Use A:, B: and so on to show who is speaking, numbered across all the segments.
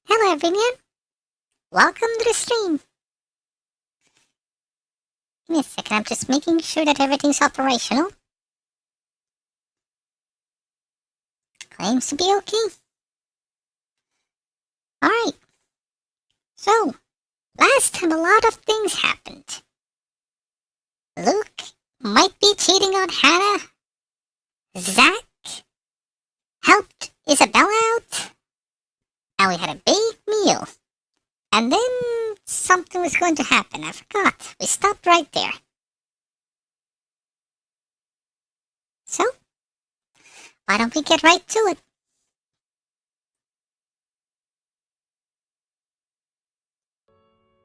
A: Hello everyone, welcome to the stream. Give me a second, I'm just making sure that everything's operational. Claims to be okay. Alright, so, last time a lot of things happened. Luke might be cheating on Hannah. Zach helped Isabella out. And we had a big meal. And then something was going to happen. I forgot. We stopped right there. So, why don't we get right to it?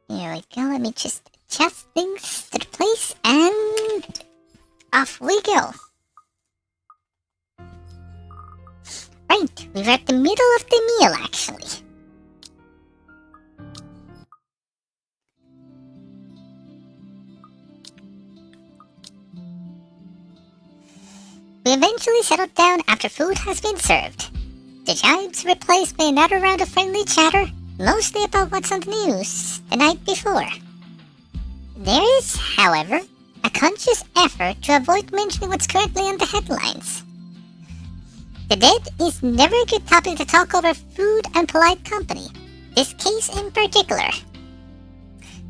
A: Here we go. Let me just adjust things to the place and off we go. Right, we were at the middle of the meal actually. We eventually settled down after food has been served. The jibes replaced by another round of friendly chatter, mostly about what's on the news the night before. There is, however, a conscious effort to avoid mentioning what's currently on the headlines. The dead is never a good topic to talk over food and polite company, this case in particular.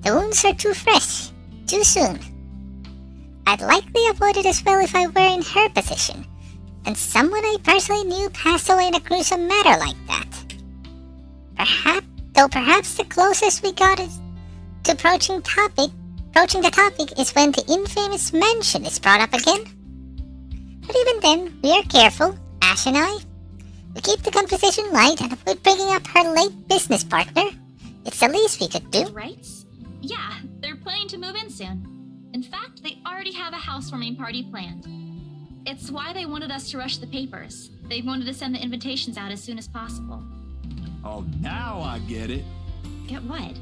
A: The wounds are too fresh, too soon. I'd likely avoid it as well if I were in her position, and someone I personally knew passed away in a gruesome matter like that. Perhaps the closest we got is to approaching the topic is when the infamous mansion is brought up again. But even then, we are careful, Ash and I. We keep the conversation light and avoid bringing up her late business partner. It's the least we could do.
B: Right? Yeah, they're planning to move in soon. In fact, they already have a housewarming party planned. It's why they wanted us to rush the papers. They wanted to send the invitations out as soon as possible.
C: Oh, now I get it.
B: Get what?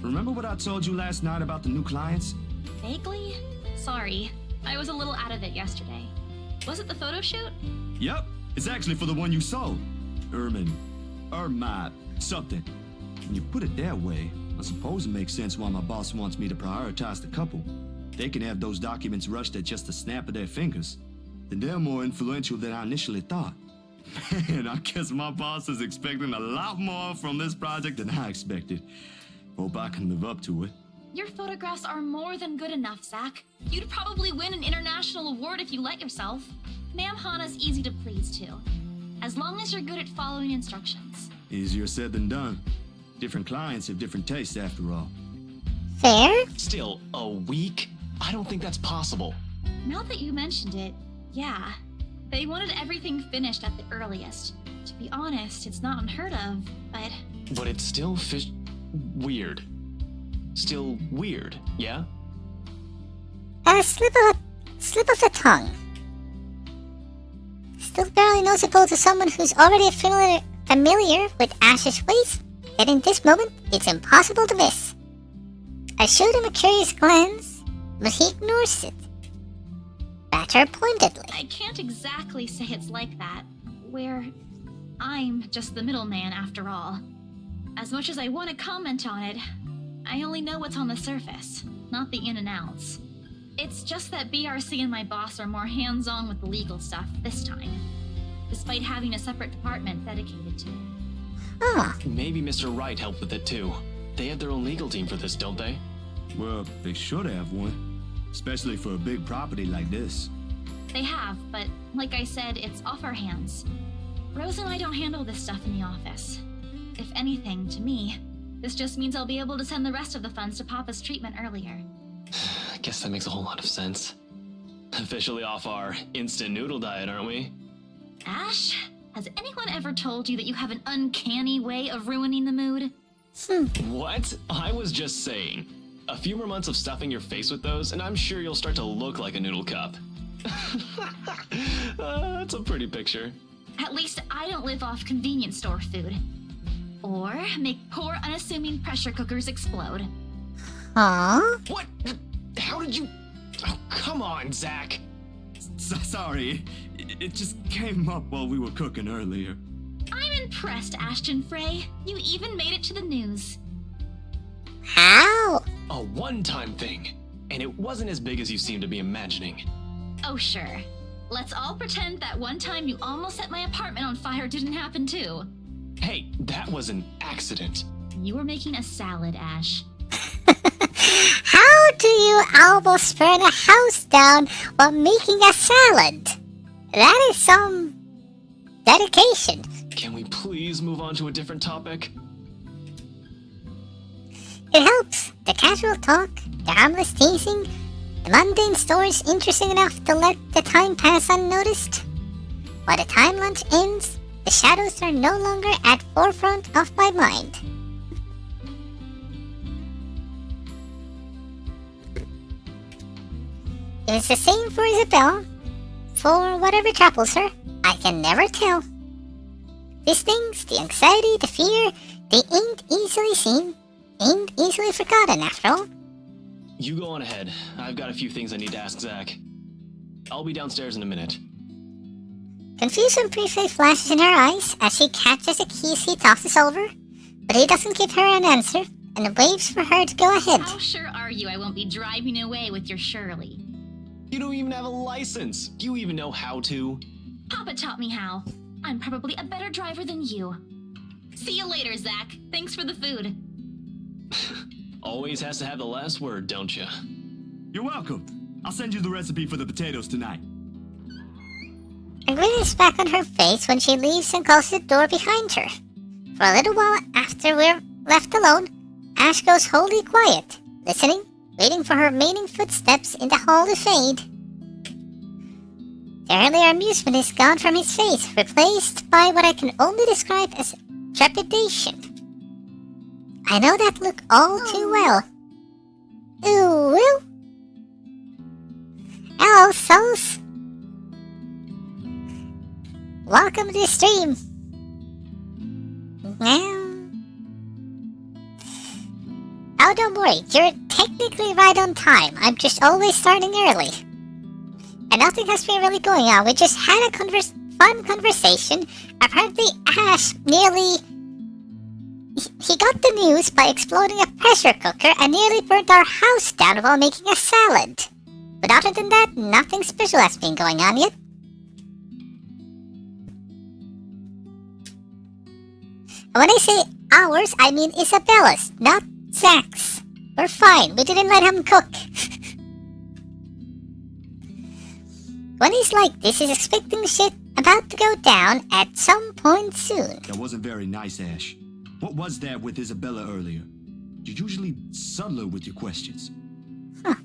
C: Remember what I told you last night about the new clients?
B: Vaguely? Sorry, I was a little out of it yesterday. Was it the photo shoot?
C: Yep, it's actually for the one you sold. Ermine, something. When you put it that way, I suppose it makes sense why my boss wants me to prioritize the couple. They can have those documents rushed at just a snap of their fingers. Then they're more influential than I initially thought. Man, I guess my boss is expecting a lot more from this project than I expected. Hope I can live up to it.
B: Your photographs are more than good enough, Zach. You'd probably win an international award if you let yourself. Ma'am Hana's easy to please, too. As long as you're good at following instructions.
C: Easier said than done. Different clients have different tastes after all.
A: Fair?
D: Still, a week? I don't think that's possible.
B: Now that you mentioned it, yeah. They wanted everything finished at the earliest. To be honest, it's not unheard of, but...
D: But it's still weird. Still weird, yeah?
A: A slip of the tongue. Still barely noticeable to someone who's already familiar with Ash's ways, yet in this moment, it's impossible to miss. I showed him a curious glance, but he ignores it. Better pointedly.
B: I can't exactly say it's like that, where I'm just the middleman after all. As much as I want to comment on it, I only know what's on the surface, not the in and outs. It's just that BRC and my boss are more hands-on with the legal stuff this time, despite having a separate department dedicated to it.
A: Ah,
D: Maybe Mr. Wright helped with it too. They have their own legal team for this, don't they?
C: Well, they should have one. Especially for a big property like this.
B: They have, but like I said, it's off our hands. Rose and I don't handle this stuff in the office. If anything, to me, this just means I'll be able to send the rest of the funds to Papa's treatment earlier.
D: I guess that makes a whole lot of sense. Officially off our instant noodle diet, aren't we?
B: Ash, has anyone ever told you that you have an uncanny way of ruining the mood?
D: What? I was just saying. A few more months of stuffing your face with those, and I'm sure you'll start to look like a noodle cup. That's a pretty picture.
B: At least I don't live off convenience store food. Or make poor, unassuming pressure cookers explode.
A: huh?
D: What? How did you... Oh, come on, Zach.
C: Sorry, it just came up while we were cooking earlier.
B: I'm in impressed, Ashton Frey. You even made it to the news.
A: How?
D: A one-time thing. And it wasn't as big as you seem to be imagining.
B: Oh, sure. Let's all pretend that one time you almost set my apartment on fire didn't happen too.
D: Hey, that was an accident.
B: You were making a salad, Ash.
A: How do you almost burn a house down while making a salad? That is some dedication.
D: Can we please move on to a different topic?
A: It helps. The casual talk, the harmless teasing, the mundane stories interesting enough to let the time pass unnoticed. By the time lunch ends, the shadows are no longer at forefront of my mind. It's the same for Isabella. For whatever troubles her, I can never tell. These things, the anxiety, the fear, they ain't easily seen, ain't easily forgotten after all.
D: You go on ahead. I've got a few things I need to ask Zach. I'll be downstairs in a minute.
A: Confusion briefly flashes in her eyes as she catches the keys he tosses over, but he doesn't give her an answer and waves for her to go ahead.
B: How sure are you I won't be driving away with your Shirley?
D: You don't even have a license. Do you even know how to?
B: Papa taught me how. I'm probably a better driver than you. See you later, Zach. Thanks for the food.
D: Always has to have the last word, don't you?
C: You're welcome. I'll send you the recipe for the potatoes tonight.
A: A grin is back on her face when she leaves and closes the door behind her. For a little while after we're left alone, Ash goes wholly quiet, listening, waiting for her remaining footsteps in the hall to fade. The earlier amusement is gone from his face, replaced by what I can only describe as trepidation. I know that look all too well. Ooh, woo. Hello, souls. Welcome to the stream. Oh, don't worry. You're technically right on time. I'm just always starting early. And nothing has been really going on. We just had a fun conversation. Apparently, Ash nearly... He got the news by exploding a pressure cooker and nearly burnt our house down while making a salad. But other than that, nothing special has been going on yet. And when I say ours, I mean Isabella's, not Zach's. We're fine. We didn't let him cook. When he's like this, he's expecting shit about to go down at some point soon.
C: That wasn't very nice, Ash. What was that with Isabella earlier? You're usually subtler with your questions.
A: Huh.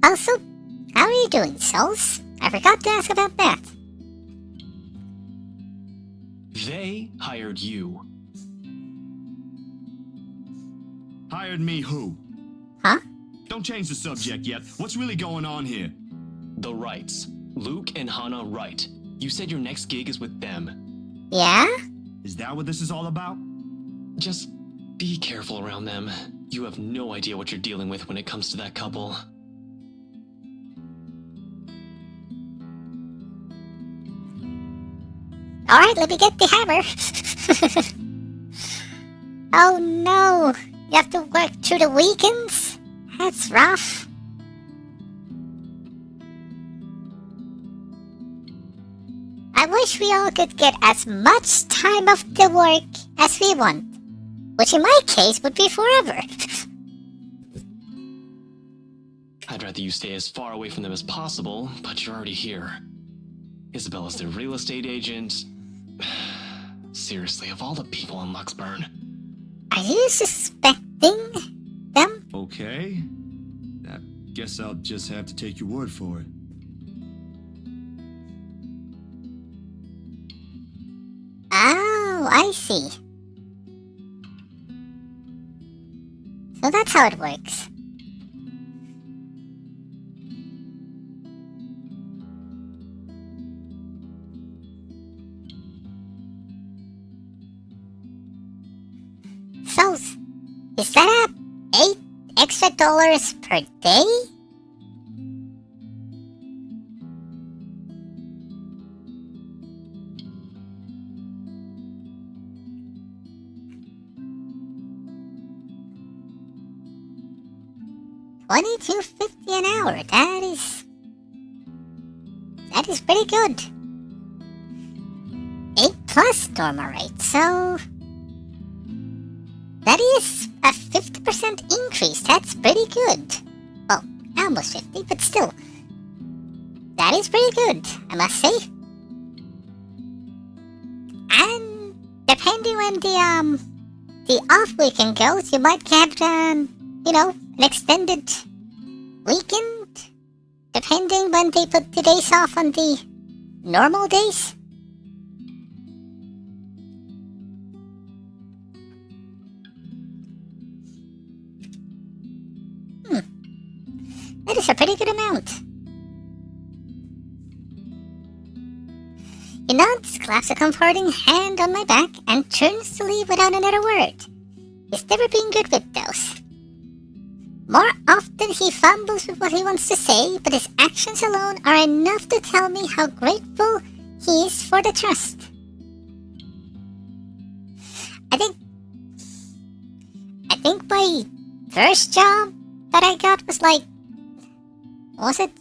A: Also, how are you doing, Souls? I forgot to ask about that.
D: They hired you.
C: Hired me who?
A: Huh?
C: Don't change the subject yet. What's really going on here?
D: The Wrights. Luke and Hannah Wright. You said your next gig is with them.
A: Yeah?
C: Is that what this is all about?
D: Just be careful around them. You have no idea what you're dealing with when it comes to that couple.
A: Alright, let me get the hammer. Oh no, you have to work through the weekends? That's rough. I wish we all could get as much time off the work as we want, which in my case would be forever.
D: I'd rather you stay as far away from them as possible, but you're already here. Isabella's their real estate agent. Seriously, of all the people in Luxburn.
A: Are you suspecting them?
C: Okay. I guess I'll just have to take your word for it.
A: Oh, I see. So that's how it works. So, is that $8 extra per day? $22.50 an hour. That is pretty good. 8 plus normal rate, so that is a 50% increase. That's pretty good. Well, almost 50, but still, that is pretty good, I must say. And depending when the off weekend goes, you might get an extended weekend, depending when they put the days off on the normal days. That is a pretty good amount. He nods, claps a comforting hand on my back, and turns to leave without another word. He's never been good with those. More often he fumbles with what he wants to say, but his actions alone are enough to tell me how grateful he is for the trust. I think my first job that I got was like, what was it?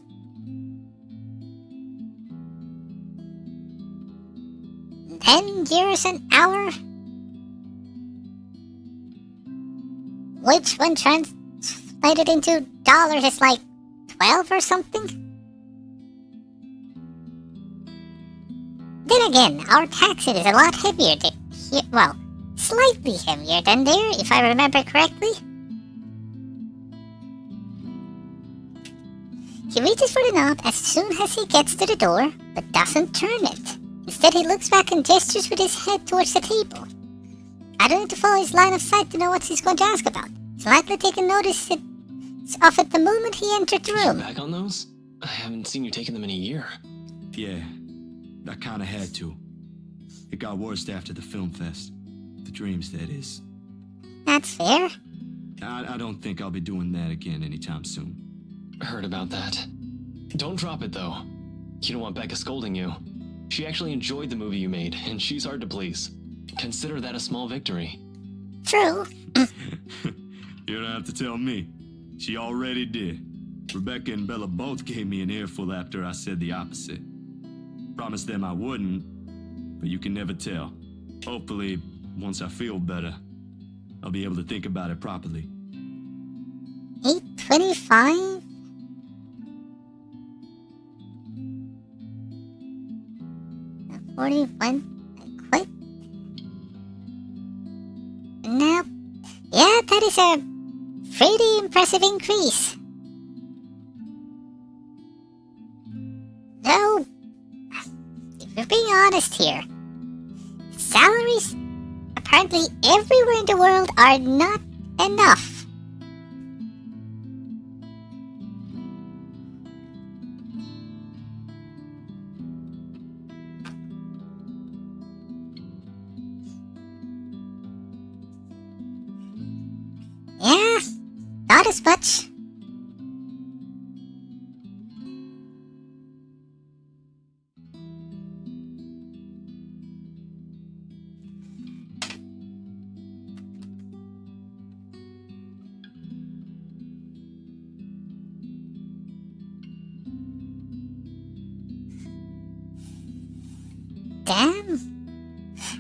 A: $10 an hour? Which when translated into dollars is like 12 or something? Then again, our taxes is a lot heavier here, well, slightly heavier than there, if I remember correctly. He reaches for the knob as soon as he gets to the door, but doesn't turn it. Instead, he looks back and gestures with his head towards the table. I don't need to follow his line of sight to know what he's going to ask about. He's likely taken notice of it the moment he entered the room.
D: Back on those? I haven't seen you taking them in a year.
C: Yeah, I kinda had to. It got worse after the film fest. The dreams, that is.
A: That's fair.
C: I don't think I'll be doing that again anytime soon.
D: Heard about that. Don't drop it, though. You don't want Becca scolding you. She actually enjoyed the movie you made, and she's hard to please. Consider that a small victory.
A: True.
C: You don't have to tell me. She already did. Rebecca and Bella both gave me an earful after I said the opposite. Promised them I wouldn't, but you can never tell. Hopefully, once I feel better, I'll be able to think about it properly.
A: 8:25? $41. I quit. Nope. Yeah, that is a pretty impressive increase. Though, if we're being honest here, salaries apparently everywhere in the world are not enough. Yeah, not as much. Damn.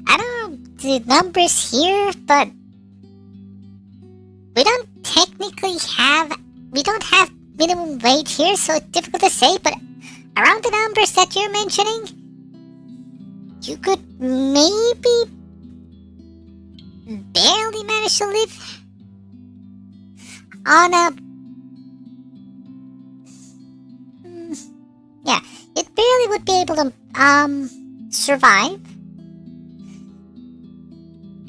A: I don't know the numbers here, but we don't have minimum wage here, so it's difficult to say, but around the numbers that you're mentioning, you could maybe barely manage to live on a... yeah, it barely would be able to, survive.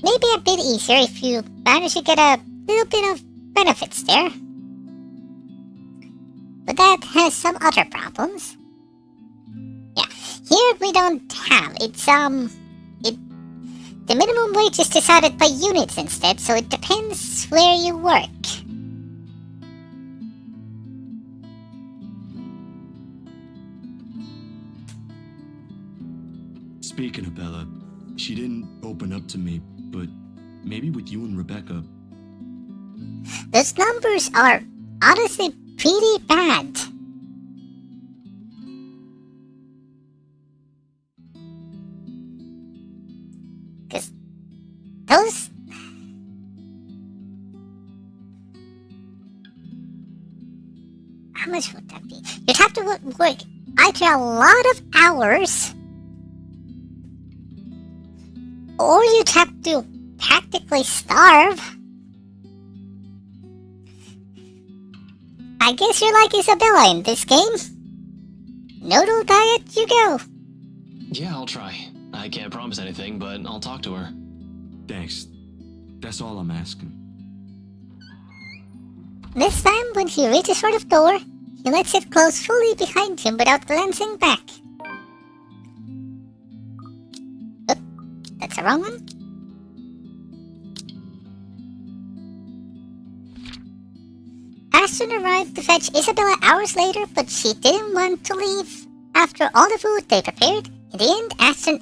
A: Maybe a bit easier if you manage to get a little bit of benefits there. But that has some other problems. Yeah, here we don't have. It's, the minimum wage is decided by units instead, so it depends where you work.
C: Speaking of Bella, she didn't open up to me, but maybe with you and Rebecca.
A: Those numbers are honestly pretty bad. Because those... How much would that be? You'd have to work either a lot of hours, or you'd have to practically starve. I guess you're like Isabella in this game. Noodle diet, you go.
D: Yeah, I'll try. I can't promise anything, but I'll talk to her.
C: Thanks. That's all I'm asking.
A: This time, when he reaches for the door, he lets it close fully behind him without glancing back. Oop, that's the wrong one. Ashton arrived to fetch Isabella hours later, but she didn't want to leave after all the food they prepared. In the end, Ashton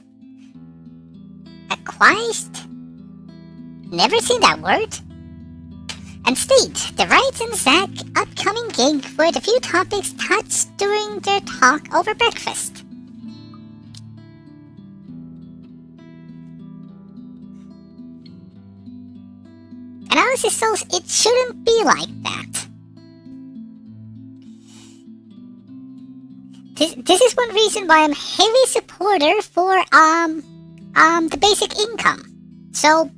A: acquiesced. Never seen that word. And stayed. The Wrights and Zack upcoming gig were the few topics touched during their talk over breakfast. Analysis shows it shouldn't be like that. This is one reason why I'm a heavy supporter for the basic income. So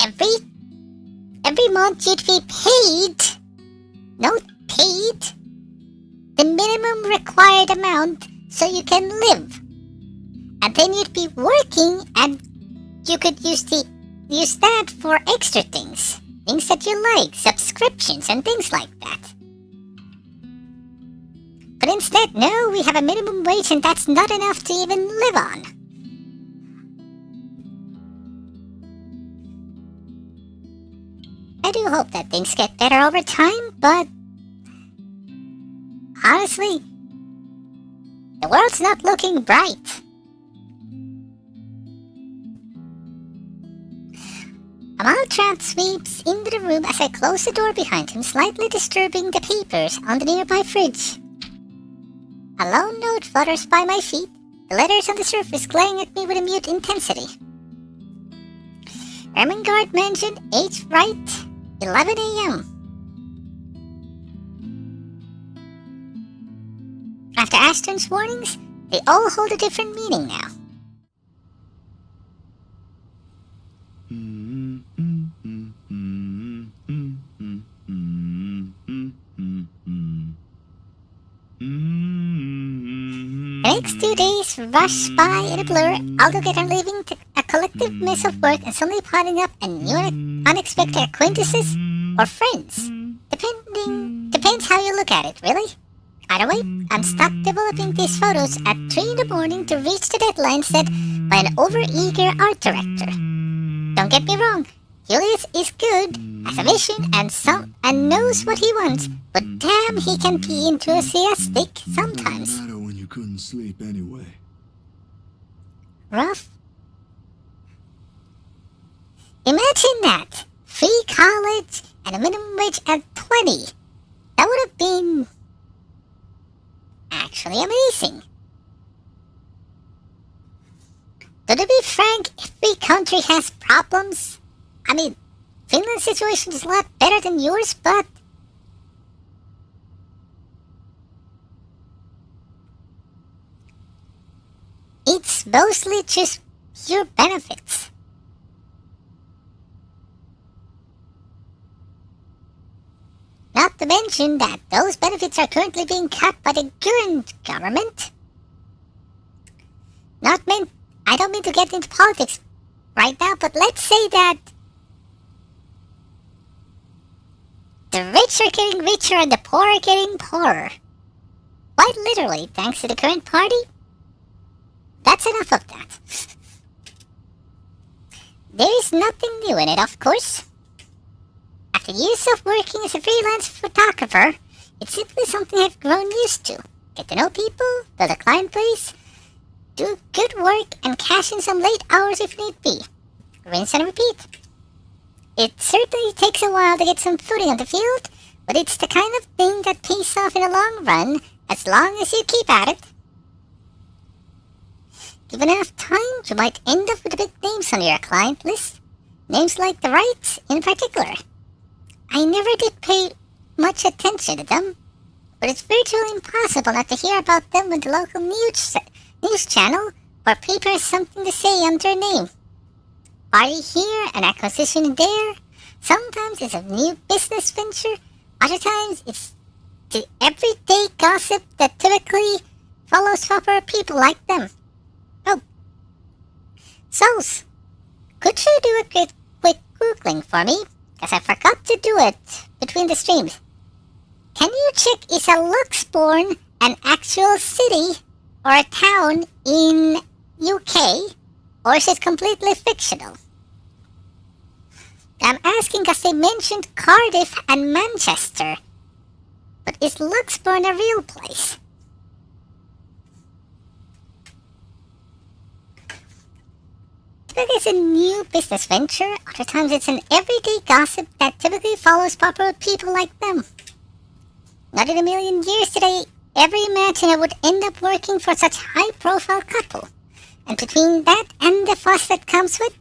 A: every month you'd be paid, the minimum required amount so you can live. And then you'd be working and you could use that for extra things. Things that you like, subscriptions and things like that. But instead, no, we have a minimum wage and that's not enough to even live on. I do hope that things get better over time, but honestly, the world's not looking bright. Amaltran sweeps into the room as I close the door behind him, slightly disturbing the papers on the nearby fridge. A lone note flutters by my feet, the letters on the surface glaring at me with a mute intensity. Ermengarde mentioned H. Wright, 11 a.m. After Ashton's warnings, they all hold a different meaning now. The next 2 days rush by in a blur, altogether leaving a collective mess of work and suddenly piling up and new unexpected acquaintances or friends. Depends how you look at it, really. Either way, I'm stuck developing these photos at 3 in the morning to reach the deadline set by an overeager art director. Don't get me wrong, Julius is good, has a vision and knows what he wants, but damn, he can be enthusiastic sometimes.
C: Doesn't matter when you couldn't sleep anyway.
A: Rough. Imagine that. Free college and a minimum wage at 20. That would have been actually amazing. Though to be frank, every country has problems. I mean, Finland's situation is a lot better than yours, but it's mostly just pure benefits. Not to mention that those benefits are currently being cut by the current government. I don't mean to get into politics right now, but let's say that the rich are getting richer and the poor are getting poorer. Quite literally, thanks to the current party. That's enough of that. There is nothing new in it, of course. After years of working as a freelance photographer, it's simply something I've grown used to. Get to know people, build a client base, do good work, and cash in some late hours if need be. Rinse and repeat. It certainly takes a while to get some footing on the field, but it's the kind of thing that pays off in the long run as long as you keep at it. Given enough time, you might end up with the big names on your client list. Names like the Wrights in particular. I never did pay much attention to them, but it's virtually impossible not to hear about them when the local news channel or paper has something to say under their name. Party here, an acquisition there. Sometimes it's a new business venture. Other times it's the everyday gossip that typically follows popular people like them. Oh. Souls, could you do a quick Googling for me? Because I forgot to do it between the streams. Can you check is a Luxbourne an actual city or a town in UK, or is it completely fictional? I'm asking because they mentioned Cardiff and Manchester, but is Luxbourne a real place? Typically it's a new business venture, other times it's an everyday gossip that typically follows popular people like them. Not in a million years did I ever imagine I would end up working for such high-profile couple. And between that and the fuss that comes with,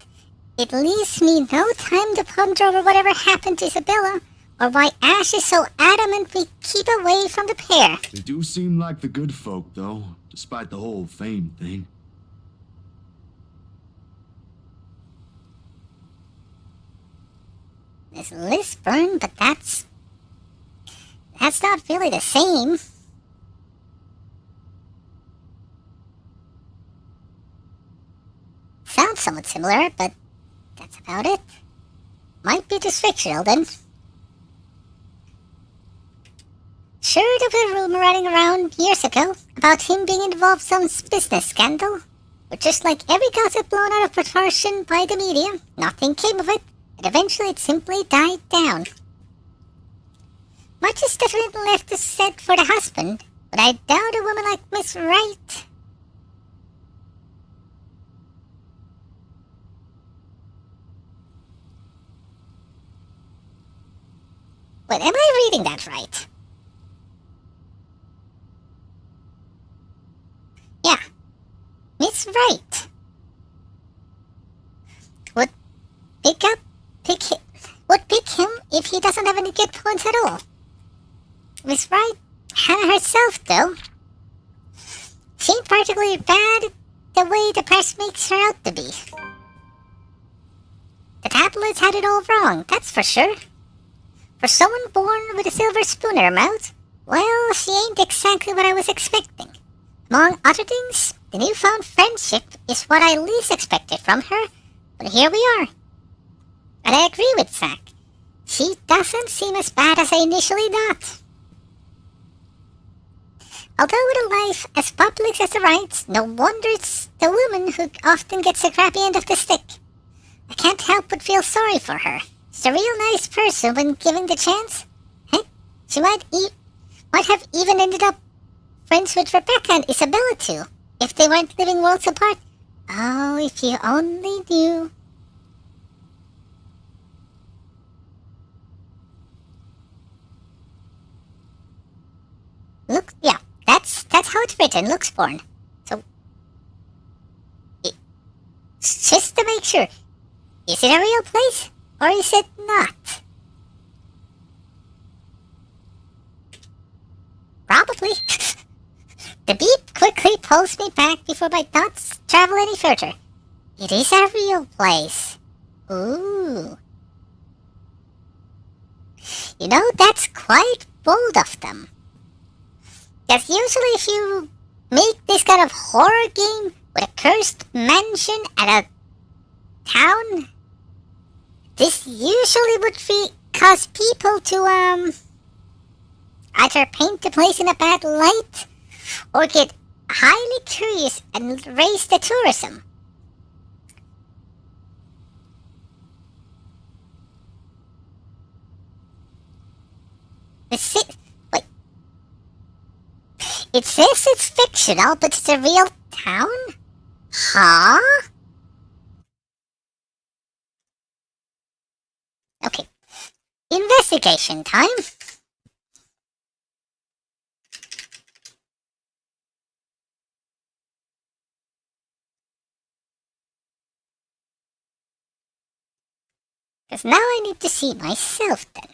A: it leaves me no time to ponder over whatever happened to Isabella, or why Ash is so adamant we keep away from the pair.
C: They do seem like the good folk, though, despite the whole fame thing.
A: There's Lisburn, but that's not really the same. Sounds somewhat similar, but that's about it. Might be just fictional, then. Sure, there was a rumor running around years ago about him being involved in some business scandal. But just like every gossip blown out of proportion by the media, nothing came of it, and eventually it simply died down. Much is definitely left to said for the husband, but I doubt a woman like Miss Wright. Wait, am I reading that right? Yeah, Miss Wright would pick him if he doesn't have any good points at all. Miss Wright, Hannah herself, though, she ain't particularly bad the way the press makes her out to be. The tabloids had it all wrong, that's for sure. For someone born with a silver spoon in her mouth, well, she ain't exactly what I was expecting. Among other things, the newfound friendship is what I least expected from her, but here we are. And I agree with Zach. She doesn't seem as bad as I initially thought. Although with a life as public as the Wrights, no wonder it's the woman who often gets the crappy end of the stick. I can't help but feel sorry for her. She's a real nice person when given the chance. Heck, she might have even ended up friends with Rebecca and Isabella too, if they weren't living worlds apart. Oh, if you only knew. Look, yeah, that's how it's written, Luxbourne. So, just to make sure, is it a real place, or is it not? Probably. The beep quickly pulls me back before my thoughts travel any further. It is a real place. Ooh. You know, that's quite bold of them. Because usually if you make this kind of horror game with a cursed mansion and a town, this usually would cause people to, either paint the place in a bad light or get highly curious and raise the tourism. Wait. It says it's fictional, but it's a real town? Huh? Okay. Investigation time. Because now I need to see myself then.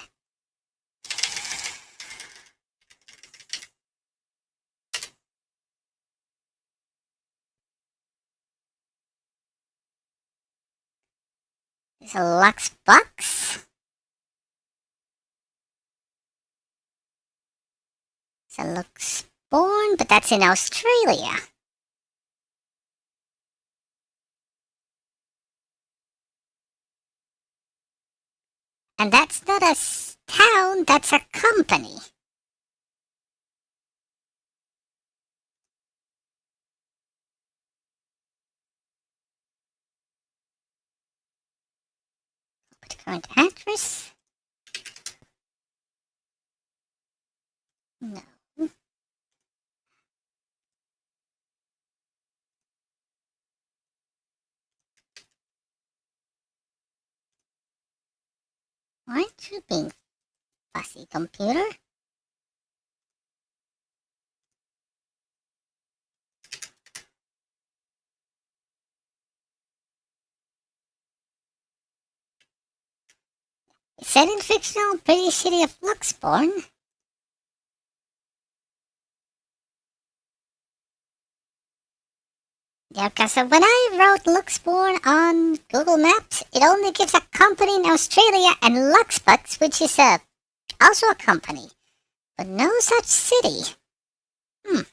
A: There's a Lux box. It's a Lux Born, but that's in Australia. And that's not a town, that's a company. Put current address. No. Aren't you being fussy, computer? Set in fictional British city of Luxbourne. Yeah, because when I wrote Luxbourne on Google Maps, it only gives a company in Australia and Luxbucks, which is also a company, but no such city. But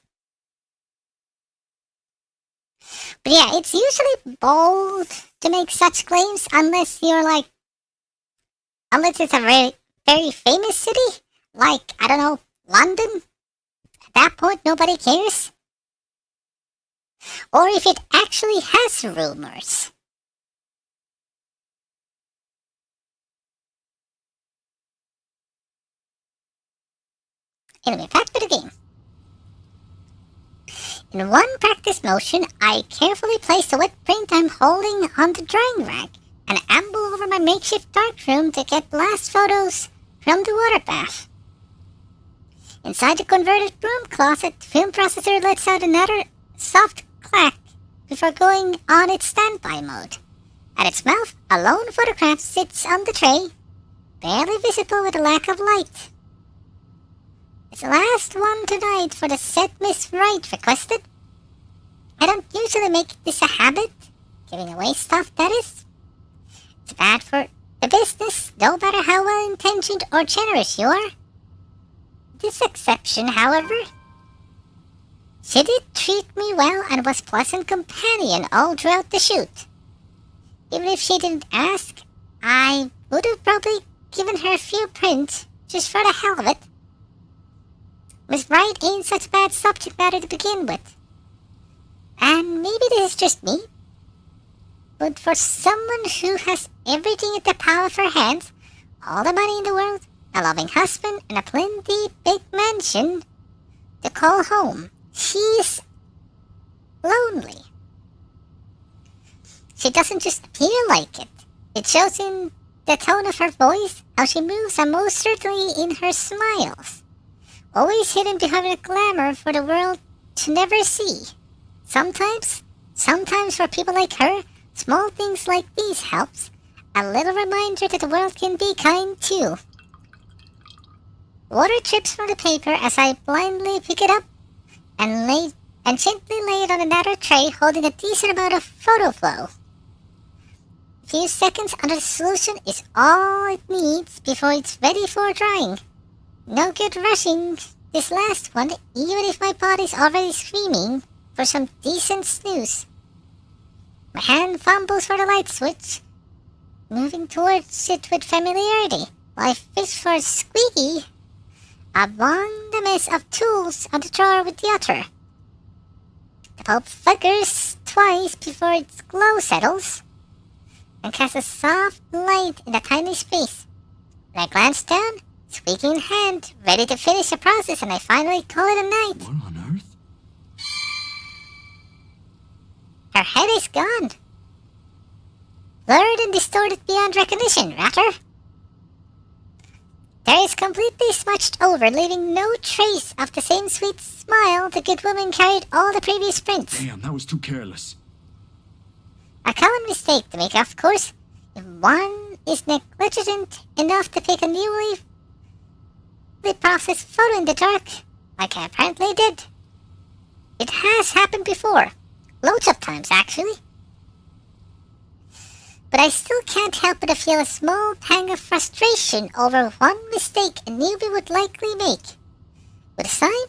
A: yeah, it's usually bold to make such claims unless it's a very, very famous city, like, I don't know, London. At that point, nobody cares. Or if it actually has rumors. Anyway, back to the game. In one practice motion, I carefully place the wet paint I'm holding on the drying rack and amble over my makeshift darkroom to get last photos from the water bath. Inside the converted broom closet, the film processor lets out another soft clack before going on its standby mode. At its mouth, a lone photograph sits on the tray, barely visible with a lack of light. It's the last one tonight for the set Miss Wright requested. I don't usually make this a habit, giving away stuff that is. It's bad for the business, no matter how well-intentioned or generous you are. This exception, however, she did treat me well and was pleasant companion all throughout the shoot. Even if she didn't ask, I would have probably given her a few prints just for the hell of it. Miss Wright ain't such bad subject matter to begin with. And maybe this is just me, but for someone who has everything at the palm of her hands, all the money in the world, a loving husband, and a plenty big mansion to call home, she's lonely. She doesn't just appear like it. It shows in the tone of her voice, how she moves, and most certainly in her smiles. Always hidden behind a glamour for the world to never see. Sometimes for people like her, small things like these helps. A little reminder that the world can be kind too. Water drips from the paper as I blindly pick it up and gently lay it on another tray holding a decent amount of photo flow. A few seconds under the solution is all it needs before it's ready for drying. No good rushing this last one, even if my body's already screaming for some decent snooze. My hand fumbles for the light switch, moving towards it with familiarity, while I fish for Squeaky among the mess of tools on the drawer with the other. The bulb flickers twice before its glow settles, and casts a soft light in the tiny space. When I glance down, Squeaky in hand, ready to finish the process, and I finally call it a night.
C: What on earth?
A: Her head is gone. Blurred and distorted beyond recognition, rather. There is completely smudged over, leaving no trace of the same sweet smile the good woman carried all the previous prints.
C: Damn, that was too careless.
A: A common mistake to make, of course. is negligent enough to pick a newly processed photo in the dark, like I apparently did. It has happened before. Loads of times, actually. But I still can't help but feel a small pang of frustration over one mistake a newbie would likely make. With a sigh,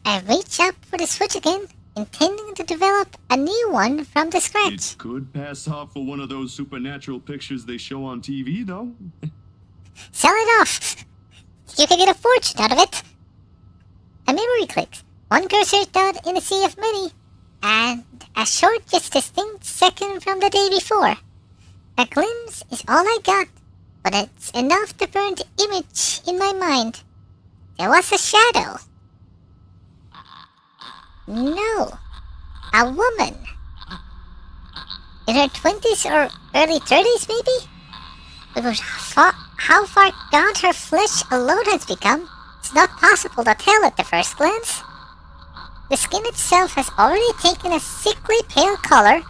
A: I reach up for the switch again, intending to develop a new one from the scratch.
C: It could pass off for one of those supernatural pictures they show on TV, though.
A: Sell it off! You can get a fortune out of it! A memory clicks, one cursor dot in a sea of many, and a short yet distinct second from the day before. A glimpse is all I got, but it's enough to burn the image in my mind. There was a shadow. No, a woman. In her 20s or early 30s, maybe? But with how far gone her flesh alone has become, it's not possible to tell at the first glance. The skin itself has already taken a sickly pale color,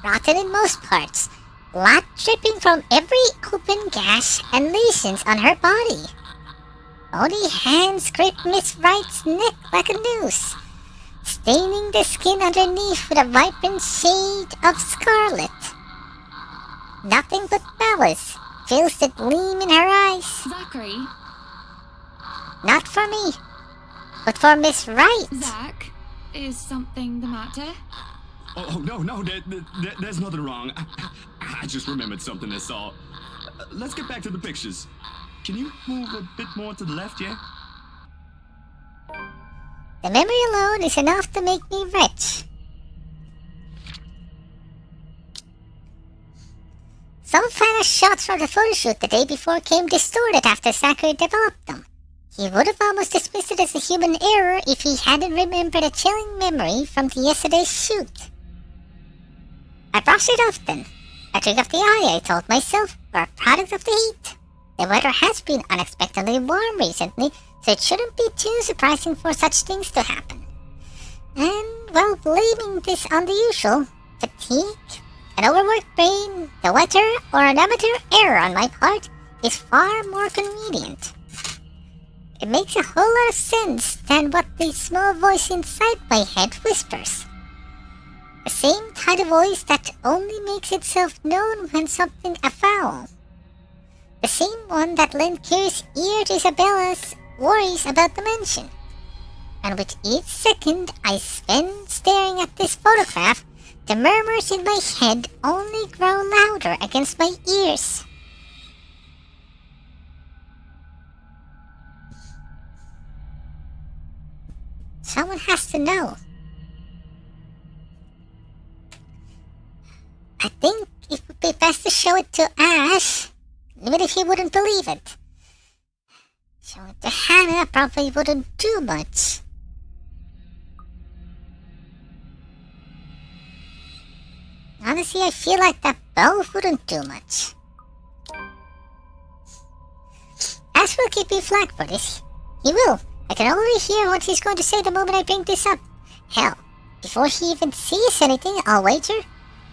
A: rotten in most parts, blood dripping from every open gash and lesions on her body. Bony hands grip Miss Wright's neck like a noose, staining the skin underneath with a vibrant shade of scarlet. Nothing but malice fills the gleam in her eyes.
E: Zachary.
A: Not for me, but for Miss Wright.
E: Zach, is something the matter?
C: Oh, no, there's nothing wrong. I just remembered something that's all. Let's get back to the pictures. Can you move a bit more to the left, yeah?
A: The memory alone is enough to make me rich. Some final shots from the photo shoot the day before came distorted after Zachary developed them. He would have almost dismissed it as a human error if he hadn't remembered a chilling memory from yesterday's shoot. I brush it off then. A trick of the eye, I told myself, or a product of the heat. The weather has been unexpectedly warm recently, so it shouldn't be too surprising for such things to happen. And, well, blaming this on the usual, fatigue, an overworked brain, the weather, or an amateur error on my part, is far more convenient. It makes a whole lot of sense than what the small voice inside my head whispers. The same kind of voice that only makes itself known when something afoul. The same one that lent curious ear to Isabella's worries about the mansion. And with each second I spend staring at this photograph, the murmurs in my head only grow louder against my ears. Someone has to know. I think it would be best to show it to Ash, even if he wouldn't believe it. Show it to Hannah probably wouldn't do much. Honestly, I feel like that both wouldn't do much. Ash will keep me flagged for this. He will. I can already hear what he's going to say the moment I bring this up. Hell, before he even sees anything, I'll wager.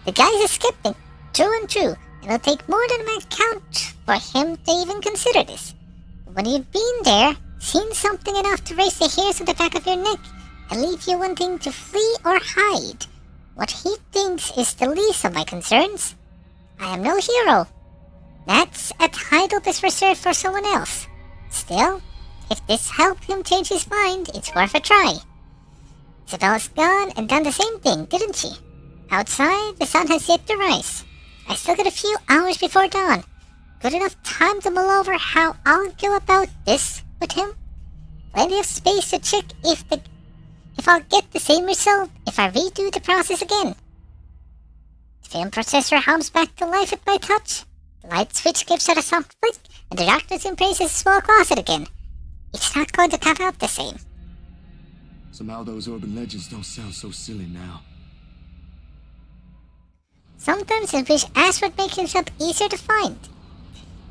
A: The guy's a skeptic, true and true, and it'll take more than my count for him to even consider this. But when you've been there, seen something enough to raise the hairs on the back of your neck, and leave you wanting to flee or hide, what he thinks is the least of my concerns. I am no hero. That's a title best reserved for someone else. Still, if this helped him change his mind, it's worth a try. Isabella's gone and done the same thing, didn't she? Outside, the sun has yet to rise. I still got a few hours before dawn. Good enough time to mull over how I'll go about this with him. Plenty of space to check if I'll get the same result if I redo the process again. The film processor hums back to life at my touch. The light switch gives it a soft flick, and the darkness embraces a small closet again. It's not going to come out the same.
C: Somehow those urban legends don't sound so silly now.
A: Sometimes I wish Ash would make himself easier to find.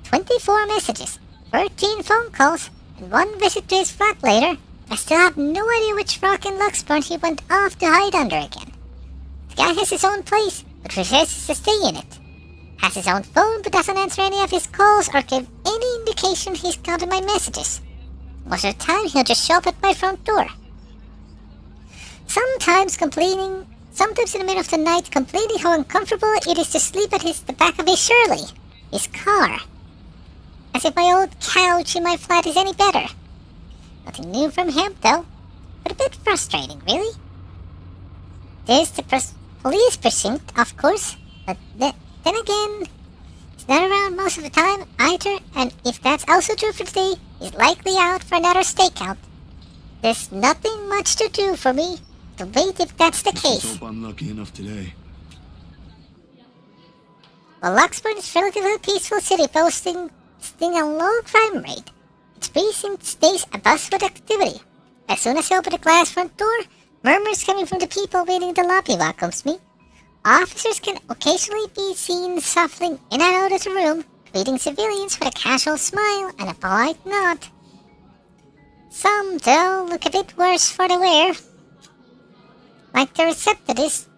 A: 24 messages, 13 phone calls, and 1 visit to his flat later. I still have no idea which rock in Luxburn he went off to hide under again. The guy has his own place, but refuses to stay in it. Has his own phone but doesn't answer any of his calls or give any indication he's gotten my messages. Most of the time he'll just show up at my front door. Sometimes in the middle of the night complaining how uncomfortable it is to sleep at the back of his Shirley, his car. As if my old couch in my flat is any better. Nothing new from him though, but a bit frustrating really. There's the police precinct, of course, but then again, he's not around most of the time either, and if that's also true for today, he's likely out for another stakeout. There's nothing much to do for me to wait if that's the
C: Let's
A: case.
C: hope I'm lucky enough today.
A: While Luxburn is a relatively peaceful city boasting a low crime rate, its precinct stays abuzz with activity. As soon as I open the glass front door, murmurs coming from the people waiting in the lobby welcomes me. Officers can occasionally be seen shuffling in and out of the room, greeting civilians with a casual smile and a polite nod. Some, though, look a bit worse for the wear. Like the receptionist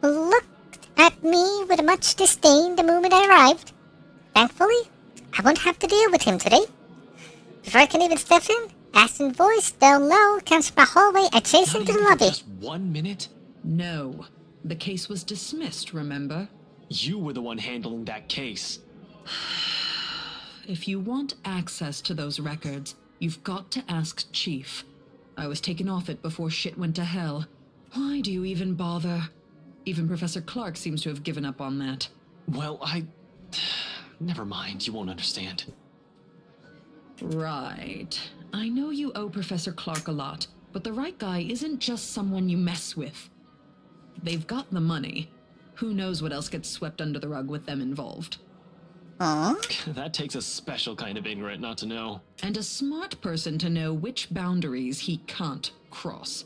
A: who looked at me with much disdain the moment I arrived. Thankfully, I won't have to deal with him today. Before I can even step in, Aston's voice, though low, comes from a hallway adjacent to the lobby.
D: Just 1 minute?
F: No. The case was dismissed, remember?
D: You were the one handling that case.
F: If you want access to those records, you've got to ask Chief. I was taken off it before shit went to hell. Why do you even bother? Even Professor Clark seems to have given up on that.
D: Well, Never mind, you won't understand.
F: Right. I know you owe Professor Clark a lot, but the right guy isn't just someone you mess with. They've got the money. Who knows what else gets swept under the rug with them involved.
A: Huh?
D: That takes a special kind of ignorant not to know.
F: And a smart person to know which boundaries he can't cross.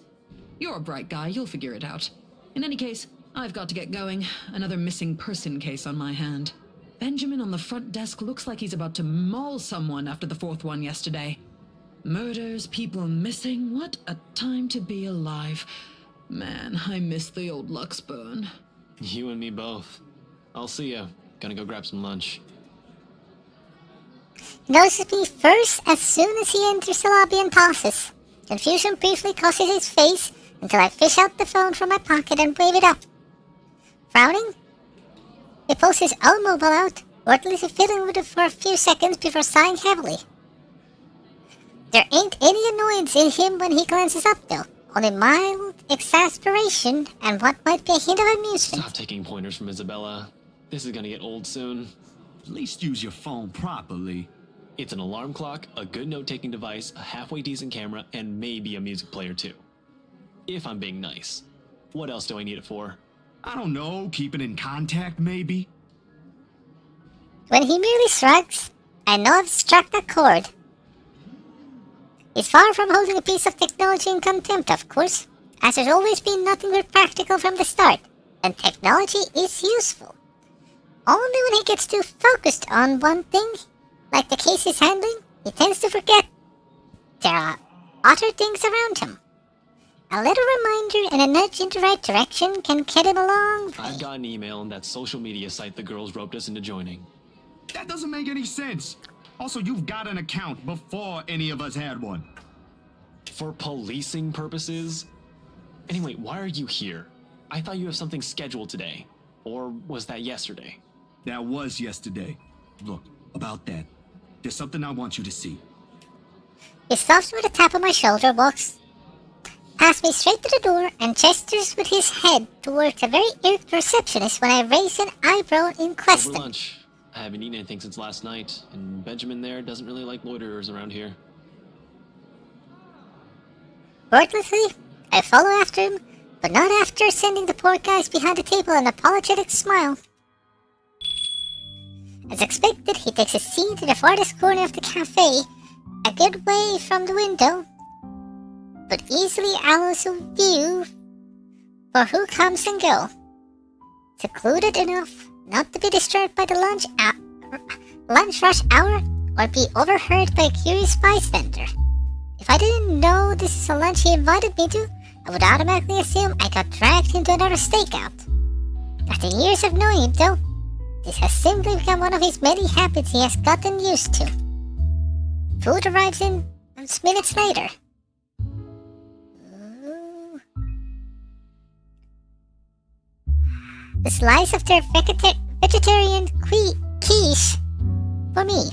F: You're a bright guy, you'll figure it out. In any case, I've got to get going. Another missing person case on my hand. Benjamin on the front desk looks like he's about to maul someone after the 4th one yesterday. Murders, people missing, what a time to be alive. Man, I miss the old Luxburn.
D: You and me both. I'll see ya. Gonna go grab some lunch.
A: He notices me first as soon as he enters the lobby and pauses. Confusion briefly crosses his face until I fish out the phone from my pocket and wave it up. Frowning, he pulls his own mobile out, wordlessly fiddling with it for a few seconds before sighing heavily. There ain't any annoyance in him when he glances up though, only mild exasperation and what might be a hint of amusement.
D: Stop taking pointers from Isabella. This is gonna get old soon.
C: At least use your phone properly.
D: It's an alarm clock, a good note-taking device, a halfway decent camera, and maybe a music player too. If I'm being nice. What else do I need it for?
C: I don't know, keeping in contact maybe?
A: When he merely shrugs, I know I've struck a chord. He's far from holding a piece of technology in contempt, of course, as there's always been nothing but practical from the start, and technology is useful. Only when he gets too focused on one thing, like the case he's handling, he tends to forget there are other things around him. A little reminder and a nudge in the right direction can get him a long way.
D: I've got an email on that social media site the girls roped us into joining.
C: That doesn't make any sense. Also, you've got an account before any of us had one.
D: For policing purposes? Anyway, why are you here? I thought you have something scheduled today. Or was that yesterday?
C: That was yesterday. Look, about that. There's something I want you to see.
A: He stops with a tap on my shoulder, walks past me straight to the door, and gestures with his head towards a very irked receptionist when I raise an eyebrow in
D: Over
A: question.
D: lunch. I haven't eaten anything since last night, and Benjamin there doesn't really like loiterers around here.
A: Wordlessly, I follow after him, but not after sending the poor guys behind the table an apologetic smile. As expected, he takes a seat in the farthest corner of the cafe, a good way from the window, but easily out of view for who comes and go. Secluded enough not to be disturbed by the lunch rush hour or be overheard by a curious bystander. If I didn't know this is a lunch he invited me to, I would automatically assume I got dragged into another stakeout. After years of knowing him, though, this has simply become one of his many habits he has gotten used to. Food arrives in minutes later. Ooh. A slice of their vegetarian quiche for me.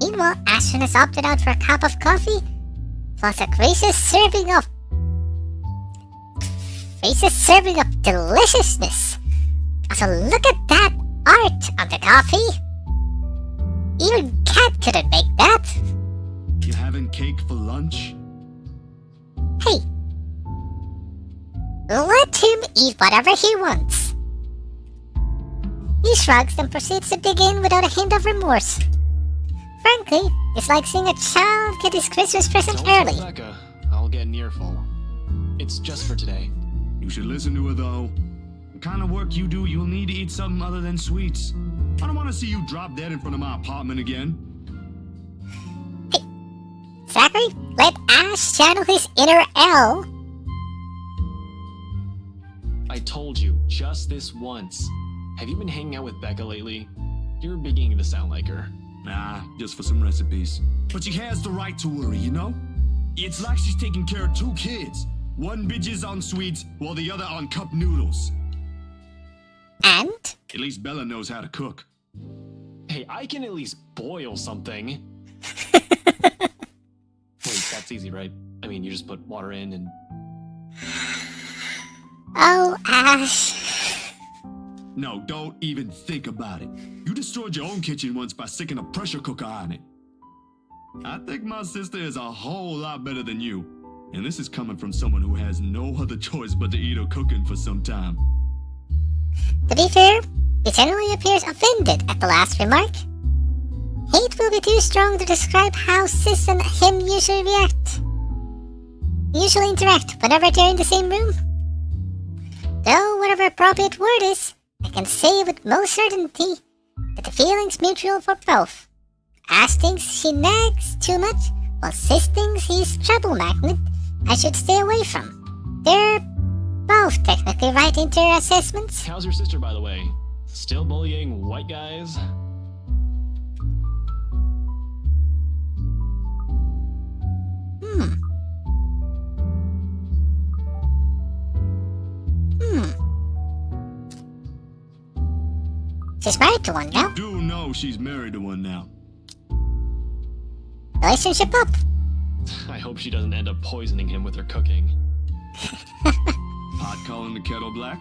A: Meanwhile, Ashton has opted out for a cup of coffee, plus a gracious serving of deliciousness. Also, look at that art on the coffee. Even Cat couldn't make that.
C: You having cake for lunch?
A: Hey, let him eat whatever he wants. He shrugs and proceeds to dig in without a hint of remorse. Frankly, it's like seeing a child get his Christmas present
D: Don't tell
A: early.
D: Rebecca. I'll get an earful. It's just for today.
C: You should listen to her, though. The kind of work you do, you'll need to eat something other than sweets. I don't want to see you drop dead in front of my apartment again.
A: Zachary, let Ash channel his inner L.
D: I told you, just this once. Have you been hanging out with Becca lately? You're beginning to sound like her.
C: Nah, just for some recipes. But she has the right to worry, you know? It's like she's taking care of two kids. One bitches on sweets, while the other on cup noodles.
A: And?
C: At least Bella knows how to cook.
D: Hey, I can at least boil something. Wait, that's easy, right? I mean, you just put water in and...
A: Oh, Ash.
C: No, don't even think about it. You destroyed your own kitchen once by sticking a pressure cooker on it. I think my sister is a whole lot better than you. And this is coming from someone who has no other choice but to eat her cooking for some time.
A: To be fair, he generally appears offended at the last remark. Hate will be too strong to describe how Sis and him usually interact whenever they're in the same room. Though whatever appropriate word is, I can say with most certainty that the feeling's mutual for both. Ash thinks she nags too much, while Sis thinks he's trouble magnet I should stay away from. They're both technically right in their assessments.
D: How's your sister, by the way? Still bullying white guys?
A: She's married to one now.
C: You do know she's married to one now.
A: Relationship up.
D: I hope she doesn't end up poisoning him with her cooking.
C: Pot calling the kettle black?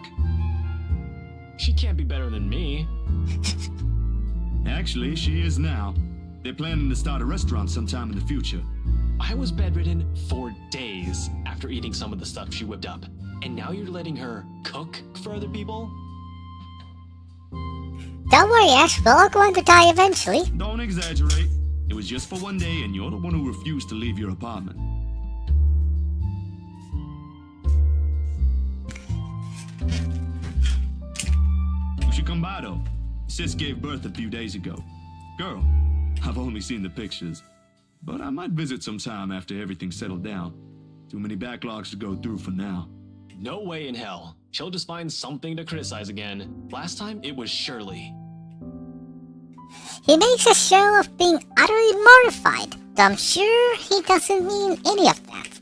D: She can't be better than me.
C: Actually, she is now. They're planning to start a restaurant sometime in the future.
D: I was bedridden for days after eating some of the stuff she whipped up. And now you're letting her cook for other people?
A: Don't worry, Ash. We're all going to die eventually.
C: Don't exaggerate. It was just for one day, and you're the one who refused to leave your apartment. You should come by, though. Sis gave birth a few days ago. Girl, I've only seen the pictures, but I might visit sometime after everything's settled down. Too many backlogs to go through for now.
D: No way in hell. She'll just find something to criticize again. Last time, it was Shirley.
A: He makes a show of being utterly mortified, though I'm sure he doesn't mean any of that.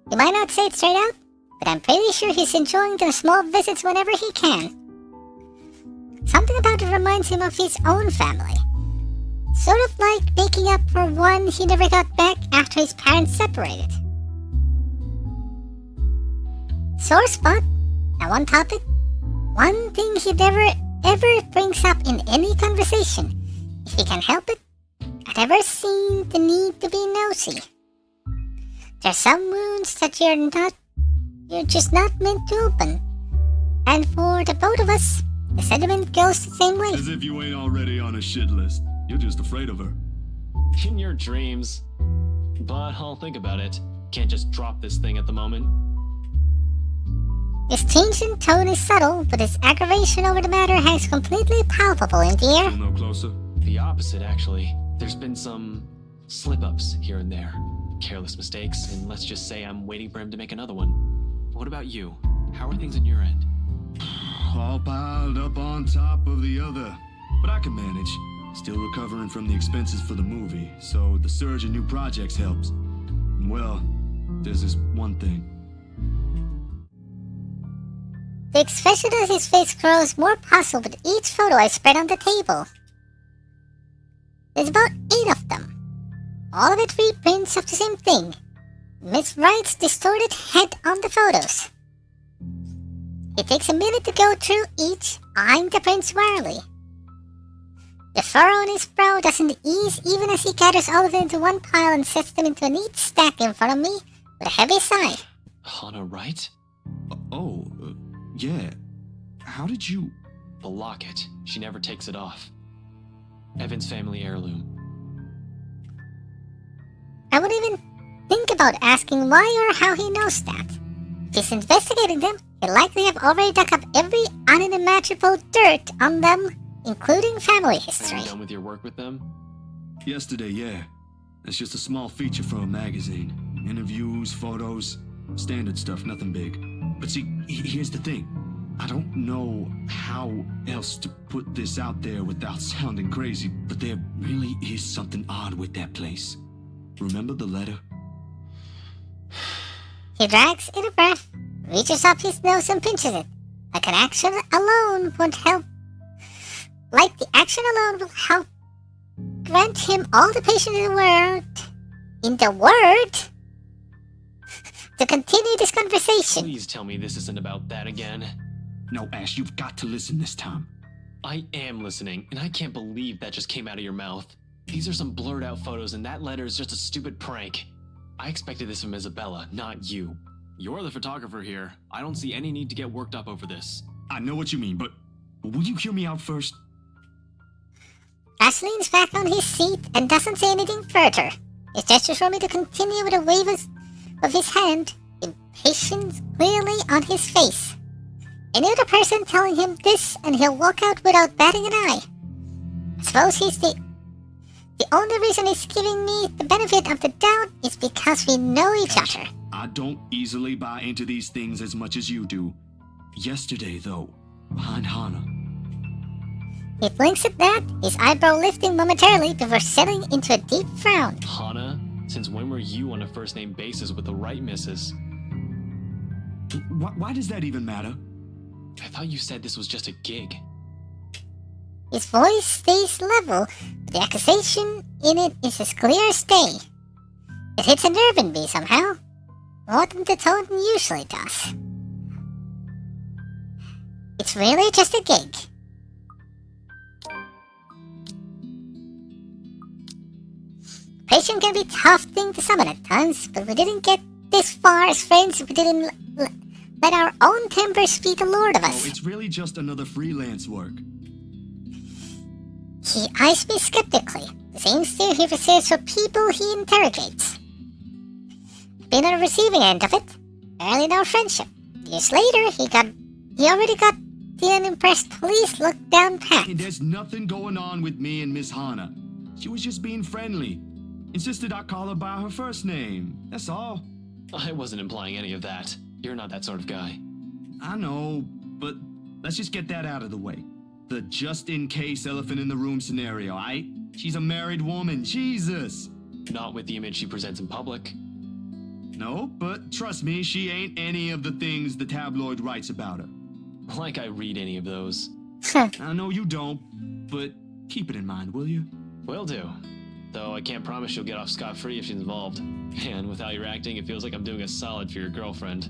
A: He might not say it straight out, but I'm pretty sure he's enjoying the small visits whenever he can. Something about it reminds him of his own family. Sort of like making up for one he never got back after his parents separated. Sore spot. Now one topic. One thing he never ever brings up in any conversation, if he can help it. I've never seen the need to be nosy. There's some wounds that you're just not meant to open. And for the both of us, the sentiment goes the same way.
C: As if you ain't already on a shit list. You're just afraid of her.
D: In your dreams. But I'll think about it. Can't just drop this thing at the moment.
A: His change in tone is subtle, but his aggravation over the matter hangs completely palpable in the air.
C: Still no closer?
D: The opposite, actually. There's been some slip-ups here and there. Careless mistakes, and let's just say I'm waiting for him to make another one. What about you? How are things on your end?
C: all piled up on top of the other. But I can manage. Still recovering from the expenses for the movie, so the surge in new projects helps. Well, there's this one thing.
A: The expression of his face grows more puzzled with each photo I spread on the table. There's about 8 of them. All of it reprints of the same thing. Miss Wright's distorted head on the photos. It takes a minute to go through each, eyeing the prints warily. The furrow on his brow doesn't ease even as he gathers all of them into one pile and sets them into a neat stack in front of me with a heavy sigh.
D: Hana Wright?
C: Yeah. How did you...
D: The locket. She never takes it off. Evan's family heirloom.
A: I wouldn't even think about asking why or how he knows that. If he's investigating them, he'll likely have already dug up every unimaginable dirt on them, including family
D: Are
A: history.
D: you done with your work with them?
C: Yesterday, yeah. It's just a small feature for a magazine. Interviews, photos, standard stuff, nothing big. But see, here's the thing. I don't know how else to put this out there without sounding crazy, but there really is something odd with that place. Remember the letter?
A: He drags in a breath, reaches up his nose and pinches it. Like an action alone won't help. Like the action alone will help grant him all the patience in the world to continue this conversation.
D: Please tell me this isn't about that again.
C: No, Ash, you've got to listen this time.
D: I am listening, and I can't believe that just came out of your mouth. These are some blurred out photos, and that letter is just a stupid prank. I expected this from Isabella, not you. You're the photographer here. I don't see any need to get worked up over this.
C: I know what you mean, but will you hear me out first?
A: Ash leans back on his seat and doesn't say anything further. He gestures for me to continue with a wave of his hand, impatience clearly on his face. Any other person telling him this and he'll walk out without batting an eye. I suppose he's the only reason he's giving me the benefit of the doubt is because we know each other.
C: I don't easily buy into these things as much as you do. Yesterday, though, behind Hana.
A: He blinks at that, his eyebrow lifting momentarily before settling into a deep frown.
D: Hana? Since when were you on a first name basis with the right missus?
C: Why does that even matter?
D: I thought you said this was just a gig.
A: His voice stays level, but the accusation in it is as clear as day. It hits a nerve in me somehow, more than the tone usually does. It's really just a gig. Patient can be a tough thing to summon at times, but we didn't get this far as friends if we didn't let our own tempers be the lord of us.
C: Oh, it's really just another freelance work.
A: He eyes me skeptically, the same stare he reserves for people he interrogates. I've been on the receiving end of it, early in our friendship. Years later, he already got the unimpressed police look down pat.
C: Hey, there's nothing going on with me and Miss Hana. She was just being friendly. Insisted I call her by her first name. That's all.
D: I wasn't implying any of that. You're not that sort of guy.
C: I know, but let's just get that out of the way. The just-in-case elephant in the room scenario, aight? She's a married woman, Jesus!
D: Not with the image she presents in public.
C: No, but trust me, she ain't any of the things the tabloid writes about her.
D: Like I read any of those.
C: I know you don't, but keep it in mind, will you?
D: Will do. Though I can't promise she'll get off scot-free if she's involved. And with how you're acting, it feels like I'm doing a solid for your girlfriend.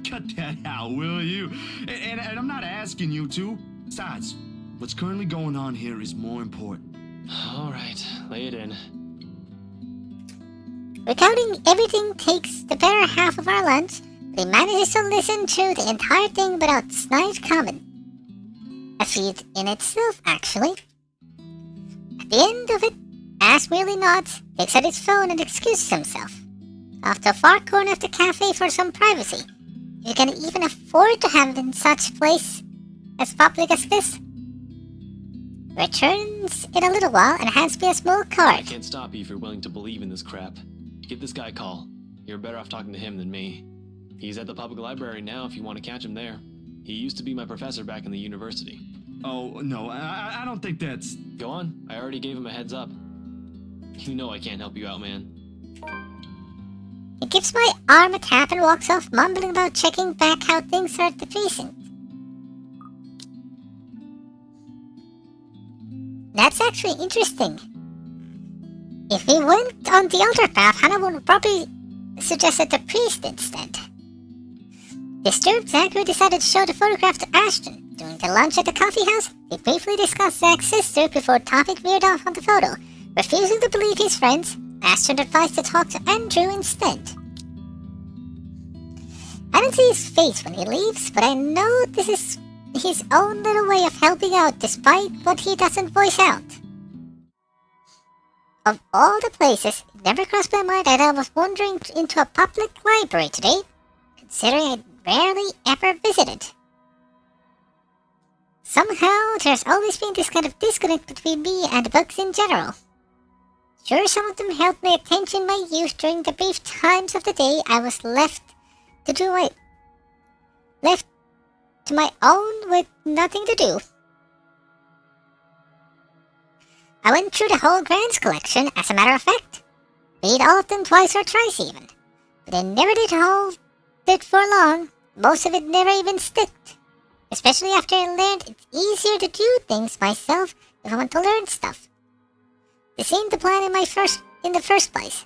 C: Cut that out, will you? And I'm not asking you to. Besides, what's currently going on here is more important.
D: Alright, lay it in.
A: Recounting everything takes the better half of our lunch, but he manages to listen through the entire thing without snide comment. A feat in itself, actually. At the end of it, Ash merely nods, takes out his phone and excuses himself. Off to a far corner of the cafe for some privacy. You can even afford to have it in such a place as public as this. Returns in a little while and hands me a small
D: I
A: card.
D: can't stop you if you're willing to believe in this crap. Give this guy a call. You're better off talking to him than me. He's at the public library now if you want to catch him there. He used to be my professor back in the university.
C: Oh, no, I don't think that's...
D: Go on, I already gave him a heads up. You know I can't help you out, man.
A: He gives my arm a tap and walks off, mumbling about checking back how things are at the precinct. That's actually interesting. If we went on the other path, Hannah would probably suggest the priest instead. Disturbed, Zachary decided to show the photograph to Ashton. During the lunch at the coffee house, they briefly discussed Zach's sister before Topic veered off on the photo. Refusing to believe his friends, Ashton advised to talk to Andrew instead. I don't see his face when he leaves, but I know this is his own little way of helping out despite what he doesn't voice out. Of all the places, it never crossed my mind that I was wandering into a public library today, considering I'd rarely ever visited. Somehow, there's always been this kind of disconnect between me and books in general. Sure, some of them held my attention in my youth during the brief times of the day I was left to my own with nothing to do. I went through the whole Grant's collection, as a matter of fact. Read all of them twice or thrice even. But I never did hold it for long. Most of it never even sticked. Especially after I learned it's easier to do things myself if I want to learn stuff. This seemed the plan in the first place.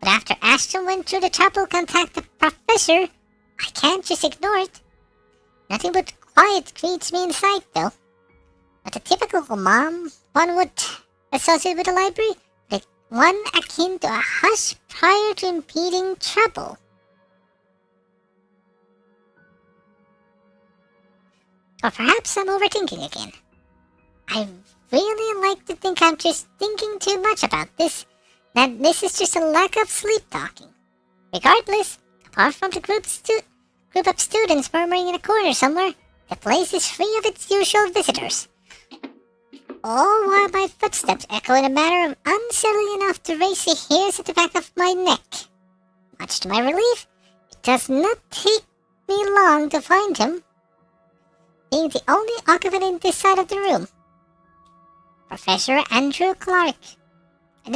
A: But after Ashton went through the trouble to contact the professor, I can't just ignore it. Nothing but quiet greets me inside, though. Not a typical mom one would associate with a library, but one akin to a hush prior to impeding trouble. Or perhaps I'm overthinking again. I really like to think I'm just thinking too much about this, that this is just a lack of sleep talking. Regardless, apart from the group of students murmuring in a corner somewhere, the place is free of its usual visitors. All while my footsteps echo in a manner unsettling enough to raise the hairs at the back of my neck. Much to my relief, it does not take me long to find him, being the only occupant in this side of the room. Professor Andrew Clark. I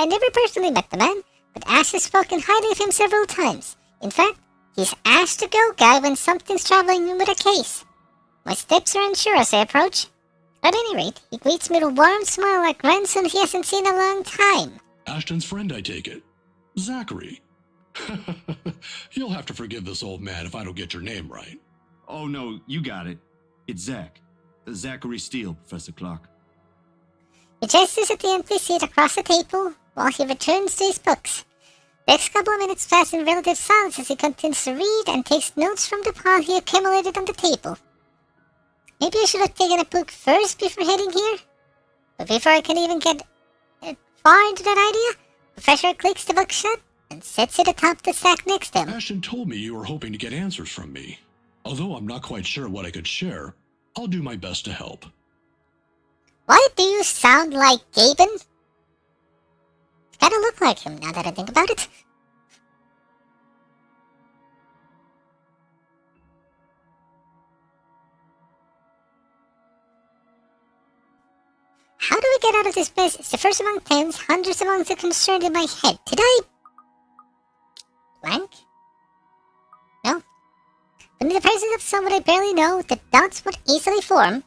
A: never personally met the man, but Ash has spoken highly of him several times. In fact, he's Ash the Go Guy when something's troubling me with a case. My steps are unsure as I approach. At any rate, he greets me with a warm smile like grandson he hasn't seen in a long time.
G: Ashton's friend, I take it. Zachary. You'll have to forgive this old man if I don't get your name right.
C: Oh, no, you got it. It's Zach. Zachary Steele, Professor Clark.
A: He gestures at the empty seat across the table while he returns to his books. The next couple of minutes pass in relative silence as he continues to read and takes notes from the pile he accumulated on the table. Maybe I should have taken a book first before heading here? But before I can even get far into that idea, Professor clicks the book shut and sits it atop the stack next to him.
G: Ashton told me you were hoping to get answers from me. Although I'm not quite sure what I could share, I'll do my best to help.
A: Why do you sound like Gaben? Kinda look like him now that I think about it. How do we get out of this mess? It's the first among tens, hundreds among the concerned in my head. Did I... blank? No. When in the presence of someone I barely know, the doubts would easily form.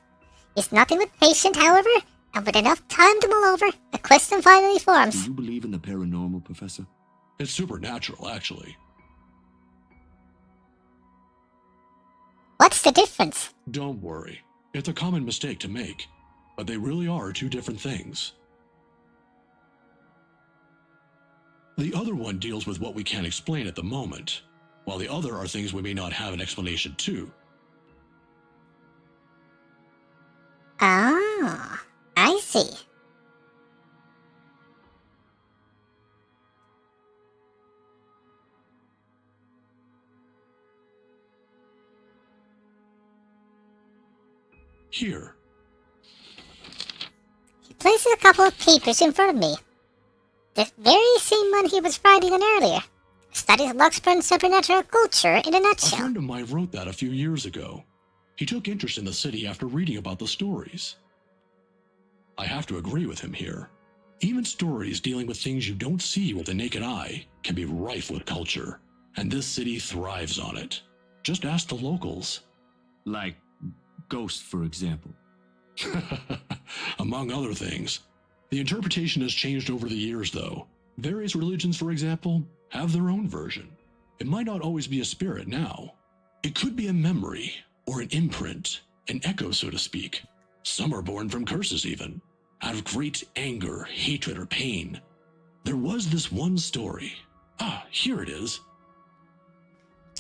A: Is nothing but patient, however, and with enough time to mull over, a question finally forms.
C: Do you believe in the paranormal, Professor?
G: It's supernatural, actually.
A: What's the difference?
G: Don't worry. It's a common mistake to make, but they really are two different things. The other one deals with what we can't explain at the moment, while the other are things we may not have an explanation to.
A: Ah, I see.
G: Here.
A: He places a couple of papers in front of me. The very same one he was writing on earlier. Studies Luxburn supernatural culture in a
G: A
A: nutshell.
G: friend of mine wrote that a few years ago. He took interest in the city after reading about the stories. I have to agree with him here. Even stories dealing with things you don't see with the naked eye can be rife with culture, and this city thrives on it. Just ask the locals.
C: Like ghosts, for example.
G: Among other things. The interpretation has changed over the years, though. Various religions, for example, have their own version. It might not always be a spirit now. It could be a memory, or an imprint, an echo, so to speak. Some are born from curses, even, out of great anger, hatred, or pain. There was this one story. Here it is.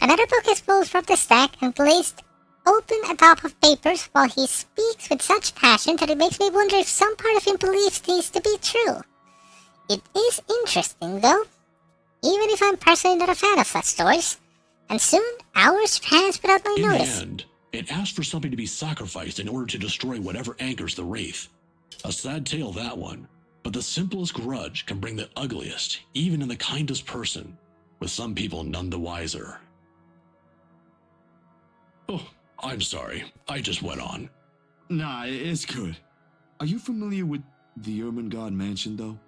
A: Another book is pulled from the stack and placed open atop of papers while he speaks with such passion that it makes me wonder if some part of him believes these to be true. It is interesting, though, even if I'm personally not a fan of such stories, and soon hours pass without my
G: In the
A: notice.
G: end, it asked for something to be sacrificed in order to destroy whatever anchors the wraith. A sad tale, that one. But the simplest grudge can bring the ugliest, even in the kindest person, with some people none the wiser. Oh, I'm sorry. I just went on.
C: Nah, it's good. Are you familiar with the Ermengarde Mansion, though?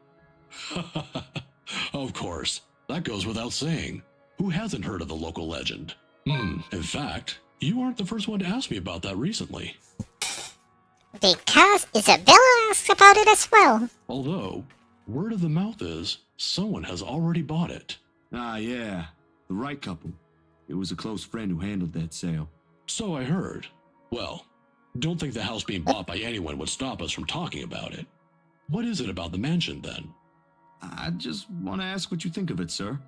G: Of course. That goes without saying. Who hasn't heard of the local legend? In fact, you aren't the first one to ask me about that recently.
A: Because Isabella asks about it as well.
G: Although, word of the mouth is, someone has already bought it.
C: Ah, yeah. The right couple. It was a close friend who handled that sale.
G: So I heard. Well, don't think the house being bought by anyone would stop us from talking about it. What is it about the mansion, then?
C: I just want to ask what you think of it, sir.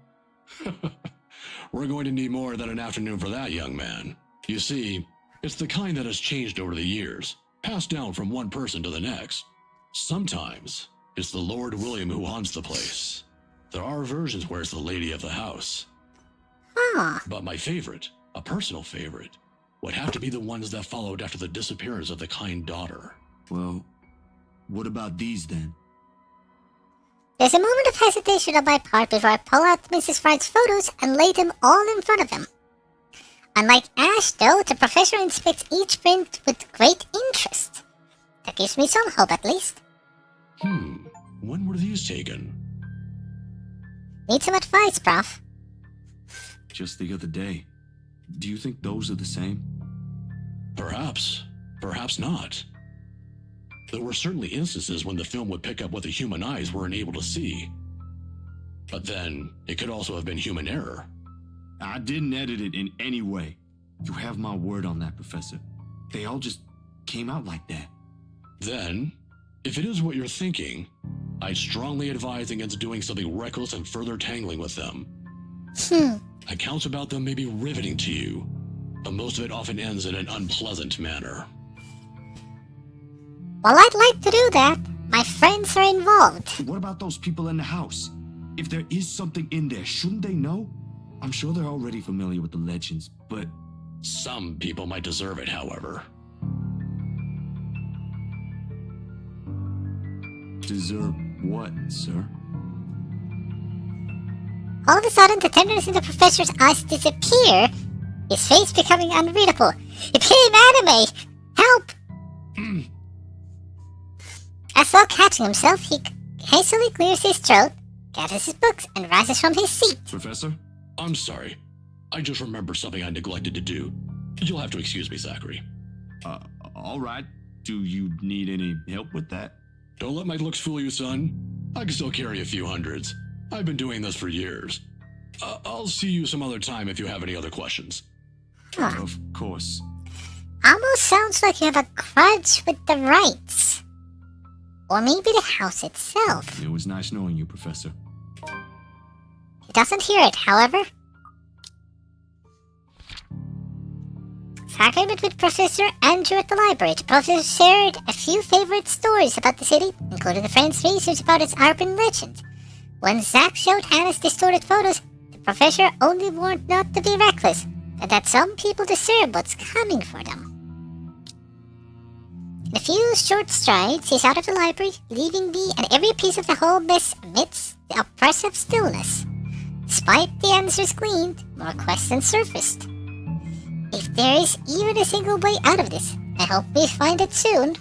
G: We're going to need more than an afternoon for that, young man. You see, it's the kind that has changed over the years, passed down from one person to the next. Sometimes, it's the Lord William who haunts the place. There are versions where it's the lady of the house.
A: Huh.
G: But my favorite, a personal favorite, would have to be the ones that followed after the disappearance of the kind daughter.
C: Well, what about these then?
A: There's a moment of hesitation on my part before I pull out Mrs. Wright's photos and lay them all in front of him. Unlike Ash, though, the professor inspects each print with great interest. That gives me some hope, at least.
G: When were these taken?
A: Need some advice, Prof.
C: Just the other day. Do you think those are the same?
G: Perhaps. Perhaps not. There were certainly instances when the film would pick up what the human eyes weren't able to see. But then, it could also have been human error.
C: I didn't edit it in any way. You have my word on that, Professor. They all just came out like that.
G: Then, if it is what you're thinking, I'd strongly advise against doing something reckless and further tangling with them. Accounts about them may be riveting to you, but most of it often ends in an unpleasant manner.
A: Well, I'd like to do that. My friends are involved.
C: What about those people in the house? If there is something in there, shouldn't they know? I'm sure they're already familiar with the legends, but...
G: Some people might deserve it, however.
C: Deserve what, sir?
A: All of a sudden, the tenderness in the professor's eyes disappear, his face becoming unreadable. It became anime! Help! As though catching himself, he hastily clears his throat, gathers his books, and rises from his seat.
C: Professor?
G: I'm sorry. I just remembered something I neglected to do. You'll have to excuse me, Zachary.
C: All right. Do you need any help with that?
G: Don't let my looks fool you, son. I can still carry a few hundreds. I've been doing this for years. I'll see you some other time if you have any other questions.
A: Huh.
C: Of course.
A: Almost sounds like you have a grudge with the Wrights. Or maybe the house itself.
C: It was nice knowing you, Professor.
A: He doesn't hear it, however. Zachary met with Professor Andrew at the library. The professor shared a few favorite stories about the city, including the friend's research about its urban legend. When Zach showed Hannah's distorted photos, the professor only warned not to be reckless, and that some people deserve what's coming for them. In a few short strides, he's out of the library, leaving me and every piece of the whole mess amidst the oppressive stillness. Despite the answers gleaned, more questions surfaced. If there is even a single way out of this, I hope we find it soon.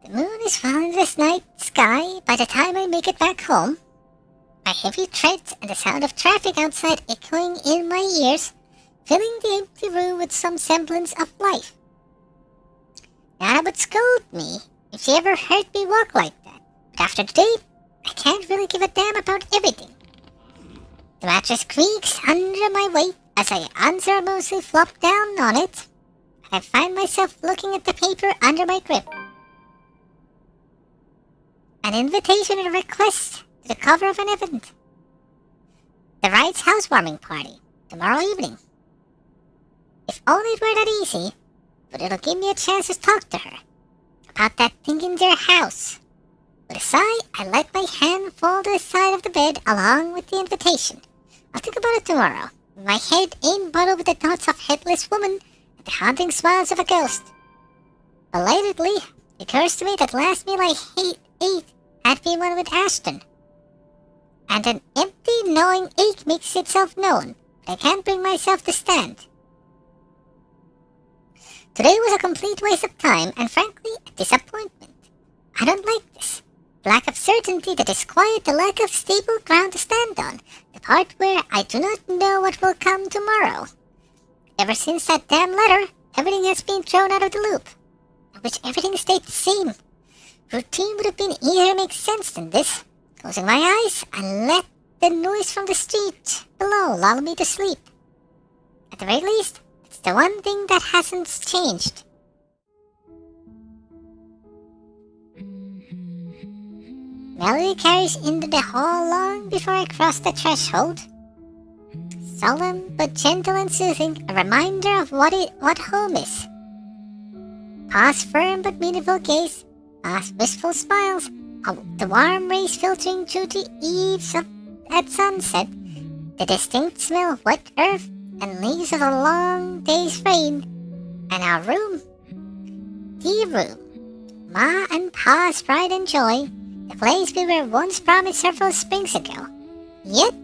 A: The moon is well in this night sky by the time I make it back home. My heavy treads and the sound of traffic outside echoing in my ears, filling the empty room with some semblance of life. Nana would scold me if she ever heard me walk like that, but after today, I can't really give a damn about everything. The mattress creaks under my weight as I unceremoniously flop down on it, and I find myself looking at the paper under my grip. An invitation and a request to the cover of an event. The Wright's housewarming party, tomorrow evening. If only it were that easy, but it'll give me a chance to talk to her about that thing in their house. With a sigh, I let my hand fall to the side of the bed along with the invitation. I'll think about it tomorrow. My head ain't bottled with the thoughts of headless woman and the haunting smiles of a ghost. Belatedly, it occurs to me that last meal I ate had been one with Ashton. And an empty, gnawing ache makes itself known, but I can't bring myself to stand. Today was a complete waste of time and frankly a disappointment. I don't like this. The lack of certainty that is quiet, the lack of stable ground to stand on, the part where I do not know what will come tomorrow. Ever since that damn letter, everything has been thrown out of the loop. I wish everything stayed the same. Routine would have been easier to make sense than this. Closing my eyes, and let the noise from the street below lull me to sleep. At the very least, it's the one thing that hasn't changed. Melody carries into the hall long before I cross the threshold. Solemn but gentle and soothing, a reminder of what home is. Pa's firm but meaningful gaze, Pa's wistful smiles, the warm rays filtering through the eaves at sunset, the distinct smell of wet earth and leaves of a long day's rain, and our room. The room. Ma and Pa's pride and joy. The place we were once promised several springs ago. Yet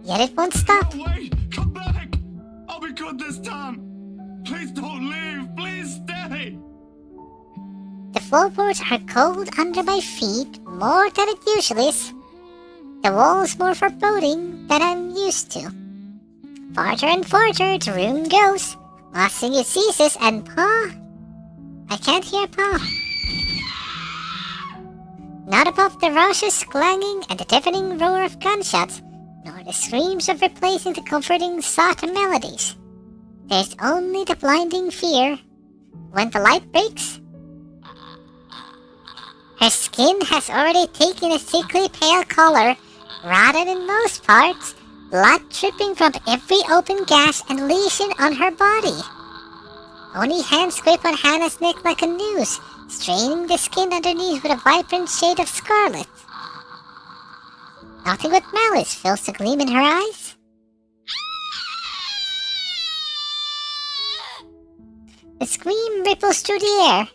A: it won't stop.
C: No, wait! Come back! I'll be good this time! Please don't leave! Please stay!
A: The floorboards are cold under my feet more than it usually is. The walls more foreboding than I'm used to. Farther and farther the room goes. Ma singing ceases and Pa... I can't hear Pa. Not above the raucous clanging and the deafening roar of gunshots, nor the screams of replacing the comforting sought melodies. There's only the blinding fear. When the light breaks, her skin has already taken a sickly pale color, rotted in most parts, blood dripping from every open gash and lesion on her body. Only hands grip on Hannah's neck like a noose, straining the skin underneath with a vibrant shade of scarlet. Nothing but malice fills the gleam in her eyes. The scream ripples through the air.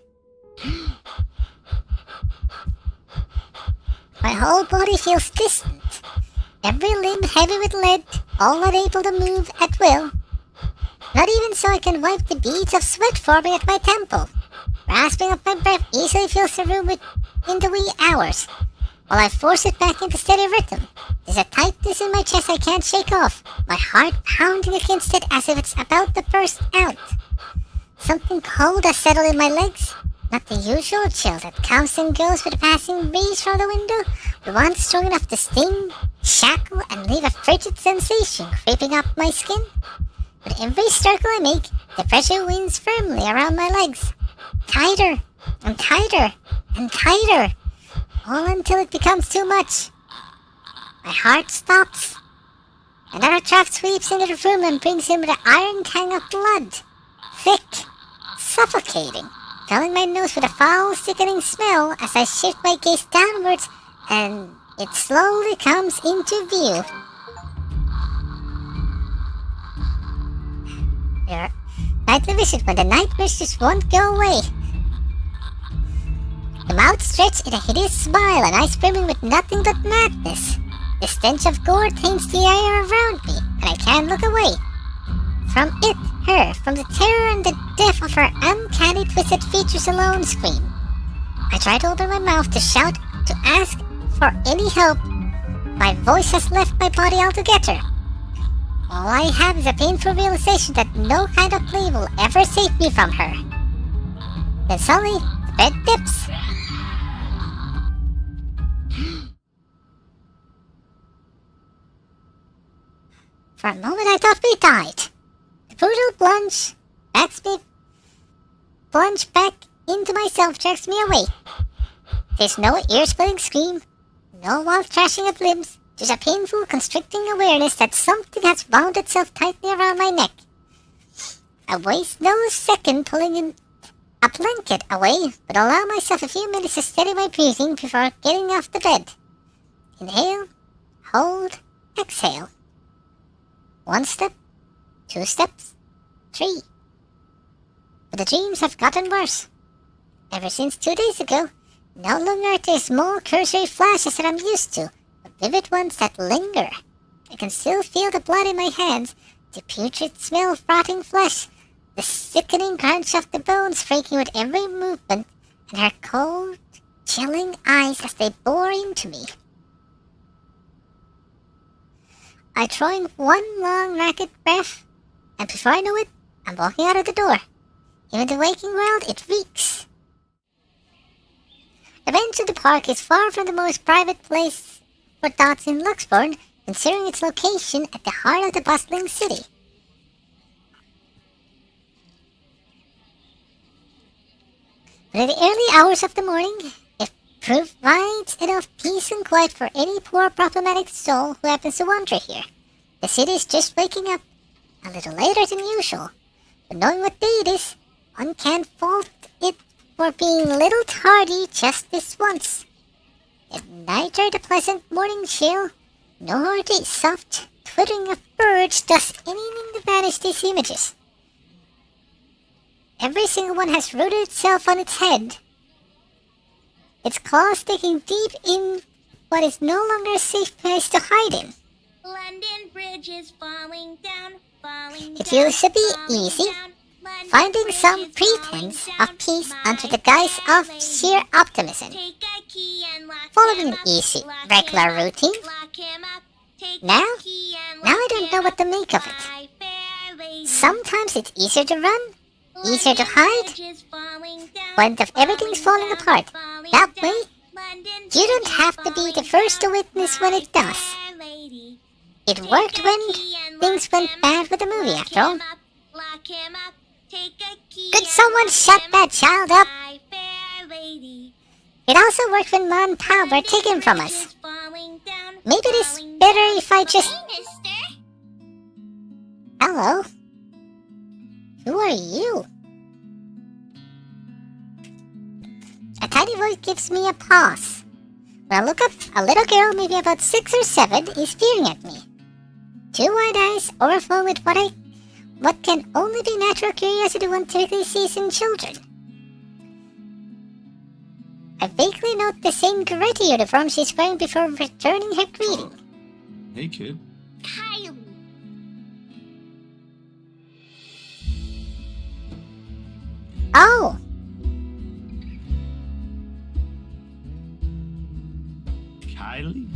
A: My whole body feels distant, every limb heavy with lead, all unable to move at will. Not even so I can wipe the beads of sweat forming at my temple. Rasping up my breath easily fills the room in the wee hours, while I force it back into steady rhythm. There's a tightness in my chest I can't shake off, my heart pounding against it as if it's about to burst out. Something cold has settled in my legs. Not the usual chill that comes and goes with a passing breeze from the window, but one strong enough to sting, shackle, and leave a frigid sensation creeping up my skin. With every circle I make, the pressure winds firmly around my legs. Tighter, and tighter, and tighter, all until it becomes too much. My heart stops. Another draft sweeps into the room and brings in with an iron tang of blood. Thick, suffocating, filling my nose with a foul, sickening smell as I shift my gaze downwards and it slowly comes into view. Nightly vision when the nightmares just won't go away. The mouth stretched in a hideous smile and eyes brimming with nothing but madness. The stench of gore taints the air around me, and I can't look away. From it, her, from the terror and the death of her uncanny twisted features alone scream. I try to open my mouth to shout, to ask for any help. My voice has left my body altogether. All I have is a painful realization that no kind of plea will ever save me from her. Then suddenly, the bed dips. For a moment I thought we died. The brutal plunge back into myself jerks me away. There's no ear-splitting scream, no wild thrashing of limbs, just a painful, constricting awareness that something has wound itself tightly around my neck. I waste no second pulling in a blanket away, but allow myself a few minutes to steady my breathing before getting off the bed. Inhale, hold, exhale. 1 step, 2 steps, 3. But the dreams have gotten worse. Ever since 2 days ago, no longer are there small cursory flashes that I'm used to, but vivid ones that linger. I can still feel the blood in my hands, the putrid smell of rotting flesh, the sickening crunch of the bones breaking with every movement, and her cold, chilling eyes as they bore into me. I draw in one long, ragged breath, and before I know it, I'm walking out of the door. In the waking world, it reeks. The bench of the park is far from the most private place for dots in Luxbourne, considering its location at the heart of the bustling city. But in the early hours of the morning, it provides enough peace and quiet for any poor problematic soul who happens to wander here. The city is just waking up, a little later than usual, but knowing what day it is, one can't fault it for being a little tardy just this once. Yet neither the pleasant morning chill, nor the soft twittering of birds does anything to banish these images. Every single one has rooted itself on its head, its claws sticking deep in what is no longer a safe place to hide in.
H: London Bridge is falling down, falling
A: It used to be easy, finding some pretense of peace under the guise of sheer optimism, following an easy, regular routine. Now I don't know what to make of it. Sometimes it's easier to run, easier to hide, when everything's falling apart. That way, you don't have to be the first to witness when it does. It worked when things went bad with the movie, after all. Could someone shut that child up? It also worked when Mom and Pa were taken from us. Maybe it is better if I just... Hello? Who are you? A tiny voice gives me a pause. When I look up, a little girl, maybe about 6 or 7, is peering at me. 2 wide eyes overflow with what can only be natural curiosity one typically sees in children. I vaguely note the same karate uniform she's wearing before returning her greeting.
C: Hey, kid.
H: Kylie.
A: Oh!
C: Kylie?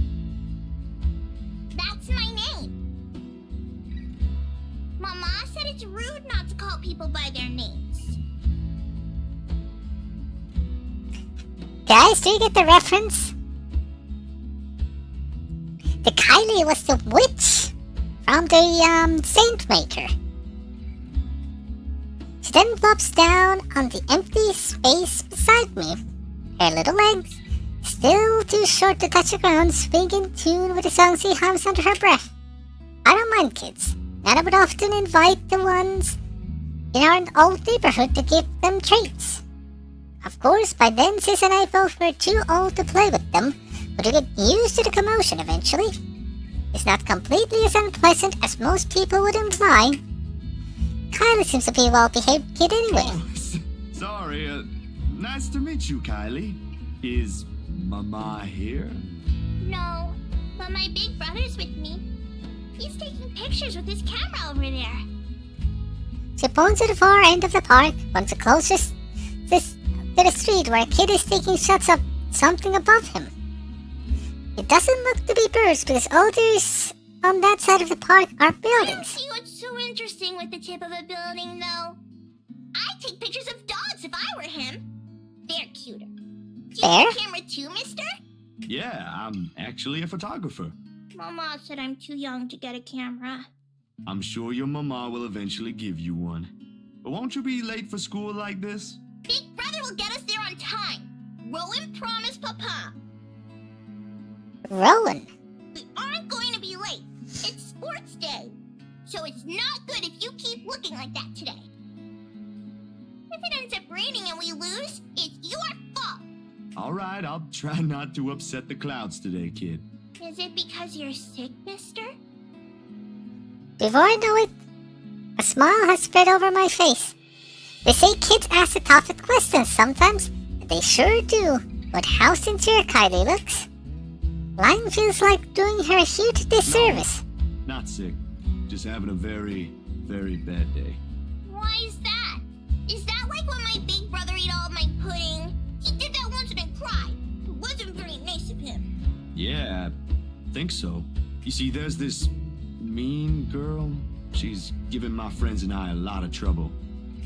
H: That's my name. Mama said it's rude not to call people by their names.
A: Guys, do you get the reference? The Kylie was the witch from the Saint Maker. She then flops down on the empty space beside me. Her little legs, still too short to touch the ground, swing in tune with the songs she hums under her breath. I don't mind kids, and I would often invite the ones in our old neighborhood to give them treats. Of course, by then Sis and I both were too old to play with them, but we get used to the commotion eventually. It's not completely as unpleasant as most people would imply. Kylie seems to be a well-behaved kid anyway.
C: Oh, sorry. Nice to meet you, Kylie. Is Mama here?
H: No, But my big brother's with me. He's taking pictures with his camera over there.
A: She points to the far end of the park, one the closest to the street where a kid is taking shots of something above him. It doesn't look to be birds because all there is on that side of the park are
H: I don't
A: buildings.
H: see what's so interesting with the tip of a building, though. I'd take pictures of dogs if I were him. They're cuter. Do you
A: Bear?
H: have a camera too, mister?
C: Yeah, I'm actually a photographer.
H: Mama said I'm too young to get a camera.
C: I'm sure your mama will eventually give you one. But won't you be late for school like this?
H: Big brother will get us there on time. Rowan promised Papa.
A: Rowan.
H: We aren't going to be late. It's sports day. So it's not good if you keep looking like that today. If it ends up raining and we lose, it's your fault.
C: All right, I'll try not to upset the clouds today, kid.
H: Is it because you're sick, mister?
A: Before I know it, a smile has spread over my face. They say kids ask the toughest questions sometimes, and they sure do. But how sincere Kylie looks. Lying feels like doing her a huge disservice.
C: Not sick. Just having a very, very bad day.
H: Why is that? Is that like when my big brother ate all of my pudding? He did that once and then cried. It wasn't very nice of him.
C: Yeah, I think so. You see, there's this mean girl. She's given my friends and I a lot of trouble.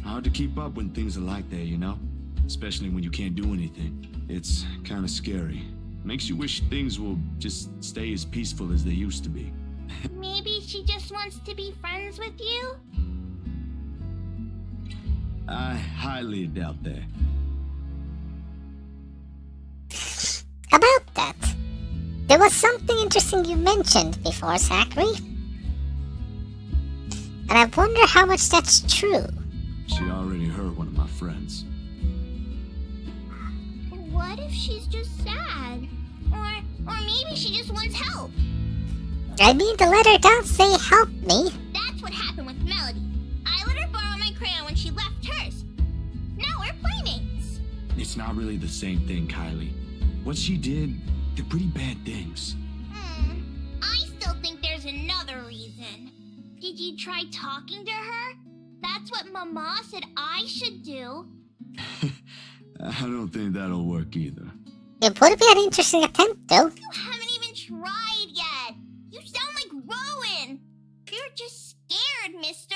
C: Hard to keep up when things are like that, you know? Especially when you can't do anything. It's kind of scary. Makes you wish things will just stay as peaceful as they used to be.
H: Maybe she just wants to be friends with you?
C: I highly doubt that.
A: About that, there was something interesting you mentioned before, Zachary. And I wonder how much that's true.
C: She already hurt one of my friends.
H: What if she's just sad? Or maybe she just wants help.
A: I mean, the letter does say help me.
H: That's what happened with Melody. I let her borrow my crayon when she left hers. Now we're playmates.
C: It's not really the same thing, Kylie. What she did, they're pretty bad things.
H: I still think there's another reason. Did you try talking to her? That's what Mama said I should do.
C: I don't think that'll work either.
A: It would be an interesting attempt, though.
H: You haven't even tried yet. You sound like Rowan. You're just scared, mister.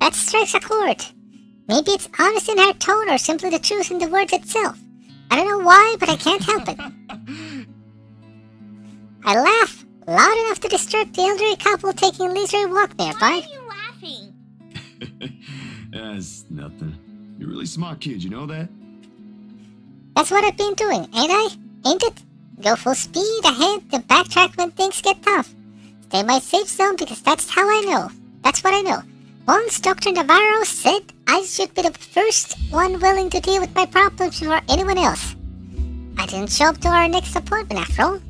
A: That strikes a chord. Maybe it's honest in her tone or simply the truth in the words itself. I don't know why, but I can't help it. I laugh loud enough to disturb the elderly couple taking a leisurely walk
H: Why
A: nearby.
H: are you laughing?
C: That's nothing. You're a really smart kid, you know that?
A: That's what I've been doing, ain't I? Ain't it? Go full speed ahead and backtrack when things get tough. Stay in my safe zone because that's how I know. That's what I know. Once Dr. Navarro said I should be the first one willing to deal with my problems before anyone else. I didn't show up to our next appointment after all.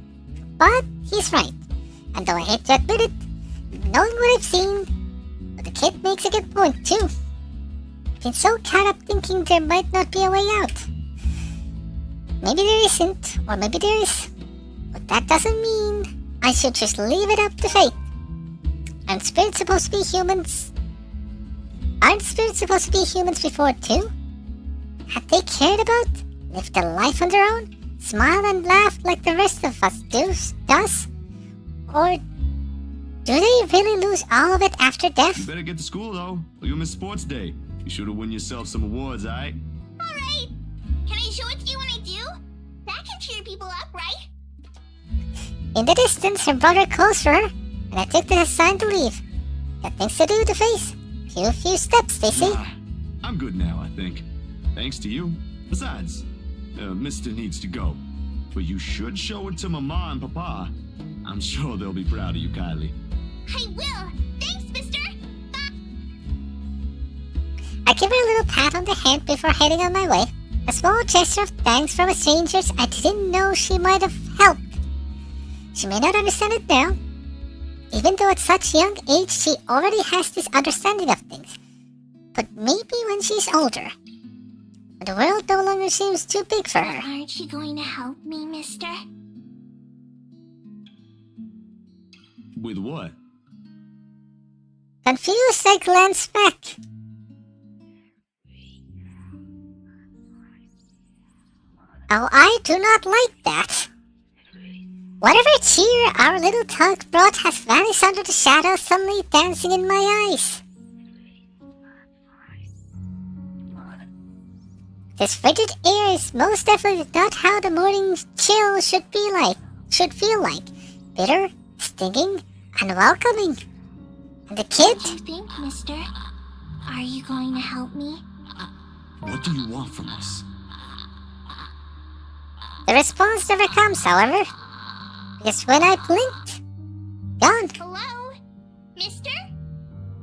A: But he's right. And though I hate to admit it, knowing what I've seen, but the kid makes a good point too. I've been so caught up thinking there might not be a way out. Maybe there isn't, or maybe there is. But that doesn't mean I should just leave it up to fate. Aren't spirits supposed to be humans? Aren't spirits supposed to be humans before too? Have they cared about, lived a life on their own, smiled and laughed like the rest of us does? Or do they really lose all of it after death?
C: You better get to school, though, or you'll miss sports day. You should have won yourself some awards, alright?
H: Alright. Can I show it to you when I do? That can cheer people up, right?
A: In the distance, her brother calls for her, and I took the sign to leave. Got things to do to face. Few steps, they say.
C: Nah, I'm good now, I think. Thanks to you. Besides, Mister needs to go. But you should show it to Mama and Papa. I'm sure they'll be proud of you, Kylie.
H: I will. Thanks, mister. Bye.
A: I give her a little pat on the hand before heading on my way. A small gesture of thanks from a stranger I didn't know she might have helped. She may not understand it now. Even though at such young age she already has this understanding of things. But maybe when she's older. When the world no longer seems too big for her.
H: Aren't you going to help me, mister?
C: With what?
A: Confused, I glance back. Oh, I do not like that. Whatever cheer our little tug brought has vanished under the shadow, suddenly dancing in my eyes. This frigid air is most definitely not how the morning chill should feel like. Bitter, stinging, unwelcoming. And the kid?
H: What do you think, mister? Are you going to help me?
C: What do you want from us?
A: The response never comes, however. Because when I blinked, gone.
H: Hello? Mister?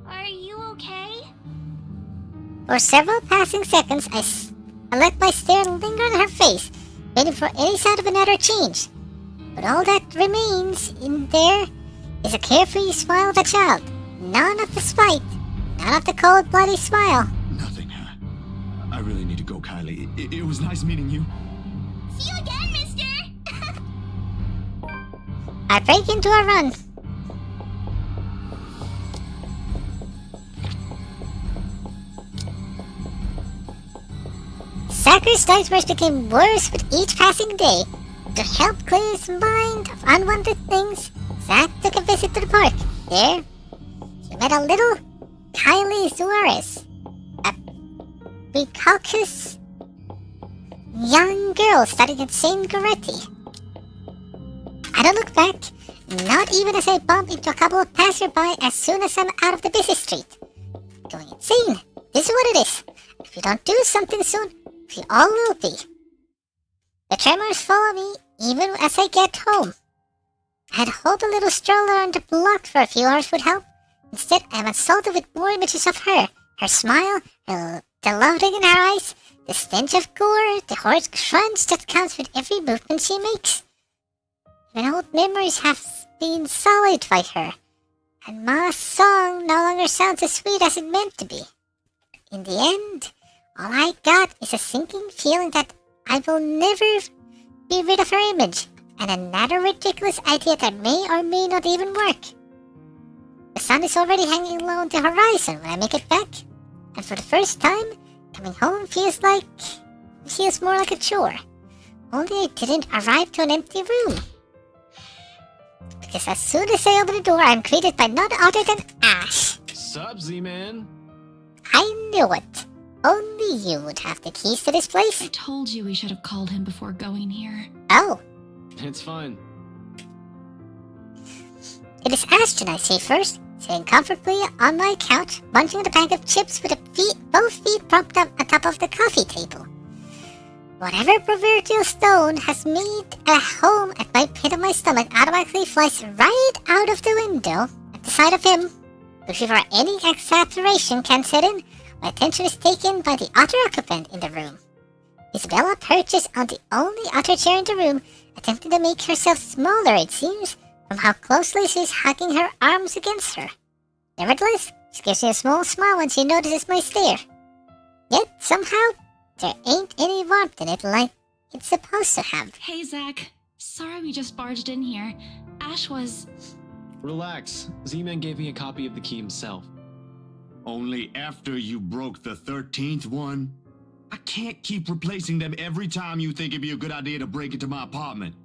H: Are you okay?
A: For several passing seconds, I let my stare linger on her face, waiting for any sign of another change. But all that remains in there is a carefree smile of a child. None of the spite, none of the cold, bloody smile.
C: Nothing, huh? I really need to go, Kylie. It was nice meeting you.
H: See you again, mister!
A: I break into a run. Zachary's nightmares became worse with each passing day. To help clear his mind of unwanted things, Zach took a visit to the park. There, he met a little Kylie Suarez, a precocious young girl studying at St. Goretti. I don't look back, not even as I bump into a couple of passersby as soon as I'm out of the busy street. Going insane. This is what it is. If we don't do something soon, we all will be. The tremors follow me even as I get home. I had hoped a little stroller on the block for a few hours would help. Instead, I am assaulted with more images of her. Her smile, the loathing in her eyes, the stench of gore, the horrid crunch that comes with every movement she makes. Even old memories have been sullied by her, and my song no longer sounds as sweet as it meant to be. In the end, all I got is a sinking feeling that I will never be rid of her image, and another ridiculous idea that may or may not even work. The sun is already hanging low on the horizon when I make it back, and for the first time, coming home feels more like a chore. Only I didn't arrive to an empty room. Because as soon as I open the door, I'm greeted by none other than Ash.
D: Sup, Z-Man?
A: I knew it. Only you would have the keys to this place.
E: I told you we should have called him before going here.
A: Oh,
D: It's fine.
A: it is Ashton I see first, sitting comfortably on my couch, munching on a bag of chips with both feet propped up atop of the coffee table. Whatever proverbial stone has made a home at my pit of my stomach automatically flies right out of the window at the sight of him. But before any exasperation can set in, my attention is taken by the other occupant in the room. Isabella perches on the only other chair in the room, attempting to make herself smaller, it seems, from how closely she is hugging her arms against her. Nevertheless, she gives me a small smile when she notices my stare. Yet, somehow, there ain't any warmth in it like it's supposed to have.
E: Hey, Zach. Sorry we just barged in here. Ash was...
D: Relax. Z-Man gave me a copy of the key himself.
C: Only after you broke the 13th one? I can't keep replacing them every time you think it'd be a good idea to break into my apartment.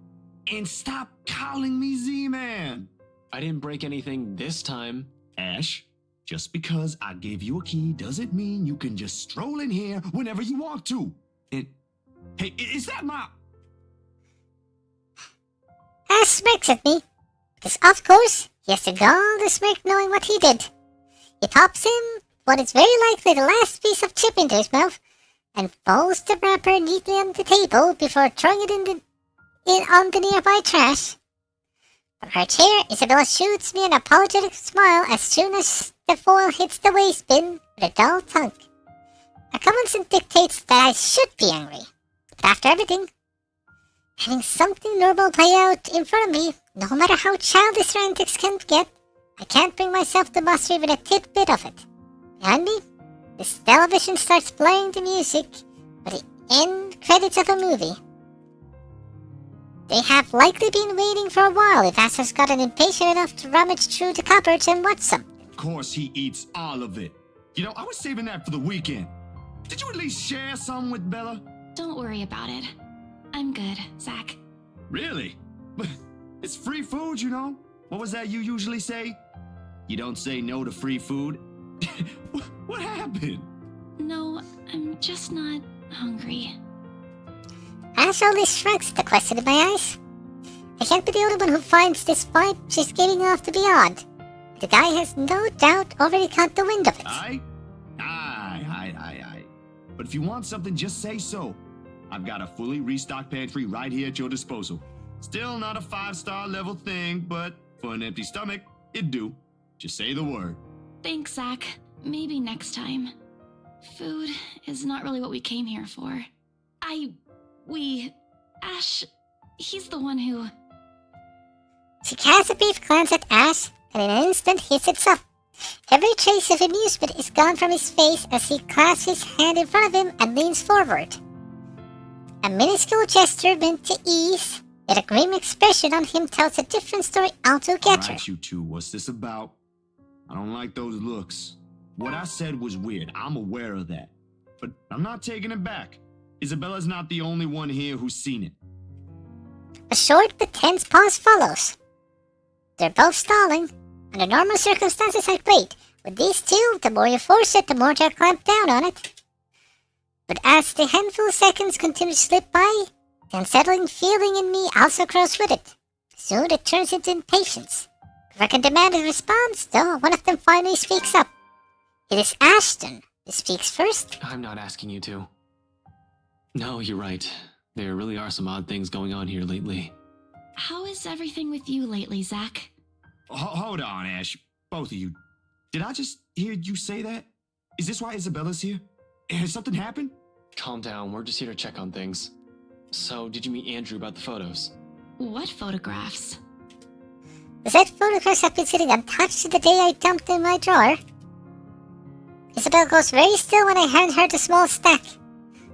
C: And stop calling me Z-Man!
D: I didn't break anything this time.
C: Ash, just because I gave you a key doesn't mean you can just stroll in here whenever you want to. Hey, is that my...
A: Ash smirks at me, because of course, he has the gall to smirk knowing what he did. He pops in what is very likely the last piece of chip into his mouth, and folds the wrapper neatly on the table before throwing it on the nearby trash. From her chair, Isabella shoots me an apologetic smile as soon as the foil hits the waste bin with a dull thunk. Her common sense dictates that I should be angry, but after everything, having something normal play out in front of me, no matter how childish her antics can get, I can't bring myself to muster even a tidbit of it. Behind me, this television starts playing the music for the end credits of a movie. They have likely been waiting for a while if Ash has gotten impatient enough to rummage through the cupboards and watch some.
C: Of course he eats all of it. You know, I was saving that for the weekend. Did you at least share some with Bella?
E: Don't worry about it. I'm good, Zach.
C: Really? But it's free food, you know? What was that you usually say? You don't say no to free food? What happened?
E: No, I'm just not hungry.
A: Ash only shrugs at the question in my eyes. I can't be the only one who finds this vibe she's giving off to be odd. The guy has no doubt already caught the wind of it.
C: Aye. But if you want something, just say so. I've got a fully restocked pantry right here at your disposal. Still not a 5-star level thing, but for an empty stomach, it'd do. Just say the word.
E: Thanks, Zach. Maybe next time. Food is not really what we came here for. Ash, he's the one who...
A: She casts a brief glance at Ash, and in an instant he sits up. Every trace of amusement is gone from his face as he clasps his hand in front of him and leans forward. A minuscule gesture meant to ease, yet a grim expression on him tells a different story altogether.
C: Alright, you two, what's this about? I don't like those looks. What I said was weird, I'm aware of that. But I'm not taking it back. Isabella's not the only one here who's seen it.
A: A short but tense pause follows. They're both stalling. Under normal circumstances, I'd wait. With these two, the more you force it, the more they'll clamp down on it. But as the handful of seconds continue to slip by, the unsettling feeling in me also grows with it. Soon it turns into impatience. If I can demand a response, though, one of them finally speaks up. It is Ashton who speaks first.
D: I'm not asking you to. No, you're right. There really are some odd things going on here lately.
E: How is everything with you lately, Zach?
C: Hold on, Ash. Both of you. Did I just hear you say that? Is this why Isabella's here? Has something happened?
D: Calm down, we're just here to check on things. So, did you meet Andrew about the photos?
E: What photographs?
A: The said photographs have been sitting untouched the day I dumped them in my drawer. Isabel goes very still when I hand her the small stack.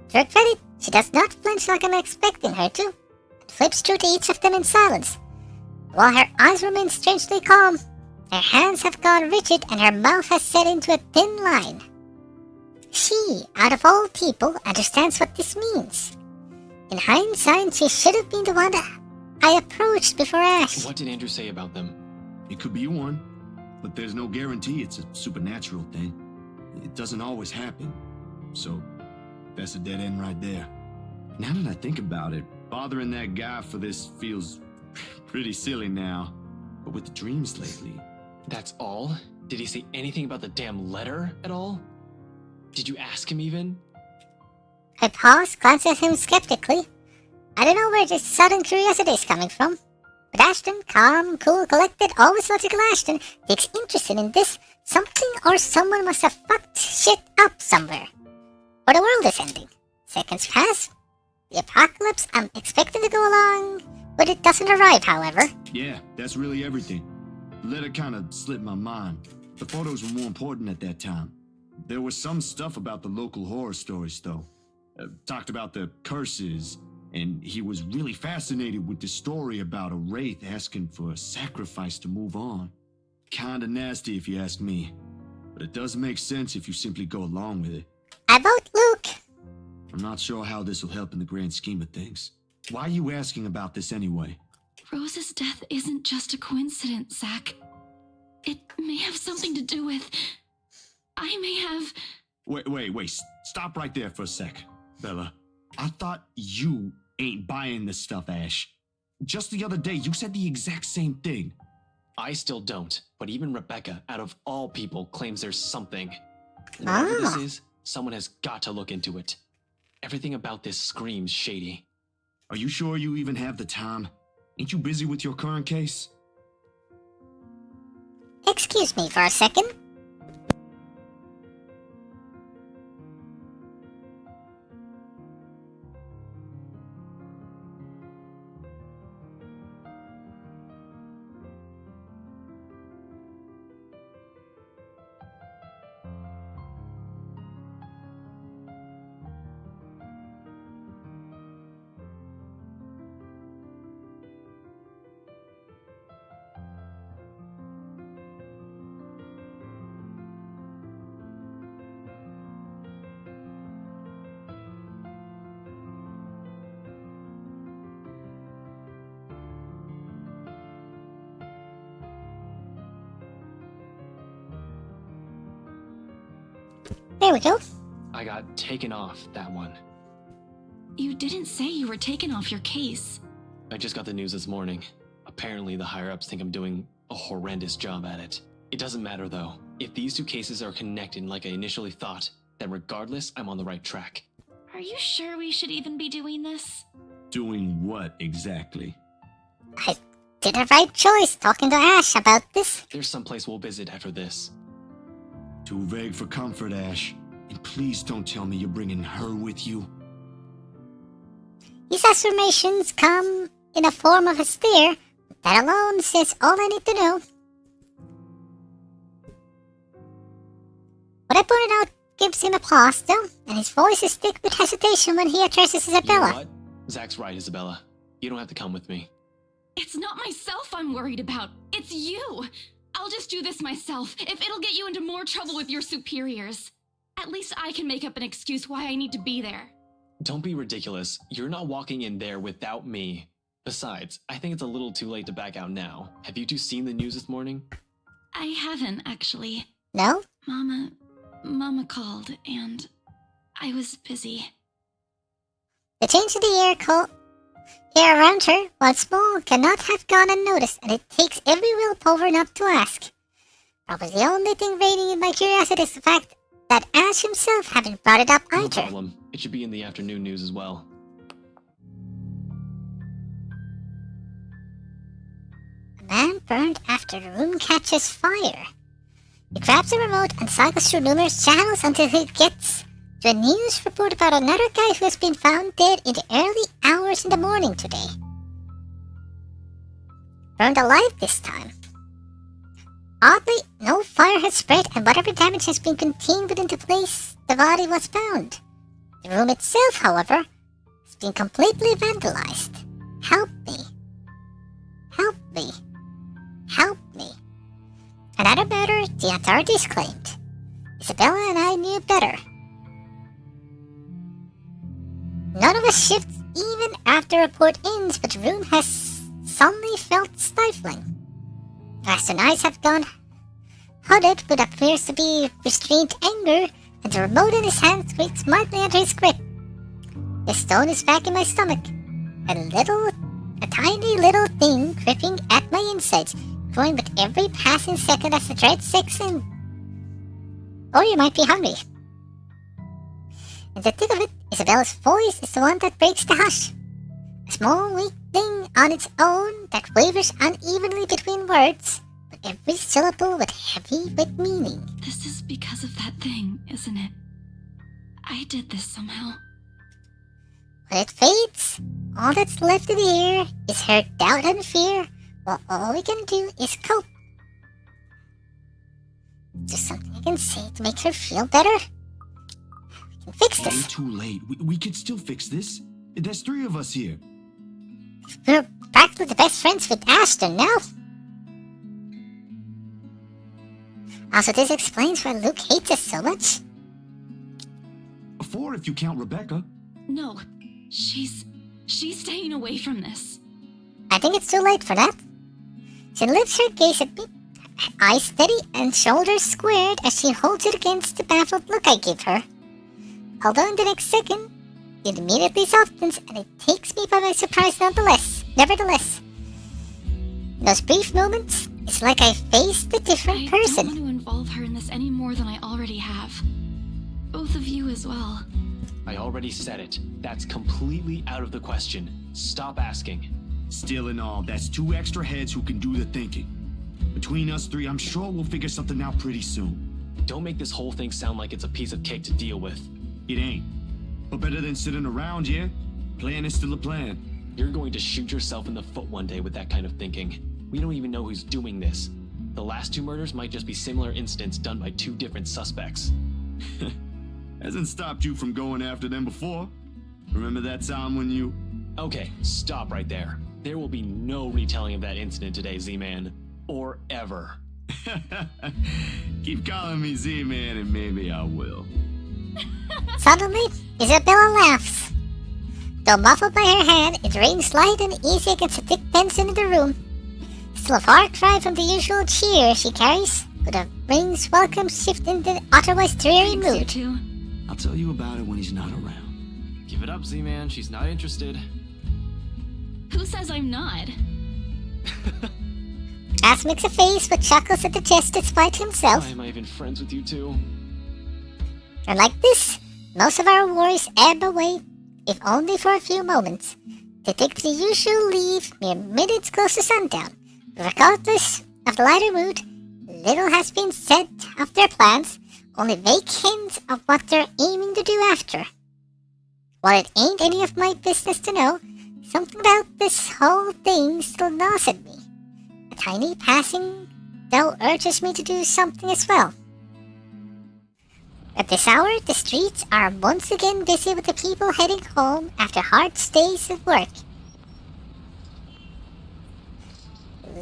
A: To her credit, she does not flinch like I'm expecting her to, and flips through to each of them in silence. While her eyes remain strangely calm, her hands have gone rigid and her mouth has set into a thin line. She, out of all people, understands what this means. In hindsight, she should have been the one I approached before Ash.
D: What did Andrew say about them?
C: It could be one, but there's no guarantee it's a supernatural thing. It doesn't always happen. So, that's a dead end right there. Now that I think about it, bothering that guy for this feels pretty silly now. But with the dreams lately...
D: That's all? Did he say anything about the damn letter at all? Did you ask him even?
A: I pause, glance at him skeptically. I don't know where this sudden curiosity is coming from. But Ashton, calm, cool, collected, always logical Ashton, takes interest in this. Something or someone must have fucked shit up somewhere. Or the world is ending. Seconds pass. The apocalypse I'm expecting to go along, but it doesn't arrive, however.
C: Yeah, that's really everything. The letter kind of slipped my mind. The photos were more important at that time. There was some stuff about the local horror stories, though. Talked about the curses, and he was really fascinated with the story about a wraith asking for a sacrifice to move on. Kinda nasty if you ask me, but it does make sense if you simply go along with it.
A: I vote Luke.
C: I'm not sure how this will help in the grand scheme of things. Why are you asking about this anyway?
E: Rose's death isn't just a coincidence, Zach. It may have something to do with... I may have...
C: Wait, stop right there for a sec, Bella. I thought you ain't buying this stuff, Ash. Just the other day, you said the exact same thing.
D: I still don't, but even Rebecca, out of all people, claims there's something. Whatever this is, someone has got to look into it. Everything about this screams shady.
C: Are you sure you even have the time? Ain't you busy with your current case?
A: Excuse me for a second. There we go.
D: I got taken off that one.
E: You didn't say you were taken off your case.
D: I just got the news this morning. Apparently, the higher-ups think I'm doing a horrendous job at it. It doesn't matter, though. If these two cases are connected like I initially thought, then regardless, I'm on the right track.
B: Are you sure we should even be doing this?
C: Doing what exactly?
A: I did the right choice talking to Ash about this.
D: There's someplace we'll visit after this.
C: Too vague for comfort, Ash. And please don't tell me you're bringing her with you.
A: These affirmations come in a form of a stare. That alone says all I need to know. What I pointed out gives him a pause, though, and his voice is thick with hesitation when he addresses
D: You know
A: Isabella.
D: what? Zach's right, Isabella. You don't have to come with me.
E: It's not myself I'm worried about. It's you. I'll just do this myself if it'll get you into more trouble with your superiors. At least I can make up an excuse why I need to be there.
D: Don't be ridiculous. You're not walking in there without me. Besides, I think it's a little too late to back out now. Have you two seen the news this morning?
E: I haven't, actually.
A: No?
E: Mama called, and I was busy.
A: The change in the air around her, while small, cannot have gone unnoticed, and it takes every willpower not to ask. Probably the only thing reigning in my curiosity is the fact that Ash himself hadn't brought it up
D: No
A: either.
D: problem. It should be in the afternoon news as well.
A: A man burned after the room catches fire. He grabs the remote and cycles through numerous channels until he gets to a news report about another guy who has been found dead in the early hours in the morning today. Burned alive this time. Oddly, no fire has spread, and whatever damage has been contained within the place the body was found. The room itself, however, has been completely vandalized. Help me. Help me. Help me. Another murder the authorities claimed. Isabella and I knew better. None of us shift even after the report ends, but the room has suddenly felt stifling. As the nights have gone hooded with what appears to be restrained anger, and the remote in his hand squeaks mightily under his grip. The stone is back in my stomach. A tiny little thing gripping at my insides, growing with every passing second as the dread sinks in. Or you might be hungry. In the thick of it, Isabella's voice is the one that breaks the hush. A small, weak thing on its own that wavers unevenly between words, but every syllable with heavy with meaning.
E: This is because of that thing, isn't it? I did this somehow.
A: When it fades, all that's left in the air is her doubt and fear, while all we can do is cope. Is there something I can say to make her feel better? We can fix
C: Way
A: this.
C: too late. We could still fix this. There's 3 of us here.
A: We're practically the best friends with Ashton now. Also, this explains why Luke hates us so much.
C: 4 if you count Rebecca.
E: No, she's staying away from this.
A: I think it's too late for that. She lifts her gaze a bit, eyes steady and shoulders squared as she holds it against the baffled look I give her. Although in the next second, it immediately softens and it takes me by surprise nevertheless. In those brief moments, it's like I faced a different
E: I
A: person.
E: don't want to involve her in this any more than I already have. Both of you as well.
D: I already said it. That's completely out of the question. Stop asking.
C: Still in all, that's 2 extra heads who can do the thinking. Between us 3, I'm sure we'll figure something out pretty soon.
D: Don't make this whole thing sound like it's a piece of cake to deal with.
C: It ain't. But better than sitting around here. Plan is still a plan.
D: You're going to shoot yourself in the foot one day with that kind of thinking. We don't even know who's doing this. The last 2 murders might just be similar incidents done by 2 different suspects.
C: Hasn't stopped you from going after them before. Remember that time when you...
D: Okay, stop right there. There will be no retelling of that incident today, Z-Man. Or ever.
C: Keep calling me Z-Man and maybe I will.
A: Suddenly, Isabella laughs. Though muffled by her hand, it rings light and easy against the thick tension in the room. Still a far cry from the usual cheer she carries. with a ring's welcome shift in the otherwise dreary
E: Thanks, you
A: mood.
E: two.
C: I'll tell you about it when he's not around.
D: Give it up, Z-Man. She's not interested.
E: Who says I'm not?
A: Ass makes a face but chuckles at the jest despite himself.
D: Why am I even friends with you two?
A: And like this, most of our worries ebb away, if only for a few moments. They take the usual leave mere minutes close to sundown. Regardless of the lighter mood, little has been said of their plans, only vague hints of what they're aiming to do after. While it ain't any of my business to know, something about this whole thing still gnaws at me. A tiny passing though urges me to do something as well. At this hour, the streets are once again busy with the people heading home after hard days at work.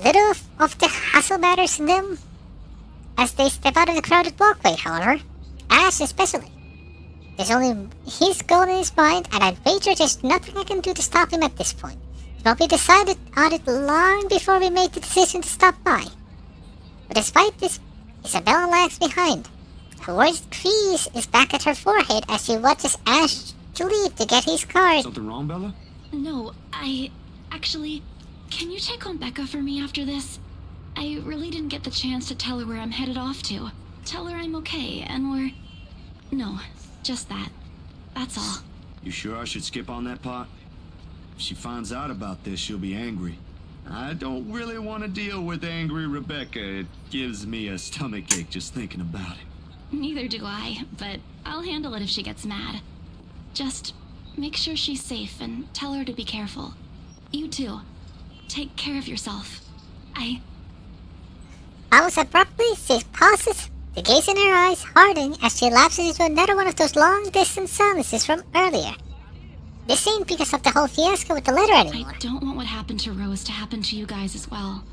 A: Little of the hustle matters to them as they step out of the crowded walkway, however. Ash especially. There's only his goal in his mind, and I'd wager there's nothing I can do to stop him at this point. It will be decided on it long before we make the decision to stop by. But despite this, Isabella lags behind. Her worst crease is back at her forehead as she watches Ash to leave to get his card.
C: Something wrong, Bella?
E: No, actually, can you check on Becca for me after this? I really didn't get the chance to tell her where I'm headed off to. Tell her I'm okay and we're... No, just that. That's all.
C: You sure I should skip on that part? If she finds out about this, she'll be angry. I don't really want to deal with angry Rebecca. It gives me a stomachache just thinking about it.
E: Neither do I, but I'll handle it if she gets mad. Just make sure she's safe and tell her to be careful. You too. Take care of yourself.
A: Almost abruptly, she pauses, the gaze in her eyes hardening as she lapses into another one of those long-distance silences from earlier. This ain't because of the whole fiasco with the letter anymore.
E: I don't want what happened to Rose to happen to you guys as well.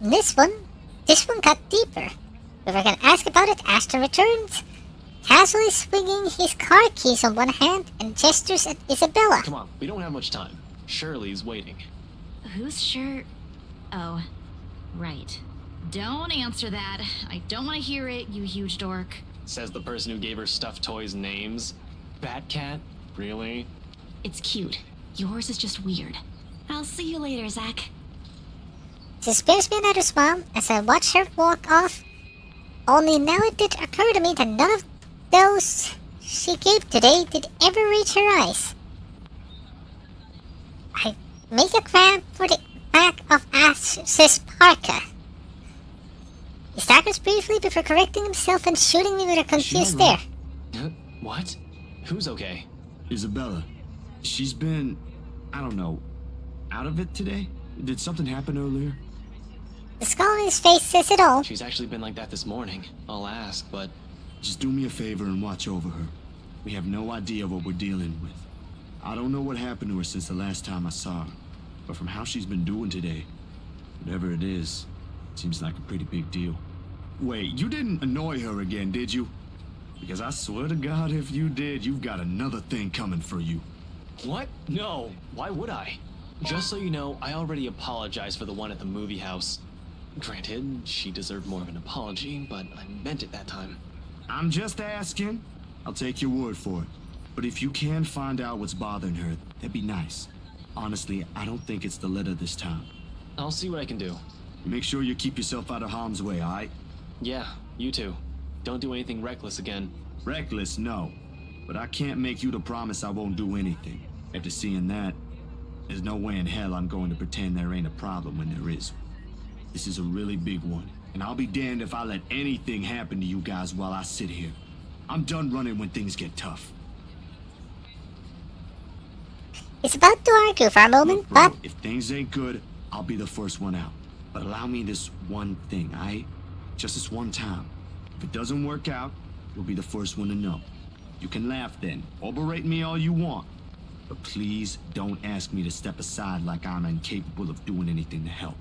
A: This one got deeper. We were gonna ask about it, Ashton returns, casually swinging his car keys on one hand and gestures at Isabella.
D: Come on, we don't have much time. Shirley's waiting.
B: Who's sure? Oh, right. Don't answer that. I don't want to hear it, you huge dork.
D: Says the person who gave her stuffed toys names. Batcat? Really?
B: It's cute. Yours is just weird. I'll see you later, Zach.
A: She spares me another smile as I watch her walk off. Only now it did occur to me that none of those she gave today did ever reach her eyes. I make a grab for the back of Ash's parka. He staggers briefly before correcting himself and shooting me with a confused stare.
D: What? Who's okay?
C: Isabella. She's been, I don't know, out of it today? Did something happen earlier?
A: The skull on his face says it all.
D: She's actually been like that this morning. I'll ask, but...
C: Just do me a favor and watch over her. We have no idea what we're dealing with. I don't know what happened to her since the last time I saw her, but from how she's been doing today, whatever it is, seems like a pretty big deal. Wait, you didn't annoy her again, did you? Because I swear to God, if you did, you've got another thing coming for you.
D: What? No. Why would I? Just so you know, I already apologized for the one at the movie house. Granted, she deserved more of an apology, but I meant it that time.
C: I'm just asking. I'll take your word for it. But if you can find out what's bothering her, that'd be nice. Honestly, I don't think it's the letter this time.
D: I'll see what I can do.
C: Make sure you keep yourself out of harm's way, alright?
D: Yeah, you too. Don't do anything reckless again.
C: Reckless, no. But I can't make you to promise I won't do anything. After seeing that, there's no way in hell I'm going to pretend there ain't a problem when there is. This is a really big one, and I'll be damned if I let anything happen to you guys while I sit here. I'm done running when things get tough.
A: He's about to argue for a moment,
C: Look, bro,
A: but
C: if things ain't good, I'll be the first one out. But allow me this one thing, alright? Just this one time. If it doesn't work out, you'll be the first one to know. You can laugh then, or berate me all you want. But please don't ask me to step aside like I'm incapable of doing anything to help.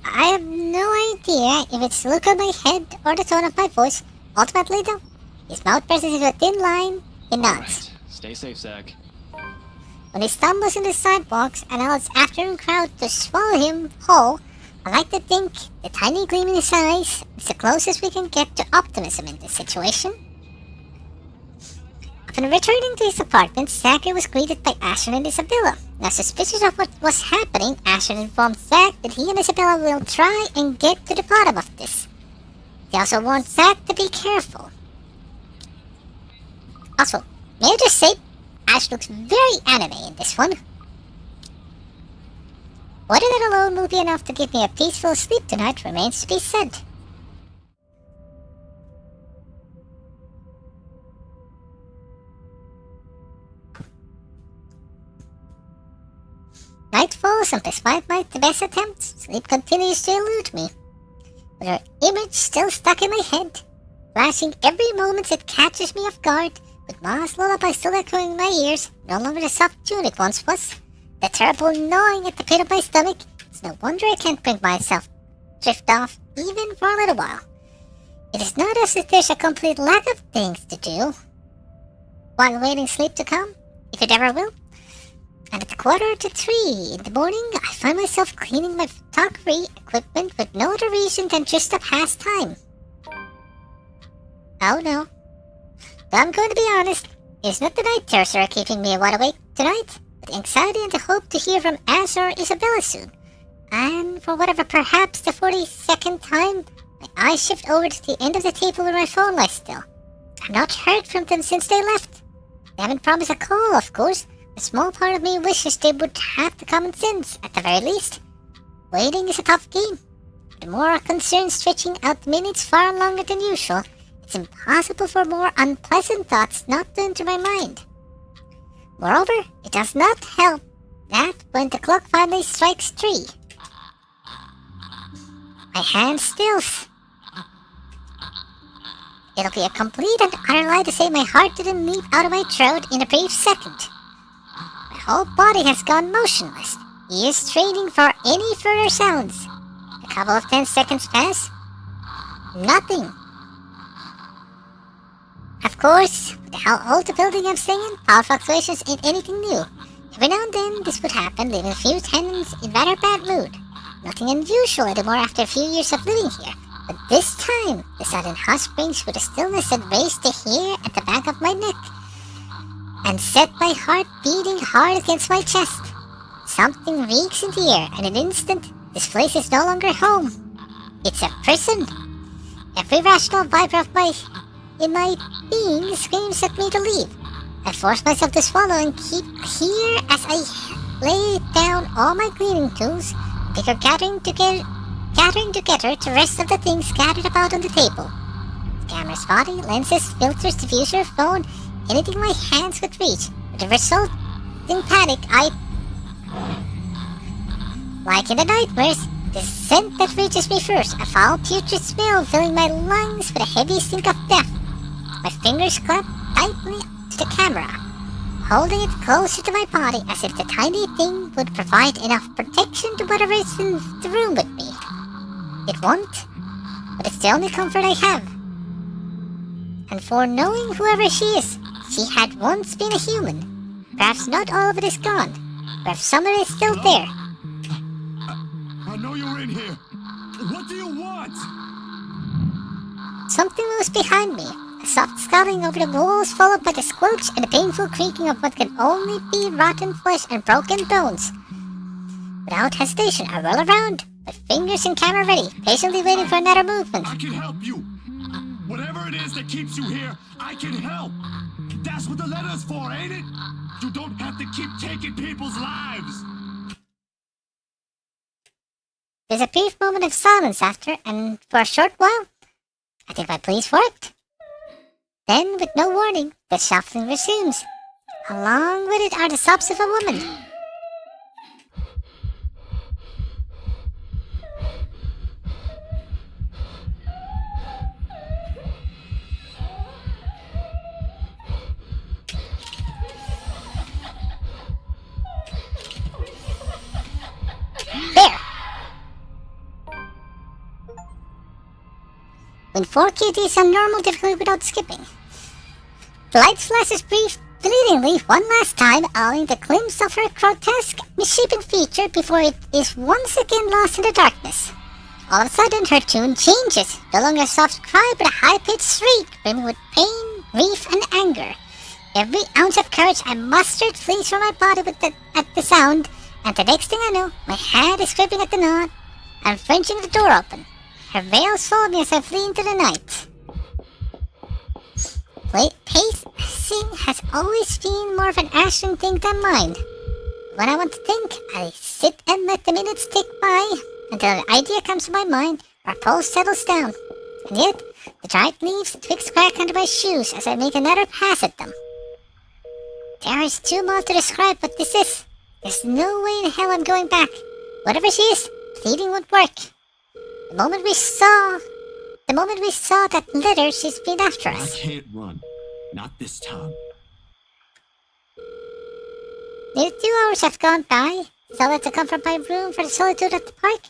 A: I have no idea if it's the look on my head or the tone of my voice. Ultimately, though, his mouth presses into a thin line. He nods.
D: Alright, stay safe, Zach.
A: When he stumbles in the sidewalks and allows after him crowd to swallow him whole, I like to think the tiny gleam in his eyes is the closest we can get to optimism in this situation. Upon returning to his apartment, Zachary was greeted by Asher and Isabella. Now suspicious of what was happening, Asher informed Zach that he and Isabella will try and get to the bottom of this. He also warned Zach to be careful. Also, may I just say, Ash looks very anime in this one. Whether that alone will be enough to give me a peaceful sleep tonight remains to be said. Night falls, and despite my best attempts, sleep continues to elude me. With her image still stuck in my head, flashing every moment it catches me off guard, with Ma's lullaby still echoing in my ears, no longer the soft tune it once was. The terrible gnawing at the pit of my stomach, it's no wonder I can't bring myself drift off, even for a little while. It is not as if there's a complete lack of things to do while waiting sleep to come, if it ever will. And at 2:45 in the morning, I find myself cleaning my photography equipment with no other reason than just to pass time. Oh no. But I'm going to be honest, it's not the night terrors that are keeping me wide awake tonight, but anxiety and the hope to hear from Asher or Isabella soon. And for whatever, perhaps the 42nd time, my eyes shift over to the end of the table where my phone lies still. I've not heard from them since they left. They haven't promised a call, of course. A small part of me wishes they would have the common sense, at the very least. Waiting is a tough game. The more concerned stretching out minutes far longer than usual, it's impossible for more unpleasant thoughts not to enter my mind. Moreover, it does not help that when the clock finally strikes 3, my hand stills. It'll be a complete and utter lie to say my heart didn't leap out of my throat in a brief second. My whole body has gone motionless, ears straining for any further sounds. A couple of 10 seconds pass. Nothing. Of course, with how old the building I'm staying in, power fluctuations ain't anything new. Every now and then this would happen, leaving a few tenants in rather bad mood. Nothing unusual anymore after a few years of living here. But this time, the sudden hush brings with a stillness that raised the hair at the back of my neck and set my heart beating hard against my chest. Something reeks in the air, and in an instant, this place is no longer home. It's a prison. Every rational fiber of my being screams at me to leave. I force myself to swallow and keep here as I lay down all my cleaning tools, before gathering together the rest of the things scattered about on the table. Camera spotty, lenses, filters, diffuser, phone, anything my hands could reach. With the resulting panic, like in the nightmares, the scent that reaches me first, a foul putrid smell filling my lungs with a heavy stink of death. My fingers clamp tightly to the camera, holding it closer to my body as if the tiny thing would provide enough protection to whatever is in the room with me. It won't, but it's the only comfort I have. And for knowing whoever she is, she had once been a human. Perhaps not all of it is gone. Perhaps some of it is still there.
C: I know you're in here. What do you want?
A: Something moves behind me. A soft scuttling over the walls, followed by the squelch and the painful creaking of what can only be rotten flesh and broken bones. Without hesitation, I roll around, my fingers and camera ready, patiently waiting for another movement.
C: I can help you. Whatever it is that keeps you here, I can help. That's what the letter's for, ain't it? You don't have to keep taking people's lives.
A: There's a brief moment of silence after, and for a short while, I think my pleas worked. Then, with no warning, the shuffling resumes. Along with it are the sobs of a woman. There! When 4 QTs on normal difficulty without skipping. The light flashes brief fleetingly one last time, allowing the glimpse of her grotesque, misshapen feature before it is once again lost in the darkness. All of a sudden, her tune changes, no longer a soft cry, but a high-pitched shriek, brimming with pain, grief, and anger. Every ounce of courage I mustered flees from my body at the sound, and the next thing I know, my hand is gripping at the knot. I'm wrenching the door open. Her veils follow me as I flee into the night. Pacing has always been more of an Ashton thing than mine. When I want to think, I sit and let the minutes tick by until an idea comes to my mind or a pulse settles down. And yet, the giant leaves a twig crack under my shoes as I make another pass at them. There is too much to describe what this is. There's no way in hell I'm going back. Whatever she is, pleading won't work. The moment we saw that letter, she's been after us.
C: I can't run. Not this time.
A: Nearly 2 hours have gone by. Solid to come from my room for the solitude at the park.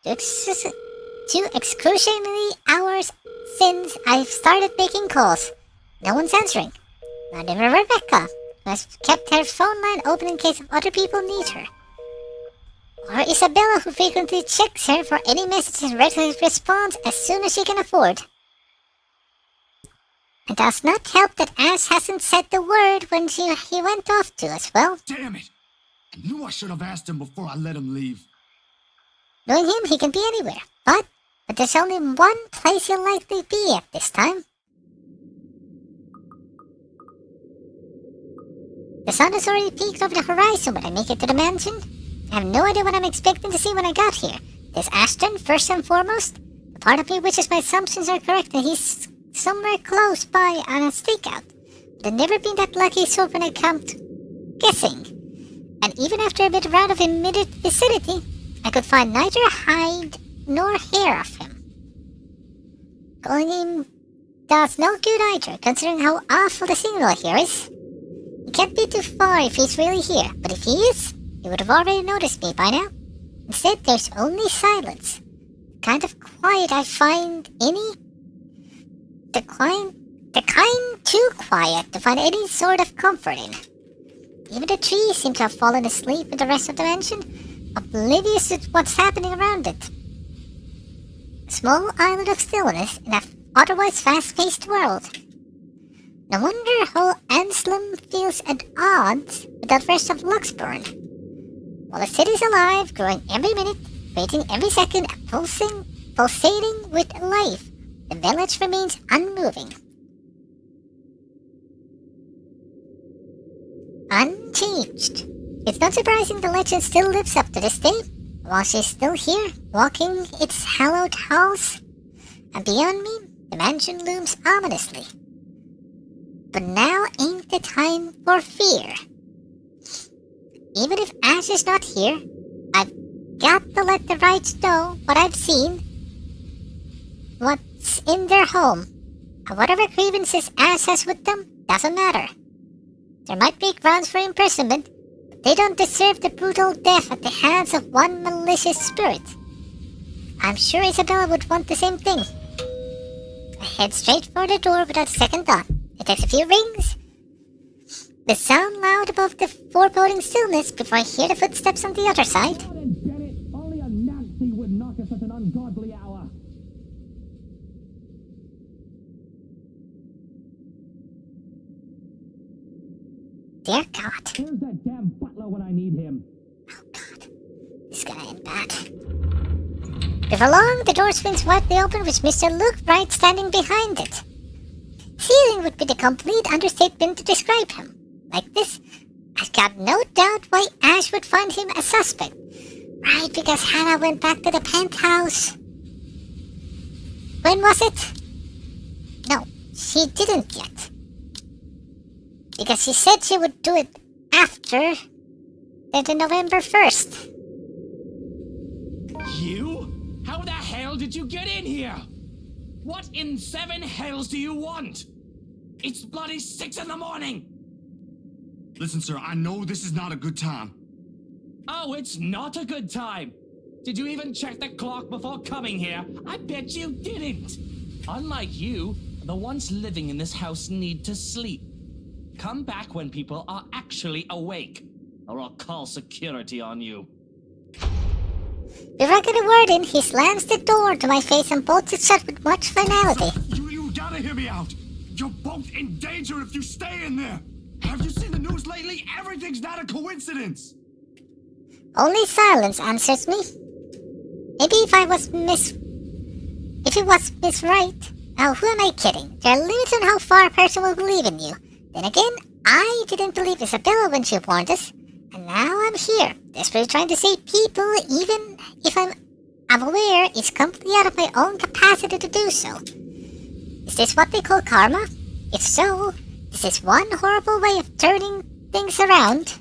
A: 2 excruciatingly hours since I've started making calls. No one's answering. Not even Rebecca, who has kept her phone line open in case other people need her. Or Isabella, who frequently checks her for any message and regularly responds as soon as she can afford. It does not help that Ash hasn't said the word when he went off to as well.
C: Damn it! I knew I should have asked him before I let him leave.
A: Knowing him, he can be anywhere. But there's only one place he'll likely be at this time. The sun has already peaked over the horizon when I make it to the mansion. I have no idea what I'm expecting to see when I got here. There's Ashton, first and foremost. The part of me wishes my assumptions are correct and he's somewhere close by on a stakeout. But I've never been that lucky so when it comes to guessing. And even after a bit around of immediate vicinity, I could find neither hide nor hair of him. Calling him does no good either, considering how awful the signal here is. He can't be too far if he's really here, but if he is, he would have already noticed me by now. Instead, there's only silence. The kind of quiet I find the kind too quiet to find any sort of comfort in. Even the trees seem to have fallen asleep with the rest of the mansion, oblivious to what's happening around it. A small island of stillness in an otherwise fast-paced world. No wonder whole Anselm feels at odds with the rest of Luxburn. While the city's alive, growing every minute, waiting every second, and pulsating with life, the village remains unmoving. Unchanged. It's not surprising the legend still lives up to this day, while she's still here, walking its hallowed halls. And beyond me, the mansion looms ominously. But now ain't the time for fear. Even if Ash is not here, I've got to let the Wrights know what I've seen, what's in their home, and whatever grievances Ash has with them doesn't matter. There might be grounds for imprisonment, but they don't deserve the brutal death at the hands of one malicious spirit. I'm sure Isabella would want the same thing. I head straight for the door without a second thought. It takes a few rings. The sound loud above the foreboding stillness before I hear the footsteps on the other side.
I: Only a Nancy would knock at such an ungodly hour.
A: Dear God.
I: Where's that damn butler when I need him?
A: Oh God. This is gonna end bad. Before long, the door swings widely open with Mr. Luke Wright standing behind it. Seething would be the complete understatement to describe him. Like this, I've got no doubt why Ash would find him a suspect. Right, because Hannah went back to the penthouse. When was it? No, she didn't yet. Because she said she would do it after the November 1st.
I: You? How the hell did you get in here? What in 7 hells do you want? It's bloody 6 in the morning!
C: Listen, sir, I know this is not a good time.
I: Oh, it's not a good time. Did you even check the clock before coming here? I bet you didn't. Unlike you, the ones living in this house need to sleep. Come back when people are actually awake, or I'll call security on you.
A: Before I get a word in, he slams the door to my face and bolts it shut with much finality.
C: You gotta hear me out. You're both in danger if you stay in there. Have you seen the news lately? Everything's not a coincidence.
A: Only silence answers me. Maybe if it was Miss Right. Oh, who am I kidding? There are limits on how far a person will believe in you. Then again, I didn't believe Isabella when she warned us. And now I'm here, desperately trying to save people, even if I'm aware it's completely out of my own capacity to do so. Is this what they call karma? If so, this is one horrible way of turning things around.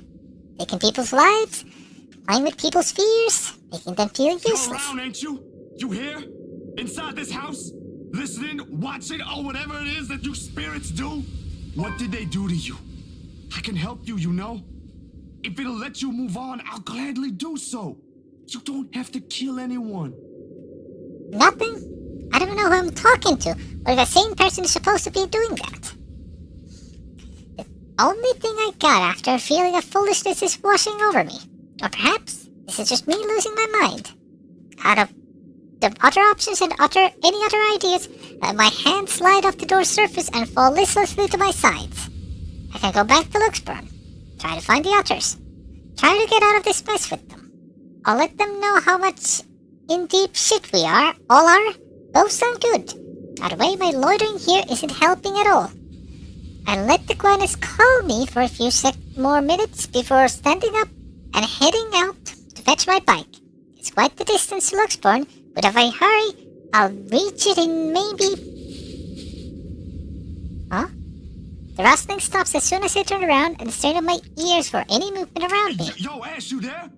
A: Taking people's lives, playing with people's fears, making them feel useless.
C: You're around, ain't you? You here? Inside this house? Listening, watching, or whatever it is that you spirits do? What did they do to you? I can help you, you know? If it'll let you move on, I'll gladly do so. You don't have to kill anyone.
A: Nothing? I don't know who I'm talking to, or if a sane person is supposed to be doing that. The only thing I got after a feeling of foolishness is washing over me. Or perhaps this is just me losing my mind. Out of the other options and any other ideas, let my hands slide off the door's surface and fall listlessly to my sides. I can go back to Luxburn, try to find the otters, try to get out of this mess with them. I'll let them know how much in deep shit we all are. Both sound good. By the way, my loitering here isn't helping at all. I let the Gwyneth call me for a few more minutes before standing up and heading out to fetch my bike. It's quite the distance to Luxburn, but if I hurry, I'll reach it in maybe... Huh? The rustling stops as soon as I turn around and strain up my ears for any movement around me.
C: Yo, Ash, you there?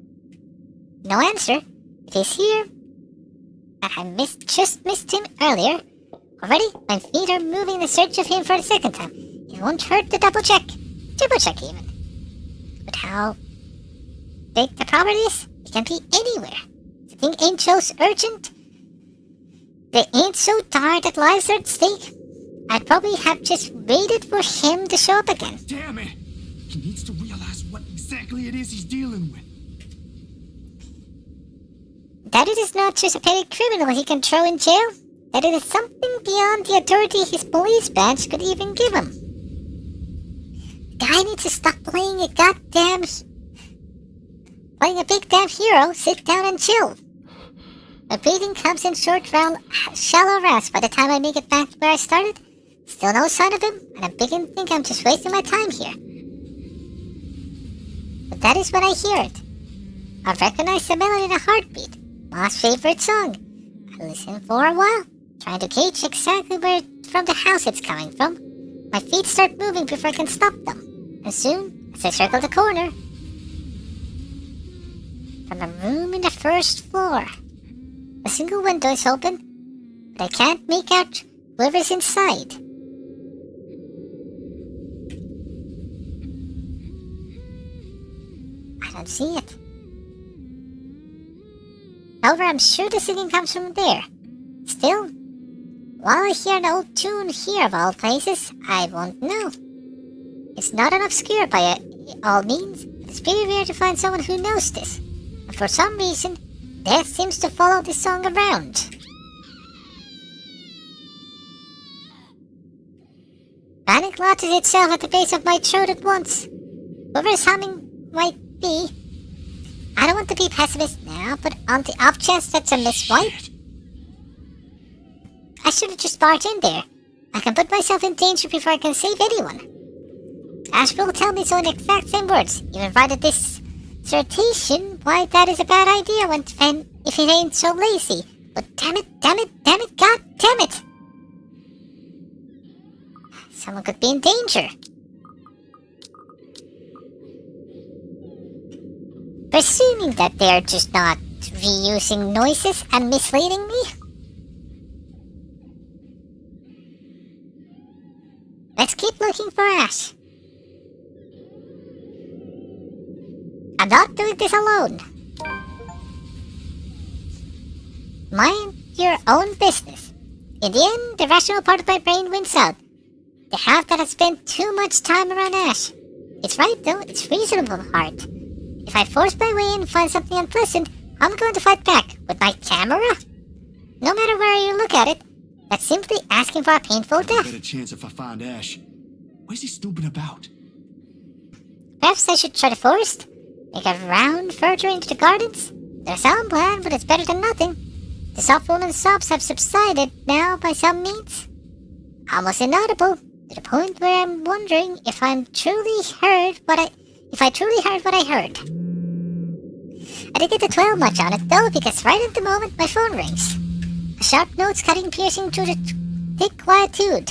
A: No answer. If he's here, and I just missed him earlier. Already, my feet are moving in search of him for the second time. It won't hurt to double check. Triple check even. But how big the property is, it can be anywhere. The thing ain't so urgent. They ain't so tired that lives are at stake. I'd probably have just waited for him to show up again.
C: Damn it! He needs to realize what exactly it is he's dealing with.
A: That it is not just a petty criminal he can throw in jail. That it is something beyond the authority his police badge could even give him. The guy needs to stop playing a big damn hero, sit down and chill. My breathing comes in short, round, shallow rasps by the time I make it back to where I started. Still no sign of him, and I'm beginning to think I'm just wasting my time here. But that is when I hear it. I recognize the melody in a heartbeat. Ma's favorite song. I listen for a while, trying to gauge exactly where from the house it's coming from. My feet start moving before I can stop them. And soon, as I circle the corner, from a room in the first floor, a single window is open, but I can't make out whoever's inside. I don't see it. However, I'm sure the singing comes from there. Still, while I hear an old tune here of all places, I won't know. It's not an obscure by all means, but it's very rare to find someone who knows this. And for some reason, Death seems to follow this song around. Panic lodges itself at the base of my throat at once. Whoever's humming might be. I don't want to be pessimist now, but on the off chance that's a Miss White, I should have just barged in there. I can put myself in danger before I can save anyone. Ash will tell me so in exact same words, even write a dissertation why that is a bad idea if it ain't so lazy. But damn it, god damn it! Someone could be in danger. Presuming that they're just not reusing noises and misleading me. Let's keep looking for Ash. I'm not doing this alone. Mind your own business. In the end, the rational part of my brain wins out. They have that I spent too much time around Ash. It's right though, it's reasonable heart. If I force my way in and find something unpleasant, I'm going to fight back with my camera. No matter where you look at it, that's simply asking for a painful
C: I'll
A: death.
C: get a chance if I find Ash. What's he snooping about?
A: Perhaps I should try the forest? Make a round further into the gardens? There's some plan, but it's better than nothing. The soft woman's sobs have subsided now by some means. Almost inaudible, to the point where I'm wondering if I truly heard what I heard. I didn't get to dwell much on it though, because right at the moment my phone rings. A sharp notes cutting piercing through the thick quietude.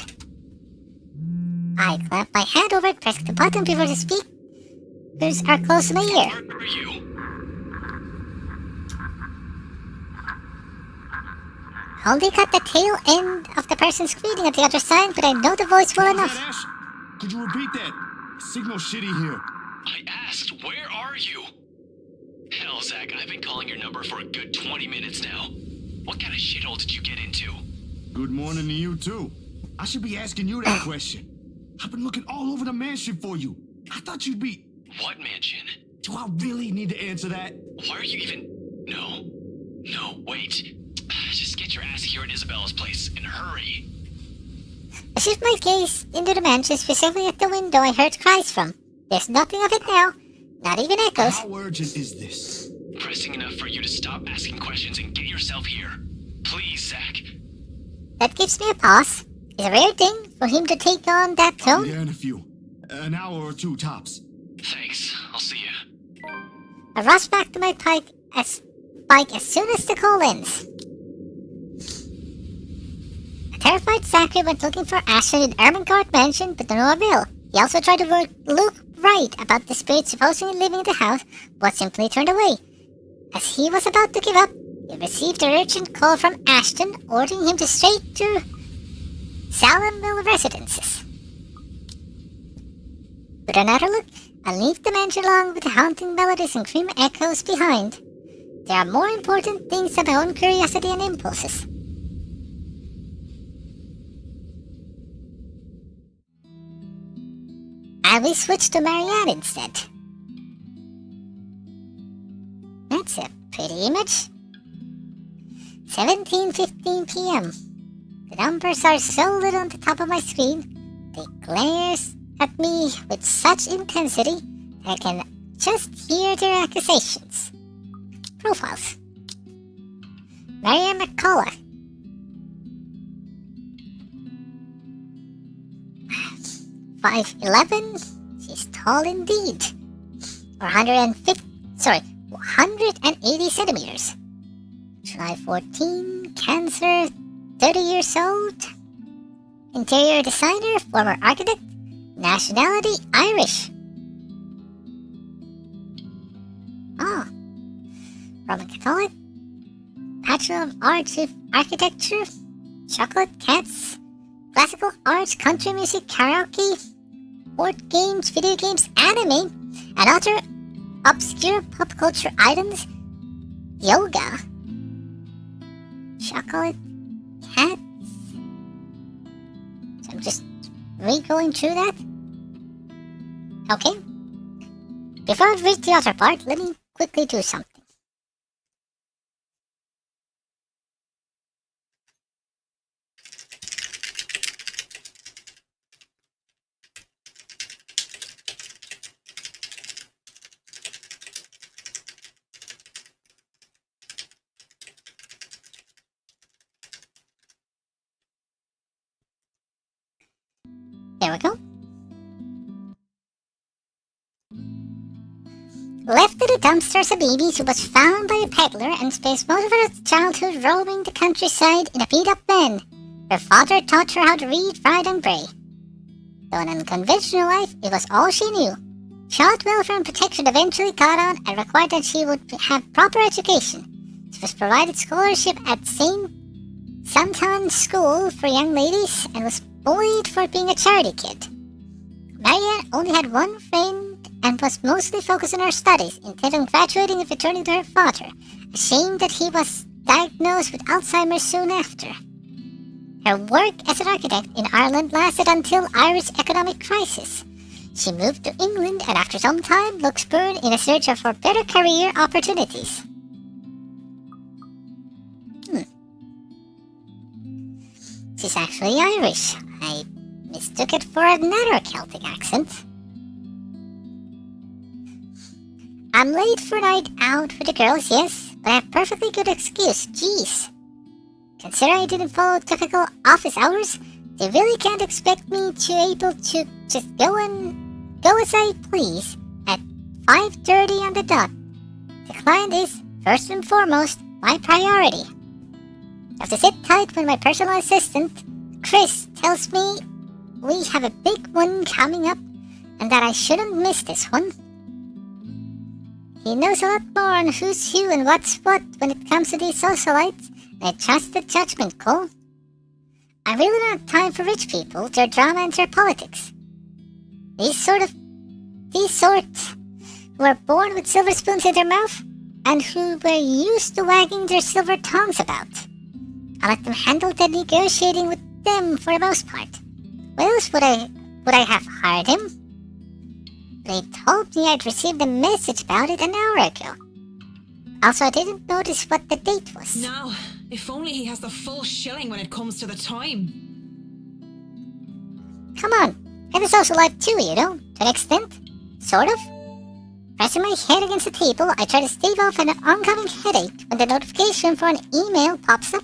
A: I clamp my hand over it, pressing the button before the speakers are close to my ear.
D: Where are you?
A: Only got the tail end of the person screaming at the other side, but I know the voice well
C: Is
A: enough.
C: that Ash? Could you repeat that? Signal shitty here.
D: I asked, where are you? Hell, Zach, I've been calling your number for a good 20 minutes now. What kind of shithole did you get into?
C: Good morning to you, too. I should be asking you that question. I've been looking all over the mansion for you. I thought you'd be...
D: What mansion?
C: Do I really need to answer that?
D: Why are you even... No, wait. Just get your ass here at Isabella's place, and hurry.
A: I shift my gaze into the mansion, specifically at the window I heard cries from. There's nothing of it now, not even echoes.
C: How urgent is this?
D: Pressing enough for you to stop asking questions and get yourself here. Please, Zach.
A: That gives me a pause. It's a rare thing for him to take on that
C: I'll be
A: tone.
C: there in a few. An hour or two tops.
D: Thanks. I'll see you.
A: I rush back to my bike as soon as the call ends. A terrified Zachary went looking for Ashton in Ermengarde Mansion, but to no avail. He also tried to look right about the spirit supposedly living in the house, but simply turned away. As he was about to give up, he received an urgent call from Ashton, ordering him to straight to Salemville Residences. With another look, I leave the mansion along with the haunting melodies and cream echoes behind. There are more important things than my own curiosity and impulses. And we switch to Marianne instead. That's a pretty image. 17:15 p.m. The numbers are so little on the top of my screen, they glare at me with such intensity that I can just hear their accusations. Profiles. Marianne McCullough. 5'11". She's tall indeed. 180 centimeters. July 14, Cancer, 30 years old. Interior designer, former architect. Nationality, Irish. Roman Catholic. Bachelor of Arts with Architecture. Chocolate Cats. Classical arts, country music, karaoke, board games, video games, anime, and other obscure pop culture items. Yoga. Chocolate Cats. So I'm just re-going through that. Okay. Before I read the other part, let me quickly do something. There we go. Left in the dumpster as a baby, she was found by a peddler and spent most of her childhood roaming the countryside in a beat-up van. Her father taught her how to read, write, and pray. Though an unconventional life, it was all she knew. Child welfare and protection eventually caught on and required that she would have proper education. She was provided scholarship at St. Santon School for young ladies and was bullied for being a charity kid. Marianne only had one friend and was mostly focused on her studies, intent on graduating and returning to her father, ashamed that he was diagnosed with Alzheimer's soon after. Her work as an architect in Ireland lasted until Irish economic crisis. She moved to England and after some time Luxburn in a search for better career opportunities. She's actually Irish. I mistook it for another Celtic accent. I'm late for a night out with the girls, yes, but I have perfectly good excuse, jeez. Consider I didn't follow typical office hours, they really can't expect me to able to just go as I please at 5:30 on the dot. The client is, first and foremost, my priority. I have to sit tight when my personal assistant, Chris, tells me we have a big one coming up and that I shouldn't miss this one. He knows a lot more on who's who and what's what when it comes to these socialites, and I trust the judgment call. I really don't have time for rich people, their drama and their politics. These sort who are born with silver spoons in their mouth and who were used to wagging their silver tongues about. I let them handle the negotiating with them for the most part. Why else would I have hired him? They told me I'd received a message about it an hour ago. Also, I didn't notice what the date was.
J: Now, if only he has the full shilling when it comes to the time.
A: Come on, I have a social life too, you know, to an extent. Sort of. Pressing my head against the table, I try to stave off an oncoming headache when the notification for an email pops up.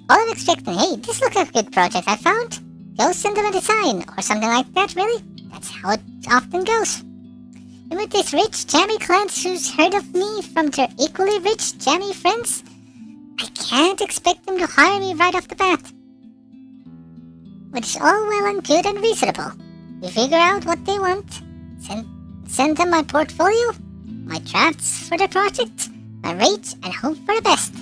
A: All I'm expecting, hey, this looks like a good project I found. Go send them a design, or something like that, really. That's how it often goes. And with these rich, jammy clients who's heard of me from their equally rich, jammy friends, I can't expect them to hire me right off the bat. Which is all well and good and reasonable. We figure out what they want, send them my portfolio, my drafts for the project, my rates, and hope for the best.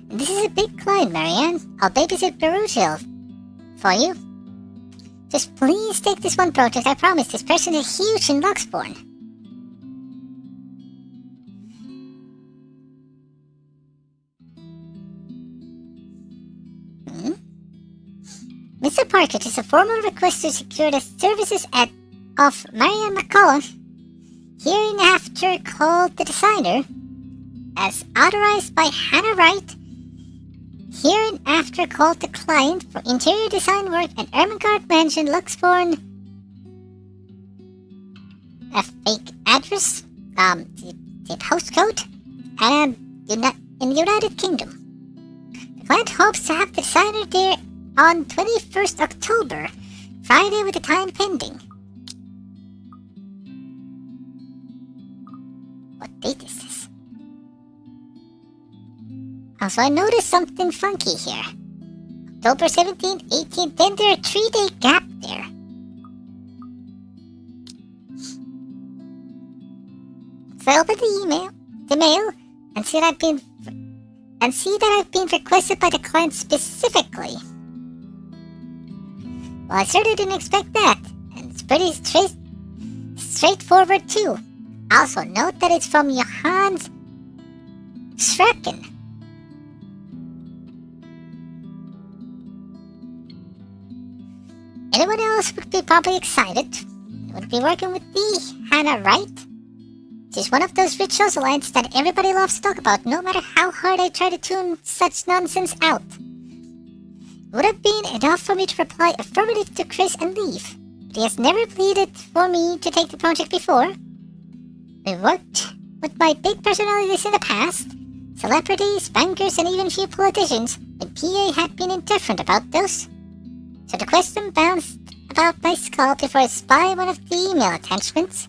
A: This is a big client, Marianne. I'll babysit Baruchel for you. Just please take this one project. I promise this person is huge in Luxborn. Mr. Partridge is a formal request to secure the services of Marianne McCullough, hereinafter called the designer, as authorized by Hannah Wright, hereinafter called the client for interior design work at Ermengarde Mansion, Luxborn. A fake address, the postcode, and in the United Kingdom. The client hopes to have the designer there on 21st October, Friday with the time pending. What date is this? Also, I noticed something funky here. October 17th, 18th, then there's a 3-day gap there. So I open the mail, and see that I've been requested by the client specifically. Well, I certainly didn't expect that, and it's pretty straightforward too. Also, note that it's from Johannes Schrecken. Anyone else would be probably excited. Would be working with the Hannah Wright. She's one of those rich socialites that everybody loves to talk about, no matter how hard I try to tune such nonsense out. Would have been enough for me to reply affirmative to Chris and leave, but he has never pleaded for me to take the project before. We've worked with my big personalities in the past, celebrities, bankers, and even few politicians, but PA had been indifferent about those. So the question bounced about my skull before I spied one of the email attachments.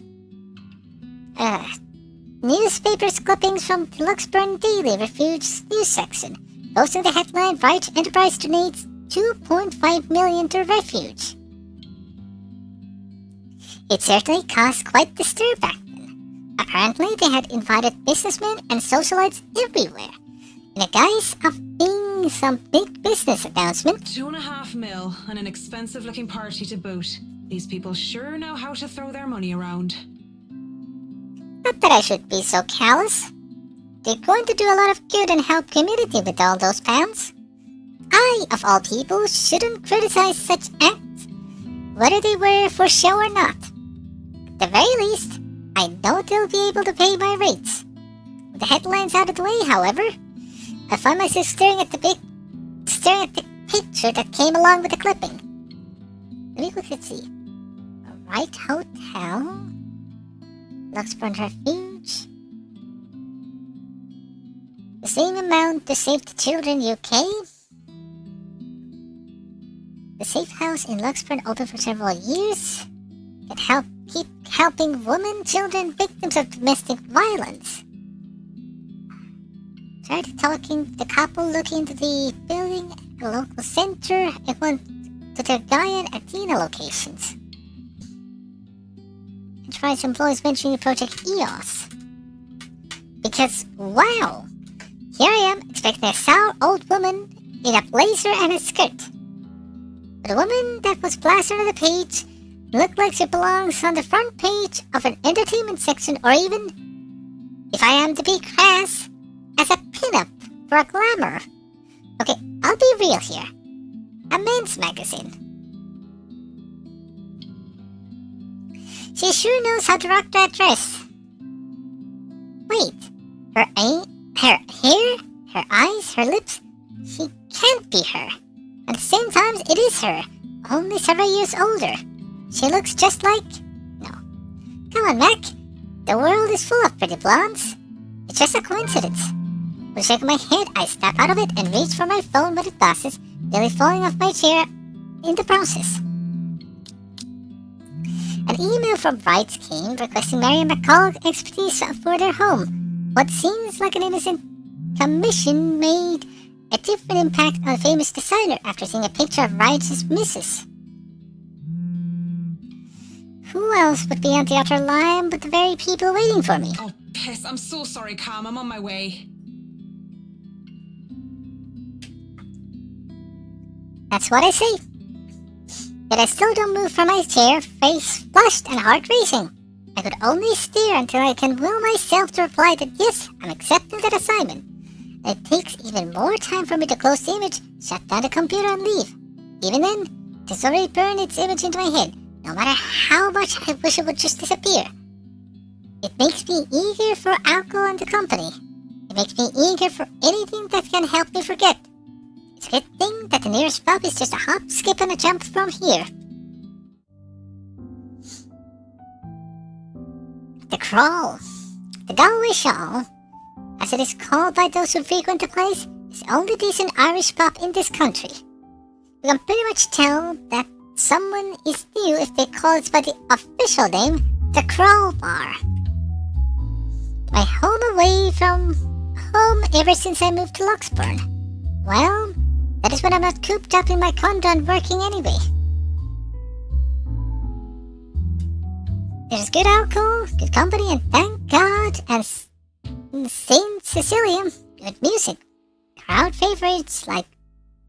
A: Newspapers clippings from the Luxburn Daily Refuge news section, posting the headline, Wright Enterprise donates $2.5 million to refuge. It certainly caused quite the stir back then. Apparently they had invited businessmen and socialites everywhere, in the guise of being some big business announcement.
J: $2.5 million and an expensive looking party to boot. These people sure know how to throw their money around.
A: Not that I should be so callous. they're going to do a lot of good and help community with all those pounds. I, of all people, shouldn't criticize such acts, whether they were for show or not. At the very least, I know they'll be able to pay my rates. With the headlines out of the way, however, I find myself staring at the picture that came along with the clipping. Let me quickly see. Right Hotel, Luxburn Refuge, the same amount to Save the Children UK. The safe house in Luxburn open for several years can keep helping women, children, victims of domestic violence. Started talking to the couple looking into the building at the local center and went to their Gaia and Athena locations. And tried some employees mentioning Project EOS. Because, wow! Here I am expecting a sour old woman in a blazer and a skirt. But a woman that was plastered on the page looked like she belongs on the front page of an entertainment section, or even, if I am to be crass, as a pinup for a glamour. Okay, I'll be real here. A men's magazine. She sure knows how to rock that dress. Wait, her hair, her eyes, her lips, she can't be her. At the same time, it is her, only several years older. She looks just like... No. Come on, Mac. The world is full of pretty blondes. It's just a coincidence. With a shake of my head, I snap out of it and reach for my phone with the glasses, nearly falling off my chair in the process. An email from Brights came requesting Marion McCall expertise for their home. What seems like an innocent commission made a different impact on a famous designer after seeing a picture of Brights' missus. Who else would be on the outer line but the very people waiting for me?
J: Oh, piss. I'm so sorry, Cam. I'm on my way.
A: That's what I say. Yet I still don't move from my chair, face flushed and heart racing. I could only stare until I can will myself to reply that yes, I'm accepting that assignment. And it takes even more time for me to close the image, shut down the computer and leave. Even then, it has already burned its image into my head, no matter how much I wish it would just disappear. It makes me eager for alcohol and the company. It makes me eager for anything that can help me forget. It's a good thing that the nearest pub is just a hop, skip, and a jump from here. The Crawl. The Galway Shawl, as it is called by those who frequent the place, is the only decent Irish pub in this country. You can pretty much tell that someone is new if they call it by the official name, the Crawl Bar. My home away from home ever since I moved to Luxburn. Well, that is when I'm not cooped up in my condo and working anyway. There's good alcohol, good company, and thank God, and Saint Cecilia, good music. Crowd favorites like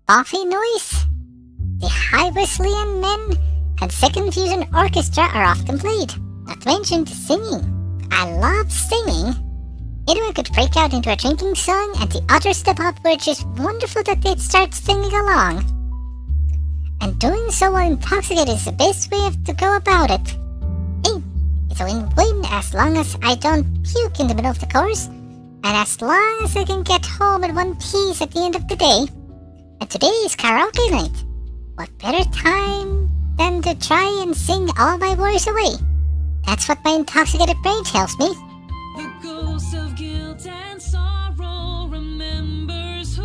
A: Buffy Noise, the High Wesleyan Men, and Second Fusion Orchestra are often played. Not to mention the singing. I love singing. Anyone could break out into a drinking song, and the others step up were just wonderful that they'd start singing along. And doing so while intoxicated is the best way to go about it. Hey, it's a win-win as long as I don't puke in the middle of the course, and as long as I can get home in one piece at the end of the day. And today is karaoke night. What better time than to try and sing all my worries away? That's what my intoxicated brain tells me.
K: The ghost of guilt and sorrow remembers who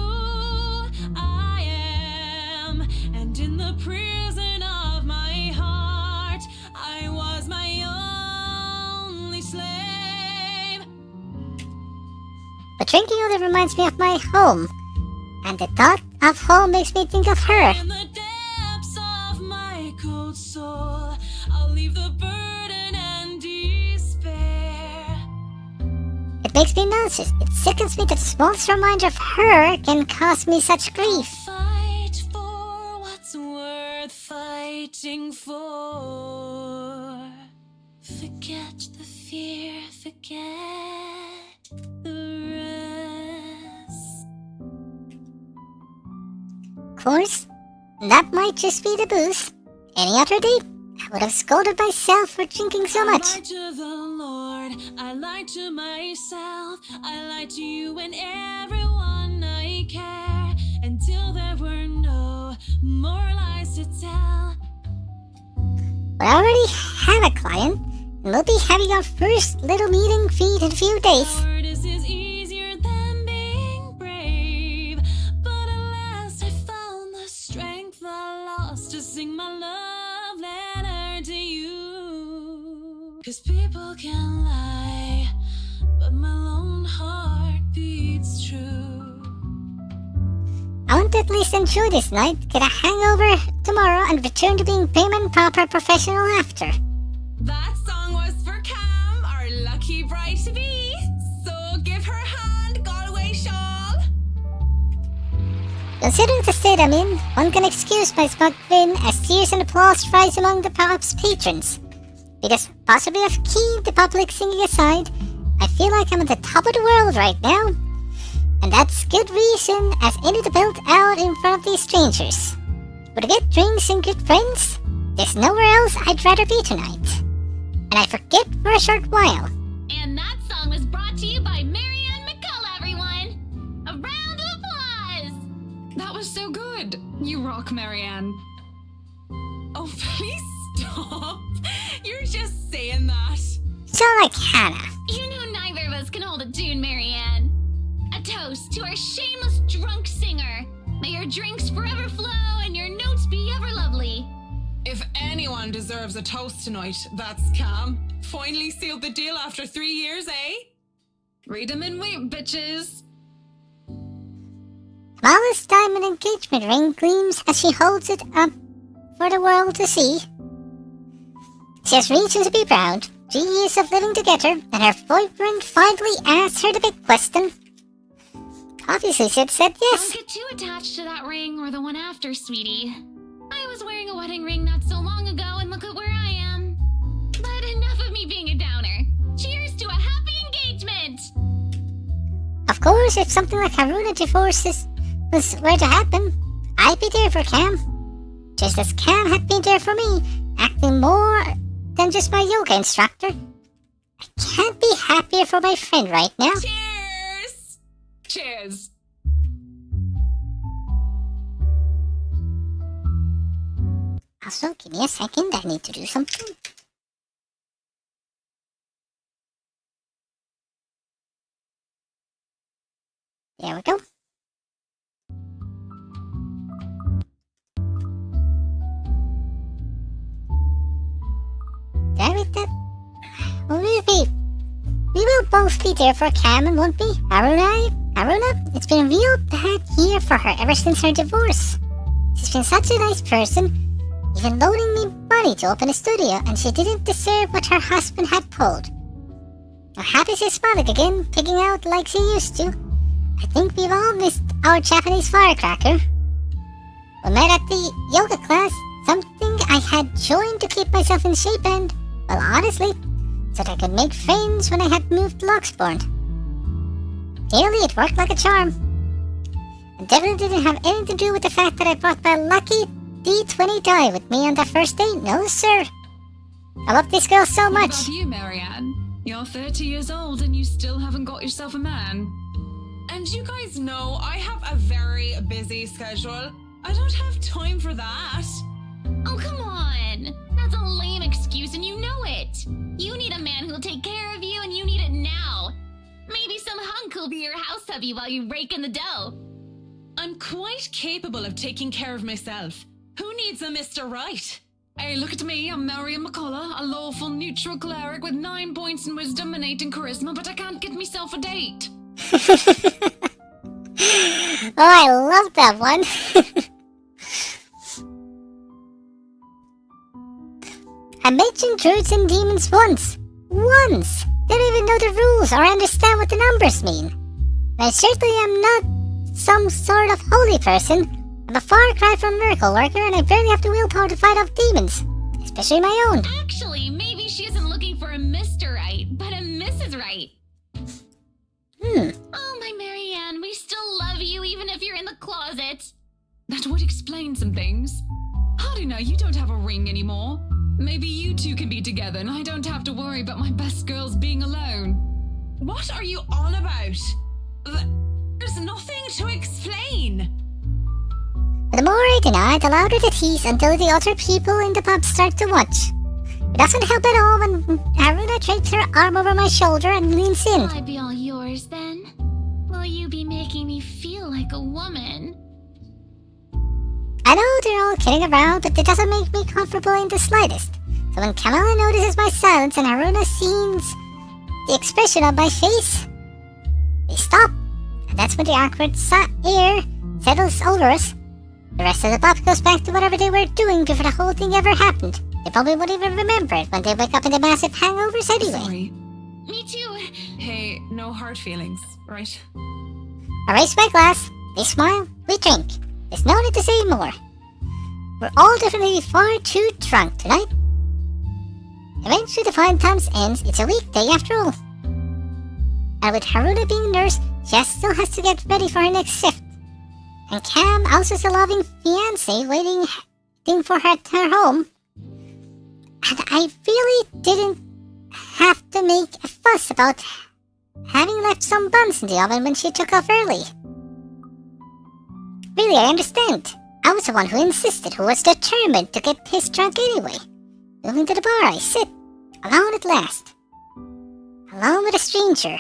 K: I am, and in the prison of my heart, I was my only slave.
A: But drinking only reminds me of my home, and the thought of home makes me think of her.
K: In the depths of my cold soul, I'll leave the burden and despair.
A: It makes me nauseous. It sickens me that the smallest reminder of her can cause me such grief.
K: Fight for what's worth fighting for. Forget the fear, forget the rest.
A: course, that might just be the booze. Any other day, I would have scolded myself for drinking so
K: I
A: much.
K: lied to the Lord, I lied to myself, I lied to you and everyone I care, until there were no more lies to tell.
A: But I already have a client, and we'll be having our first little meeting feed in a few days.
K: Cowardice is easier than being brave, but at last I found the strength I lost to sing my love letter to you. 'Cause people can lie, but my lone heart beats true.
A: I want to at least enjoy this night, get a hangover tomorrow, and return to being prim and proper professional after.
J: That song was for Cam, our lucky bride-to-be. So give her hand, Galway shawl.
A: Considering the state I'm in, one can excuse my smug grin as tears and applause rise among the pub's patrons. Because possibly I've keyed the public singing aside, I feel like I'm at the top of the world right now. And that's good reason, as I need to build out in front of these strangers. With a good drinks and good friends, there's nowhere else I'd rather be tonight. And I forget for a short while.
B: And that song was brought to you by Marianne McCullough, everyone! A round of applause!
J: That was so good. You rock, Marianne. Oh, please stop. You're just saying that.
A: So like Hannah.
B: You know neither of us can hold a tune, Marianne. A toast to our shameless drunk singer. May your drinks forever flow and your notes be ever lovely.
J: If anyone deserves a toast tonight, that's Cam. Finally sealed the deal after 3 years, eh? Read 'em and wait, bitches.
A: Kamala's diamond engagement ring gleams as she holds it up for the world to see. She has reason to be proud. 3 years of living together, and her boyfriend finally asked her the big question. Obviously, she had said yes.
B: Don't get too attached to that ring or the one after, sweetie. I was wearing a wedding ring not so long ago, and look at where I am. But enough of me being a downer. Cheers to a happy engagement!
A: Of course, if something like Haruna divorce were to happen, I'd be there for Cam. Just as Cam had been there for me, acting more than just my yoga instructor. I can't be happier for my friend right now.
J: Cheers! Cheers.
A: Also, give me a second, I need to do something. There we go. There we go. We will both be there for Cam and won't we? Haruna, it's been a real bad year for her ever since her divorce. She's been such a nice person, even loaning me money to open a studio, and she didn't deserve what her husband had pulled. I'm happy she's smiling again, picking out like she used to. I think we've all missed our Japanese firecracker. We met at the yoga class, something I had joined to keep myself in shape and, well, honestly, so that I could make friends when I had moved to Loxbourne. Clearly, it worked like a charm. It definitely didn't have anything to do with the fact that I brought my lucky D20 die with me on that first date. No, sir. I love this girl so much.
J: What about you, Marianne? You're 30 years old and you still haven't got yourself a man. And you guys know I have a very busy schedule. I don't have time for that.
B: Oh, come on! That's a lame excuse and you know it! You need a man who'll take care of you and you need it now! Maybe some hunk will be your house hubby while you rake in the dough.
J: I'm quite capable of taking care of myself. Who needs a Mr. Right? Hey, look at me, I'm Marianne McCullough, a lawful neutral cleric with 9 points in wisdom and 8 in charisma, but I can't get myself a date.
A: Oh, I love that one. I mentioned druids and demons once. They don't even know the rules or understand what the numbers mean. And I certainly am not some sort of holy person. I'm a far cry from a miracle worker, and I barely have the willpower to fight off demons, especially my own.
B: Actually, maybe she isn't looking for a Mr. Right, but a Mrs. Right. Oh, my Marianne, we still love you even if you're in the closet.
J: That would explain some things. Haruna, you don't have a ring anymore. Maybe you two can be together and I don't have to worry about my best girls being alone.
K: What are you on about? There's nothing to explain.
A: The more I deny, the louder the tease until the other people in the pub start to watch. It doesn't help at all when Haruna drapes her arm over my shoulder and leans in.
E: Will I be all yours then? Will you be making me feel like a woman?
A: I know they're all kidding around, but it doesn't make me comfortable in the slightest. So when Kamala notices my silence and Haruna sees the expression on my face, they stop. And that's when the awkward air settles over us. The rest of the pub goes back to whatever they were doing before the whole thing ever happened. They probably won't even remember it when they wake up in the massive hangovers anyway.
K: Sorry.
E: Me too.
K: Hey, no hard feelings, right?
A: I raise my glass, they smile, we drink. There's no need to say more. We're all definitely far too drunk tonight. Eventually the fun times ends, it's a weekday after all. And with Haruna being nurse, Jess still has to get ready for her next shift. And Cam also is a loving fiancé waiting for her at her home. And I really didn't have to make a fuss about having left some buns in the oven when she took off early. Really, I understand. I was the one who insisted, who was determined to get pissed drunk anyway. Moving to the bar, I sit, alone at last. Alone with a stranger.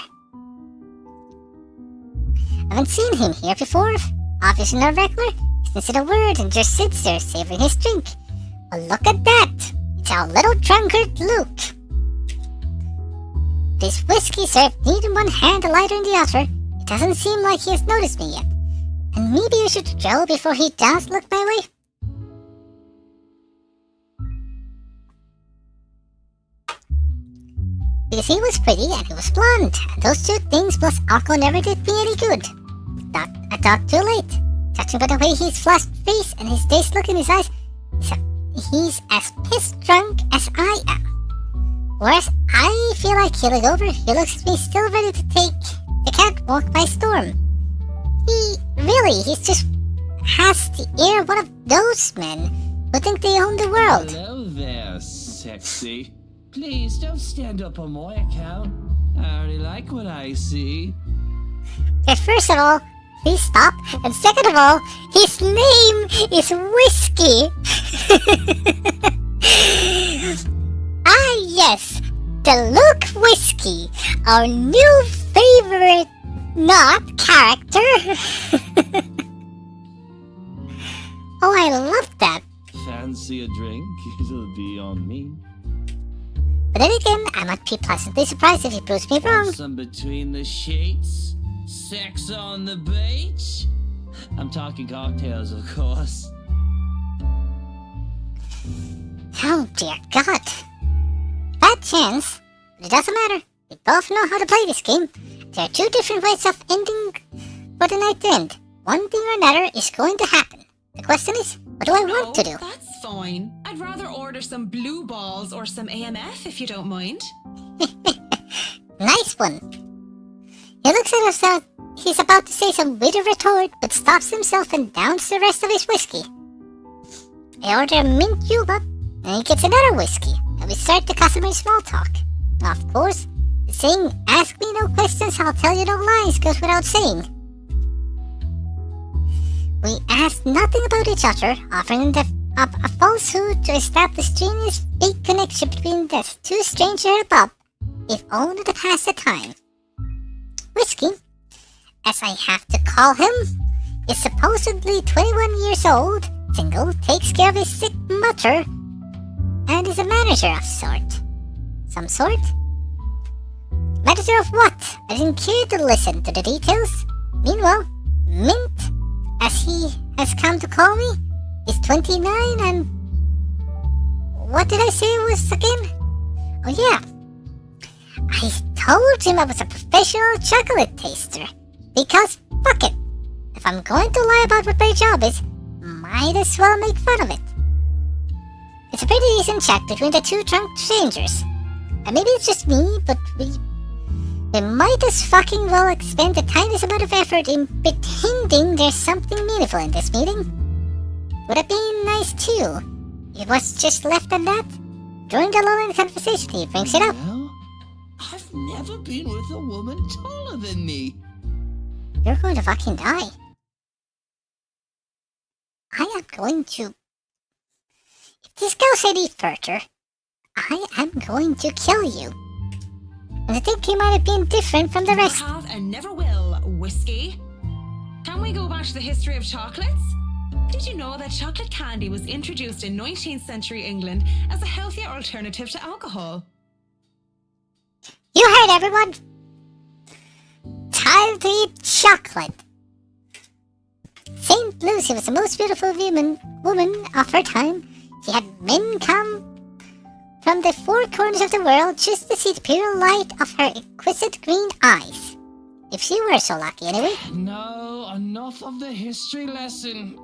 A: I haven't seen him here before. Obviously not regular. He doesn't say a word and just sits there, savoring his drink. Well, look at that! It's our little drunkard Luke. This whiskey served neat in one hand, a lighter in the other. It doesn't seem like he has noticed me yet. And maybe I should go before he does look my way. Because he was pretty and he was blonde, and those two things plus alcohol never did me any good. I thought too late. Judging by the way he's flushed face and his dazed look in his eyes, he's as pissed drunk as I am. Whereas I feel like keeling over, he looks at me still ready to take the catwalk by storm. He just has the air of one of those men who think they own the world.
I: Hello there, sexy. Please don't stand up on my account. I already like what I see.
A: Okay, first of all, please stop. And second of all, his name is Whiskey. Ah, yes, the Luke Whiskey, our new favorite not character. Oh, I love that.
I: Fancy a drink? It'll be on me.
A: But then again, I might be pleasantly surprised if he proves me wrong.
I: Some between the sheets? Sex on the beach? I'm talking cocktails, of course.
A: Oh dear God. Bad chance, but it doesn't matter. We both know how to play this game. There are two different ways of ending for the night to end. One thing or another is going to happen. The question is, what do I want to do?
K: That's fine. I'd rather order some blue balls or some AMF if you don't mind.
A: Nice one. He looks at us out. He's about to say some witty retort, but stops himself and downs the rest of his whiskey. I order a mint julep, and he gets another whiskey, and we start the customary small talk. Now, of course, the saying, ask me no questions, I'll tell you no lies, goes without saying. We asked nothing about each other, offering up a falsehood to establish genius fake connection between the two strangers at a pub, if only to pass the time. Whiskey, as I have to call him, is supposedly 21 years old, single, takes care of his sick mother, and is a manager of some sort. Manager of what? I didn't care to listen to the details. Meanwhile, Mint, as he has come to call me, is 29 and... What did I say it was again? Oh yeah. I told him I was a professional chocolate taster. Because, fuck it. If I'm going to lie about what my job is, might as well make fun of it. It's a pretty decent chat between the two drunk strangers. And maybe it's just me, but we might as fucking well expend the tiniest amount of effort in pretending there's something meaningful in this meeting. would have been nice too. It was just left at that. During the lull in the conversation, he brings it up.
I: Well, I've never been with a woman taller than me.
A: You're going to fucking die. I am going to... If this goes any further, I am going to kill you. And I think you might have been different from the rest.
J: Have and never will, whiskey. Can we go back to the history of chocolates? Did you know that chocolate candy was introduced in 19th century England as a healthier alternative to alcohol?
A: You heard everyone. Time to eat chocolate. St. Lucy was the most beautiful woman of her time. She had men come from the four corners of the world just to see the pure light of her exquisite green eyes. If she were so lucky, anyway.
I: No, enough of the history lesson.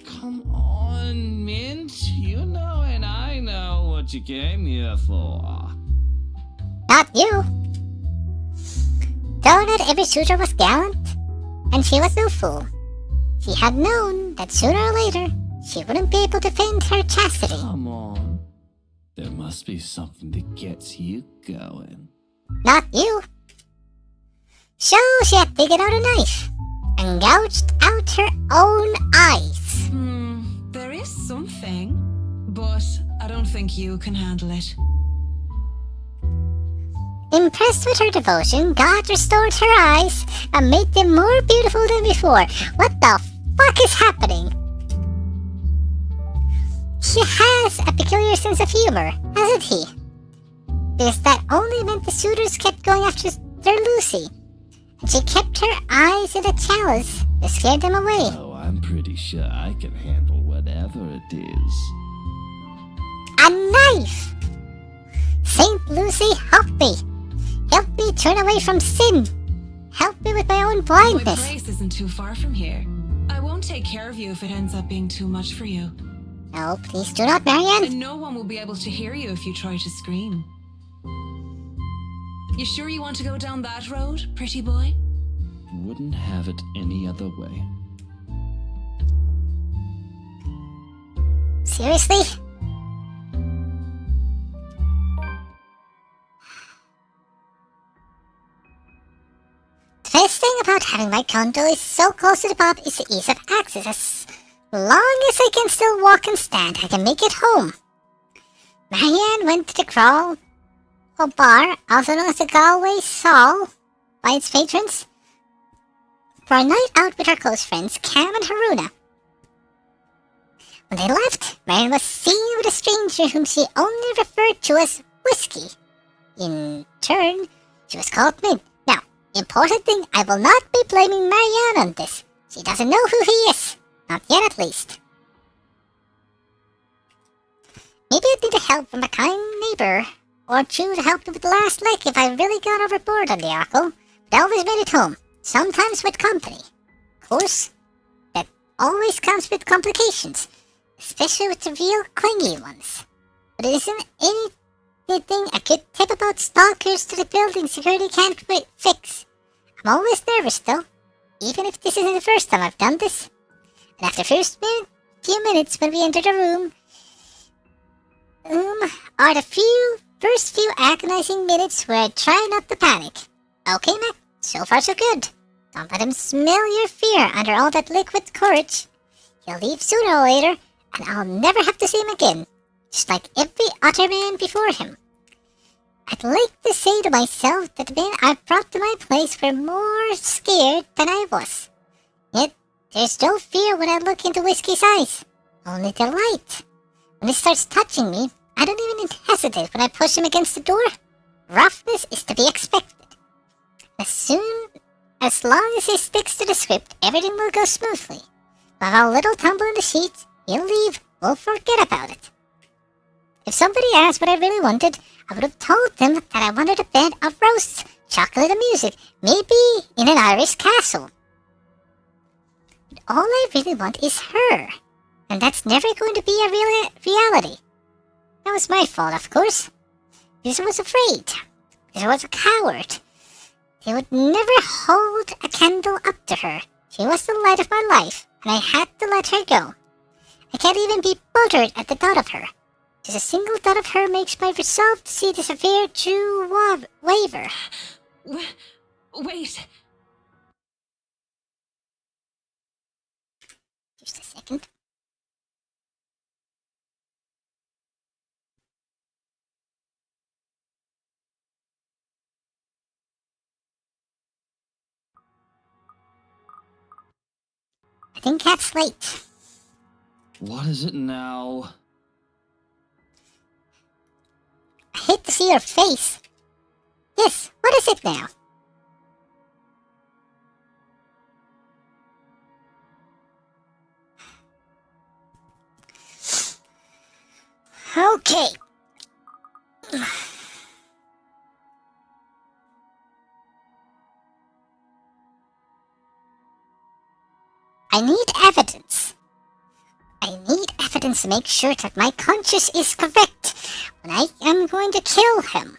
I: Come on, Mint. You know and I know what you came here for.
A: Not you. Though not every suitor was gallant, and she was no fool. She had known that sooner or later she wouldn't be able to defend her chastity.
I: Come on. There must be something that gets you going.
A: Not you. So she had taken out a knife and gouged out her own eyes.
J: There is something, but I don't think you can handle it.
A: Impressed with her devotion, God restored her eyes and made them more beautiful than before. What the fuck is happening? He has a peculiar sense of humor, hasn't he? Because that only meant the suitors kept going after their Lucy. And she kept her eyes in a chalice to scare them away.
I: Oh, I'm pretty sure I can handle whatever it is.
A: A knife! Saint Lucy, help me! Help me turn away from sin! Help me with my own
J: My
A: blindness!
J: place isn't too far from here. I won't take care of you if it ends up being too much for you.
A: No, please do not, Marianne.
J: And no one will be able to hear you if you try to scream. You sure you want to go down that road, pretty boy?
I: Wouldn't have it any other way.
A: Seriously? The best thing about having my condo is so close to the pub is the ease of access. As long as I can still walk and stand, I can make it home. Marianne went to the Crawl Bar, also known as the Galway Saul by its patrons, for a night out with her close friends Cam and Haruna. When they left, Marianne was seen with a stranger whom she only referred to as Whiskey. In turn, she was called Mint. Now, important thing, I will not be blaming Marianne on this. She doesn't know who he is. Not yet, at least. Maybe I'd need help from a kind neighbor, or two to help me with the last leg if I really got overboard on the Arkle, but I always made it home, sometimes with company. Of course, that always comes with complications, especially with the real clingy ones. But it isn't anything a good tip about stalkers to the building security can't fix. I'm always nervous though, even if this isn't the first time I've done this. And after the few minutes when we enter the room, are the first few agonizing minutes where I try not to panic. Okay, Mac, so far so good. Don't let him smell your fear under all that liquid courage. He'll leave sooner or later, and I'll never have to see him again, just like every other man before him. I'd like to say to myself that the men I brought to my place were more scared than I was. Yet, there's no fear when I look into Whiskey's eyes, only delight. When he starts touching me, I don't even hesitate when I push him against the door. Roughness is to be expected. As long as he sticks to the script, everything will go smoothly. But a little tumble in the sheets, he'll leave, we'll forget about it. If somebody asked what I really wanted, I would have told them that I wanted a bed of roasts, chocolate and music, maybe in an Irish castle. But all I really want is her, and that's never going to be a reality. That was my fault, of course, because I was afraid, because I was a coward. They would never hold a candle up to her. She was the light of my life, and I had to let her go. I can't even be bothered at the thought of her. Just a single thought of her makes my resolve to see the severe true waver.
J: Wait.
A: Just a second. I think that's late.
I: What is it now?
A: I hate to see your face. Yes, what is it now? Okay. I need evidence. I need evidence to make sure that my conscience is correct when I am going to kill him.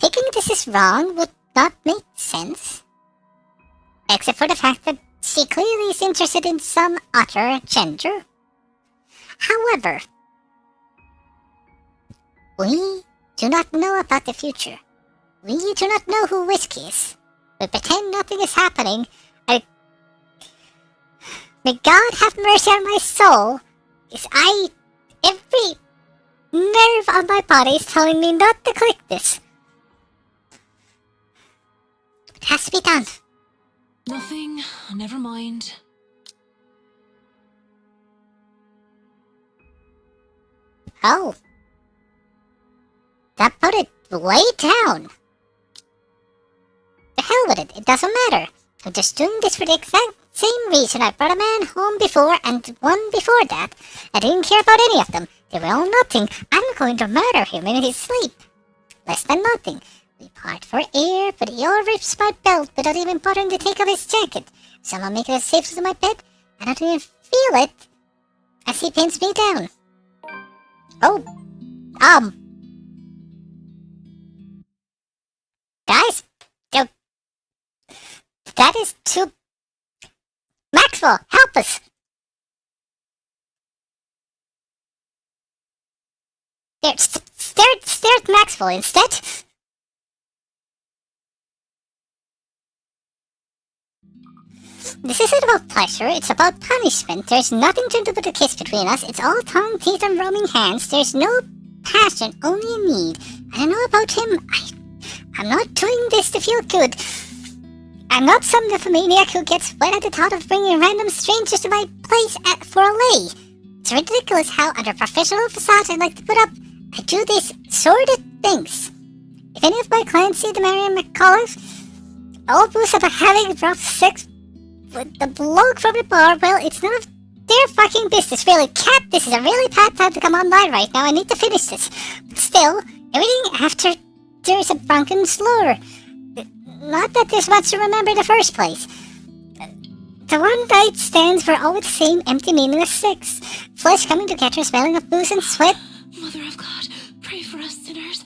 A: Thinking this is wrong would not make sense. Except for the fact that she clearly is interested in some other gender. However, we do not know about the future. We do not know who Whiskey is. We pretend nothing is happening. May God have mercy on my soul, because every nerve on my body is telling me not to click this. It has to be done.
J: Nothing. Never mind.
A: Oh. That put it way down. The hell with it, it doesn't matter. I'm just doing this for the exact same reason I brought a man home before and one before that. I didn't care about any of them. They were all nothing. I'm going to murder him in his sleep. Less than nothing. We part for air, but he all rips my belt without even bothering to take off his jacket. Someone make it as safe to my bed, and I don't even feel it as he pins me down. Oh, guys, that is too... Maxwell, help us! There, stare at Maxwell instead. This isn't about pleasure, it's about punishment. There's nothing to do with the kiss between us. It's all tongue, teeth, and roaming hands. There's no passion, only a need. I don't know about him. I'm not doing this to feel good. I'm not some nymphomaniac who gets wet at the thought of bringing random strangers to my place for a lay. It's ridiculous how, under professional facade I like to put up, I do these sordid things. If any of my clients see the Marion McCullough all boost about having rough sex with the bloke from the bar, well, it's none of their fucking business, really. Cat, this is a really bad time to come online right now. I need to finish this. But still, everything after there's a drunken slur. Not that there's much to remember in the first place. The one night stands were always the same empty, meaningless sex. Flesh coming together, smelling of booze and sweat.
J: Mother of God, pray for us sinners.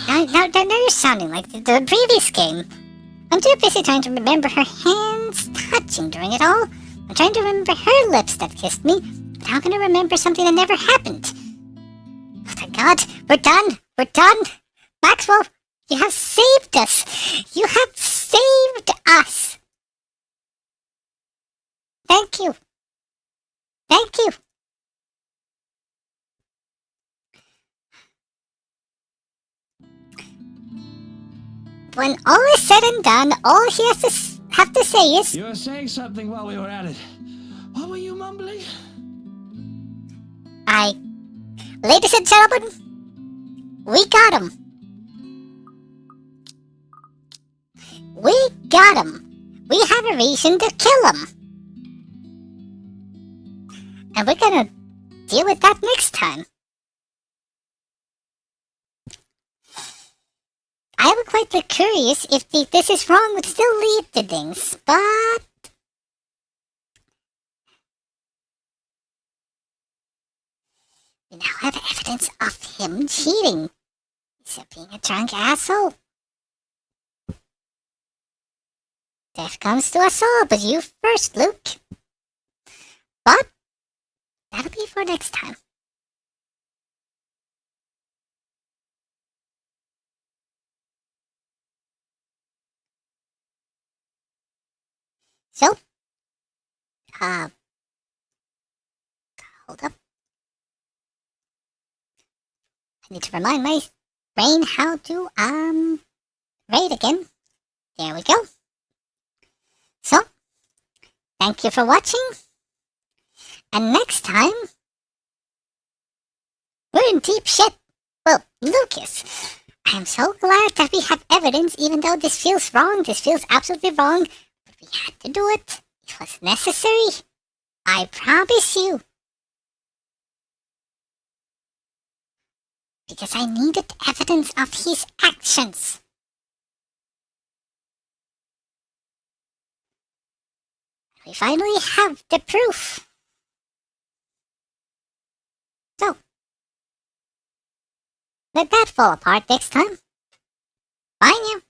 A: Now you're sounding like the previous game. I'm too busy trying to remember her hands touching during it all. I'm trying to remember her lips that kissed me. But how can I remember something that never happened? Oh, thank God, we're done. We're done. Maxwell, you have saved us. You have saved us. Thank you. Thank you. When all is said and done, all he has to have to say is...
I: You were saying something while we were at it. What were you mumbling?
A: Ladies and gentlemen, we got him. We got him. We have a reason to kill him. And we're gonna deal with that next time. I am quite curious if this is wrong would still lead to things, but... we now have evidence of him cheating. Except being a drunk asshole. Death comes to us all, but you first, Luke. But that'll be for next time. So, hold up. I need to remind my brain how to, rate again. There we go. So, thank you for watching. And next time, we're in deep shit. Well, Lucas, I am so glad that we have evidence, even though this feels wrong. This feels absolutely wrong. But we had to do it. It was necessary. I promise you. Because I needed evidence of his actions. We finally have the proof. So, let that fall apart next time. Bye now.